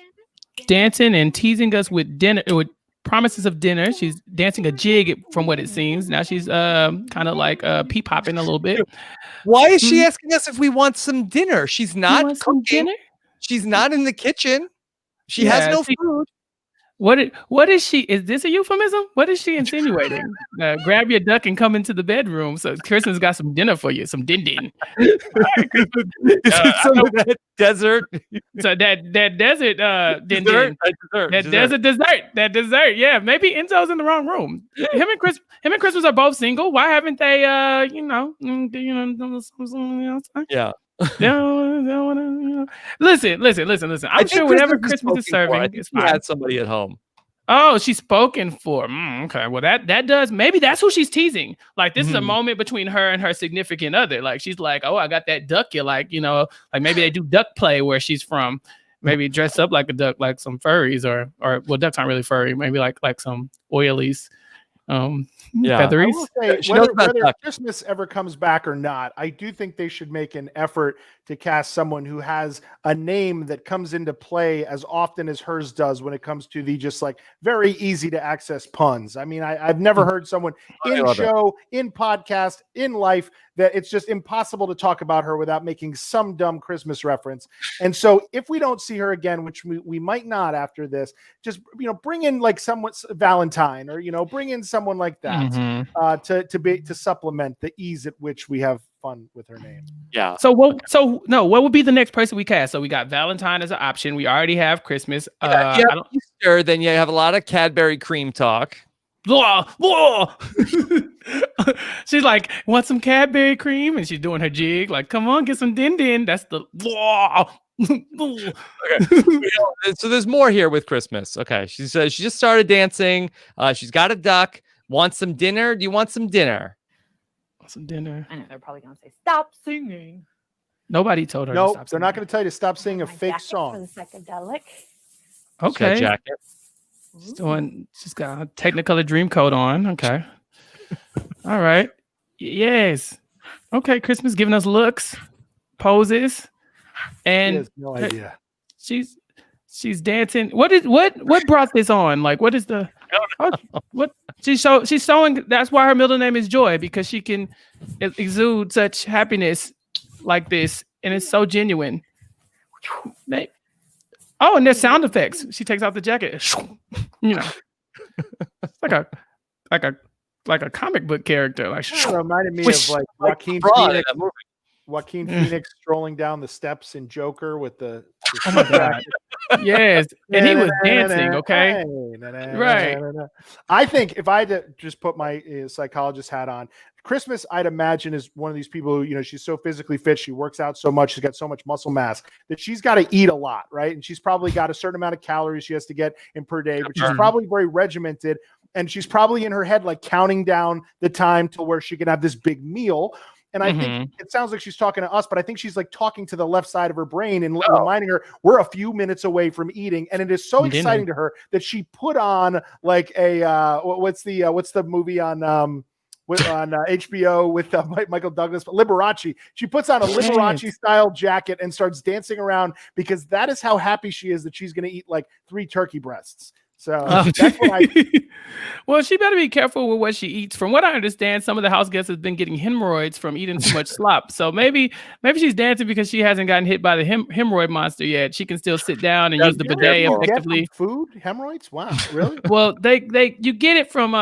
dancing and teasing us with dinner, with promises of dinner. She's dancing a jig from what it seems. Now she's kind of like peep hopping a little bit. Why is she asking us if we want some dinner? She's not cooking. Dinner? She's not in the kitchen. She has no food. What is she? Is this a euphemism? What is she insinuating? Grab your duck and come into the bedroom. So Kirsten's got some dinner for you, some din-din. Some of that desert. So that desert din-din. That dessert. Yeah, maybe Enzo's in the wrong room. Him and Christmas are both single. Why haven't they? Yeah. Listen. I'm sure whatever Christmas is serving is fine. Had somebody at home. Oh, she's spoken for. Okay, well that does. Maybe that's who she's teasing. Like this is a moment between her and her significant other. Like she's like, oh, I got that duck. You like maybe they do duck play where she's from. Maybe dress up like a duck, like some furries, or well, ducks aren't really furry. Maybe like some oilies. Featheries. I will say, whether Christmas ever comes back or not, I do think they should make an effort to cast someone who has a name that comes into play as often as hers does when it comes to the just like very easy to access puns. I mean, I've never heard someone in show, in podcast, in life that it's just impossible to talk about her without making some dumb Christmas reference. And so if we don't see her again, which we might not after this, just, bring in like someone, Valentine, or, bring in someone like that to supplement the ease at which we have fun with her name. Yeah. So what would be the next person we cast? So we got Valentine as an option. We already have Christmas. Easter, then you have a lot of Cadbury cream talk. She's like, want some Cadbury cream? And she's doing her jig. Like, come on, get some din-din. That's the Okay. So there's more here with Christmas. Okay. She says she just started dancing. She's got a duck. Want some dinner? Do you want some dinner? Some dinner. I know they're probably gonna say stop singing. Nobody told her. No, they're not going to tell you to stop singing a fake song. For the psychedelic. Okay. Jacket. She's got a Technicolor dream coat on. Okay. All right. Yes. Okay. Christmas giving us looks, poses, and She has no idea. She's dancing. What brought this on? Like, what is the? Oh, what? She's showing. That's why her middle name is Joy, because she can exude such happiness like this, and it's so genuine. Oh, and there's sound effects. She takes off the jacket. You know, it's like a comic book character. Like It reminded me of like Joaquin Phoenix. Joaquin Phoenix strolling down the steps in Joker with the oh my God. Yes, and he was dancing. Okay, right. I think if I had to just put my psychologist hat on, Christmas, I'd imagine, is one of these people who, she's so physically fit, she works out so much, she's got so much muscle mass that she's got to eat a lot, right? And she's probably got a certain amount of calories she has to get in per day, but she's probably very regimented, and she's probably in her head like counting down the time to where she can have this big meal. And I think it sounds like she's talking to us, but I think she's like talking to the left side of her brain and reminding her we're a few minutes away from eating. And it is so exciting to her that she put on like a what's the movie on HBO with Michael Douglas, Liberace. She puts on a Liberace style jacket and starts dancing around because that is how happy she is that she's going to eat like 3 turkey breasts. So that's what I. Well, she better be careful with what she eats. From what I understand, some of the house guests have been getting hemorrhoids from eating too much slop. So maybe she's dancing because she hasn't gotten hit by the hemorrhoid monster yet. She can still sit down and use the bidet effectively. Food hemorrhoids? Wow, really? Well, you get it from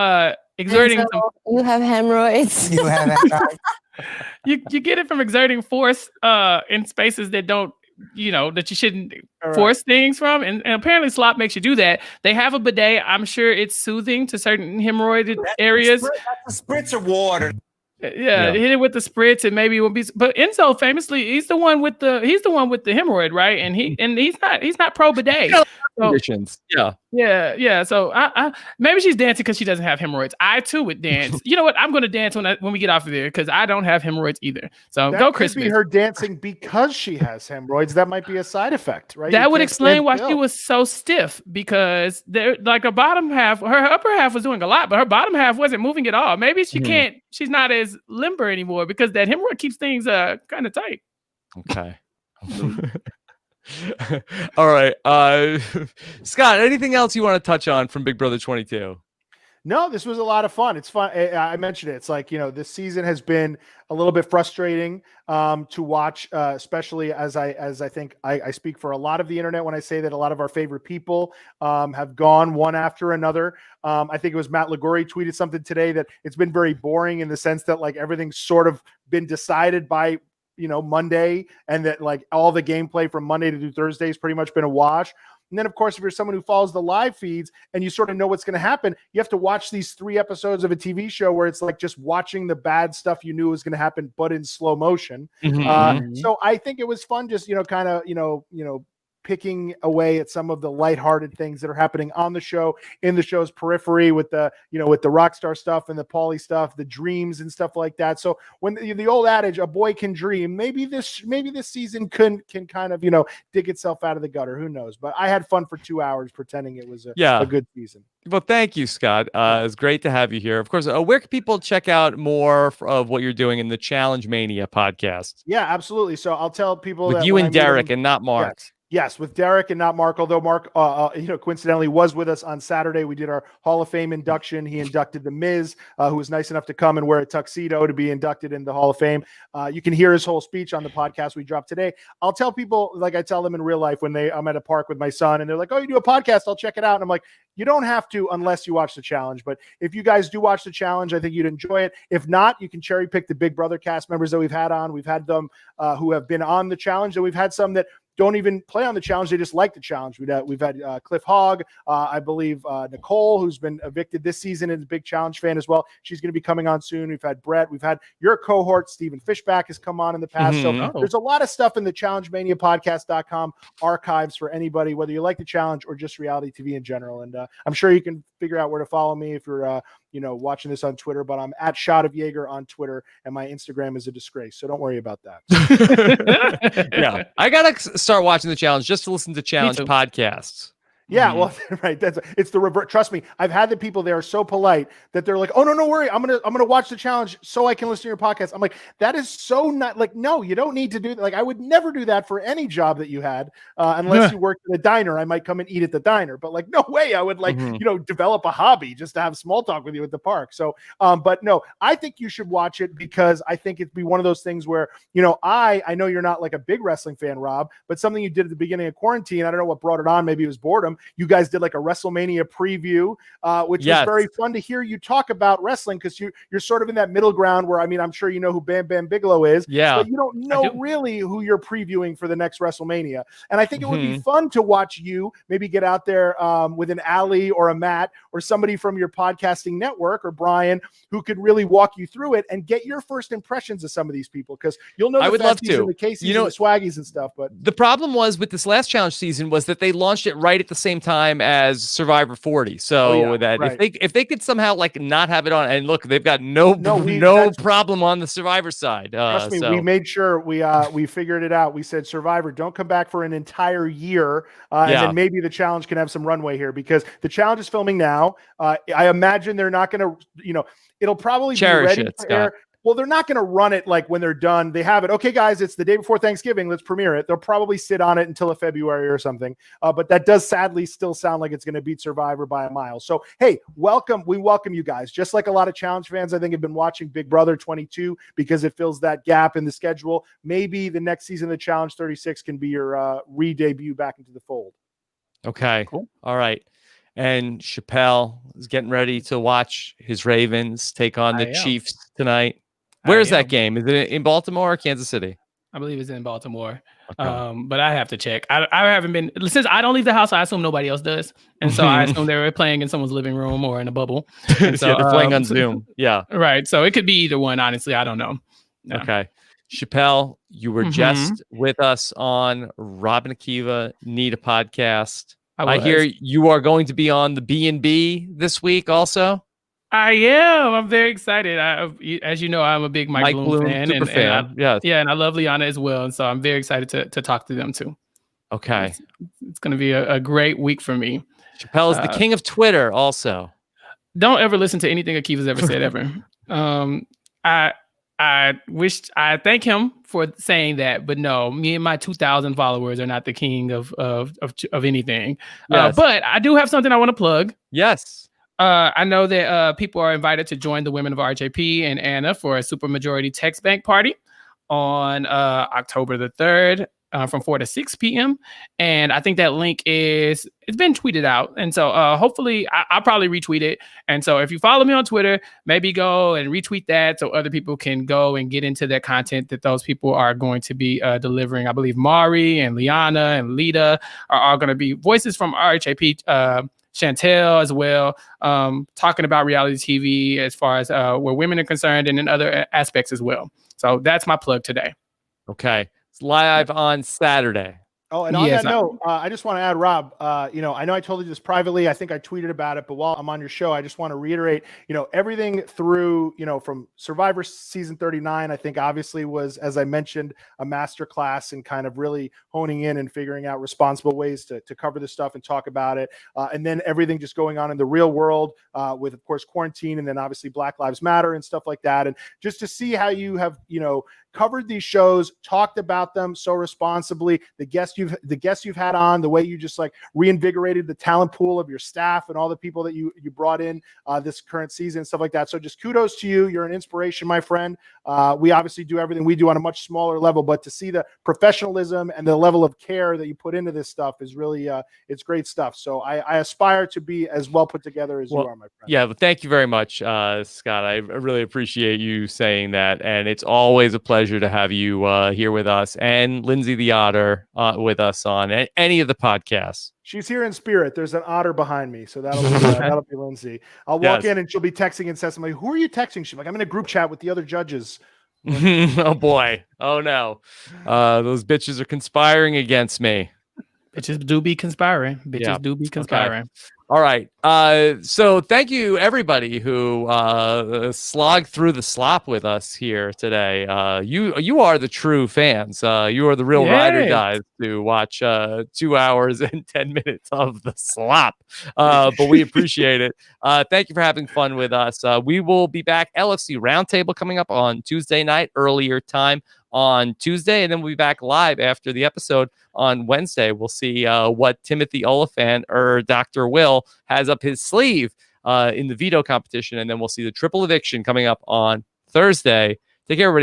exerting. You have hemorrhoids. You have hemorrhoids. you get it from exerting force in spaces that don't. That you shouldn't force things from. And apparently slop makes you do that. They have a bidet. I'm sure it's soothing to certain hemorrhoided areas. That's a spritz of water. Yeah, hit it with the spritz and maybe it will be. But Enzo famously, he's the one with the hemorrhoid, right? And he's not pro bidet. Conditions. Yeah. So I maybe she's dancing because she doesn't have hemorrhoids. I too would dance. You know what? I'm going to dance when we get off of there because I don't have hemorrhoids either. So that go could Christmas. Be her dancing because she has hemorrhoids. That might be a side effect, right? That would explain why she was so stiff because there, like her bottom half, her upper half was doing a lot, but her bottom half wasn't moving at all. Maybe she can't. She's not as limber anymore because that hemorrhoid keeps things kind of tight. Okay. All right. Scott, anything else you want to touch on from Big Brother 22? No, this was a lot of fun. It's fun. I mentioned it. It's like, this season has been a little bit frustrating to watch, especially as I think I speak for a lot of the internet when I say that a lot of our favorite people have gone one after another. I think it was Matt Liguri tweeted something today that it's been very boring in the sense that like everything's sort of been decided by Monday, and that like all the gameplay from Monday to Thursday has pretty much been a wash. And then, of course, if you're someone who follows the live feeds and you sort of know what's going to happen, you have to watch these 3 episodes of a TV show where it's like just watching the bad stuff you knew was going to happen, but in slow motion. So I think it was fun just, kind of, picking away at some of the lighthearted things that are happening on the show, in the show's periphery with the, with the Rockstar stuff and the Pauly stuff, the dreams and stuff like that. So when the old adage, a boy can dream, maybe this season can kind of, dig itself out of the gutter. Who knows? But I had fun for 2 hours pretending it was a good season. Well, thank you, Scott. It's great to have you here. Of course, where can people check out more of what you're doing in the Challenge Mania podcast? Yeah, absolutely. So I'll tell people with that you and Derek and not Mark. Yes, with Derek and not Mark, although Mark, coincidentally was with us on Saturday. We did our Hall of Fame induction. He inducted The Miz, who was nice enough to come and wear a tuxedo to be inducted in the Hall of Fame. You can hear his whole speech on the podcast we dropped today. I'll tell people, like I tell them in real life when I'm at a park with my son and they're like, oh, you do a podcast, I'll check it out. And I'm like, you don't have to unless you watch the challenge. But if you guys do watch the challenge, I think you'd enjoy it. If not, you can cherry pick the Big Brother cast members that we've had on. We've had them who have been on the challenge, and we've had some that don't even play on the challenge. They just like the challenge. We've had Cliff Hogg, I believe Nicole, who's been evicted this season and is a big challenge fan as well. She's going to be coming on soon. We've had Brett. We've had your cohort, Stephen Fishback, has come on in the past. So there's a lot of stuff in the challengemaniapodcast.com archives for anybody, whether you like the challenge or just reality TV in general. And I'm sure you can figure out where to follow me if you're watching this on Twitter, but I'm at Shot of Yaeger on Twitter, and my Instagram is a disgrace. So don't worry about that. Yeah. I got to start watching the challenge just to listen to challenge podcasts. Yeah, well, right. It's the revert. Trust me, I've had the people there are so polite that they're like, "Oh no, no worry, I'm gonna watch the challenge so I can listen to your podcast." I'm like, that is so not like, no, you don't need to do that. Like, I would never do that for any job that you had, unless you worked in a diner. I might come and eat at the diner, but like, no way, I would like develop a hobby just to have small talk with you at the park. So, but no, I think you should watch it because I think it'd be one of those things where I know you're not like a big wrestling fan, Rob, but something you did at the beginning of quarantine. I don't know what brought it on. Maybe it was boredom. You guys did like a WrestleMania preview, which was very fun to hear you talk about wrestling because you're sort of in that middle ground where, I mean, I'm sure you know who Bam Bam Bigelow is, but you don't know really who you're previewing for the next WrestleMania. And I think it would be fun to watch you maybe get out there with an Ali or a Matt or somebody from your podcasting network or Brian who could really walk you through it and get your first impressions of some of these people because you'll know the I would love to. the Caseys and the Swaggies and stuff. But the problem was with this last challenge season was that they launched it right at the same time as Survivor 40. So if they could somehow like not have it on, and look, they've got no problem on the Survivor side. Trust me, we made sure we figured it out. We said, Survivor, don't come back for an entire year, and then maybe the challenge can have some runway here because the challenge is filming now. I imagine they're not going to, it'll probably be ready to air. Well, they're not going to run it like when they're done. They have it. Okay, guys, it's the day before Thanksgiving. Let's premiere it. They'll probably sit on it until February or something. But that does sadly still sound like it's going to beat Survivor by a mile. So, hey, welcome. We welcome you guys. Just like a lot of challenge fans, I think, have been watching Big Brother 22 because it fills that gap in the schedule. Maybe the next season of the Challenge 36 can be your re-debut back into the fold. Okay. Cool. All right. And Chappelle is getting ready to watch his Ravens take on the Chiefs tonight. Where's that game? Is it in Baltimore or Kansas City? I believe it's in Baltimore. Okay. But I have to check. I haven't been, since I don't leave the house, I assume nobody else does. And so I assume they were playing in someone's living room or in a bubble. And so they're playing on Zoom. Yeah. Right. So it could be either one, honestly. I don't know. Yeah. Okay. Chappelle, you were just with us on Robin Akiva Need a Podcast. I hear you are going to be on the B&B this week also. I am. I'm very excited. As you know, I'm a big Mike Bloom fan. And I love Liana as well. And so I'm very excited to talk to them too. Okay. It's going to be a great week for me. Chappelle is the king of Twitter also. Don't ever listen to anything Akiva's ever said ever. I thank him for saying that, but no, me and my 2,000 followers are not the king of anything. Yes. But I do have something I want to plug. Yes. I know that people are invited to join the women of RJP and Anna for a supermajority text bank party on October the 3rd from 4 to 6 p.m. And I think that link it's been tweeted out. And so hopefully I'll probably retweet it. And so if you follow me on Twitter, maybe go and retweet that so other people can go and get into that content that those people are going to be delivering. I believe Mari and Liana and Lita are all going to be voices from RHAP, Chantel as well, talking about reality TV as far as where women are concerned and in other aspects as well. So that's my plug today. Okay. It's live on Saturday. Oh, and on that note, I just want to add, Rob, I know I told you this privately. I think I tweeted about it, but while I'm on your show, I just want to reiterate, everything through, from Survivor season 39, I think obviously was, as I mentioned, a masterclass in kind of really honing in and figuring out responsible ways to cover this stuff and talk about it. And then everything just going on in the real world with, of course, quarantine and then obviously Black Lives Matter and stuff like that. And just to see how you have, covered these shows, talked about them so responsibly, the guests you've had on, the way you just like reinvigorated the talent pool of your staff and all the people that you brought in this current season and stuff like that. So just kudos to you. You're an inspiration, my friend. We obviously do everything we do on a much smaller level, but to see the professionalism and the level of care that you put into this stuff is really, it's great stuff. So I aspire to be as well put together as you are, my friend. Yeah, but thank you very much, Scott. I really appreciate you saying that. And it's always a pleasure to have you here with us and Lindsay the Otter with us on any of the podcasts. She's here in spirit. There's an otter behind me, so that'll be Lindsay. I'll walk in and she'll be texting incessantly. Who are you texting? She's like, I'm in a group chat with the other judges. Oh boy. Oh no. Those bitches are conspiring against me. Bitches do be conspiring. Bitches Yeah. do be conspiring. All right. So thank you everybody who slogged through the slop with us here today. You are the true fans. You are the real ride or dies to watch 2 hours and 10 minutes of the slop. But we appreciate it. Thank you for having fun with us. We will be back. LFC Roundtable coming up on Tuesday night, earlier time on Tuesday, and then we'll be back live after the episode on Wednesday. We'll see what Timothy Oliphant or Dr. Will has up his sleeve in the veto competition, and then we'll see the triple eviction coming up on Thursday. Take care, everybody.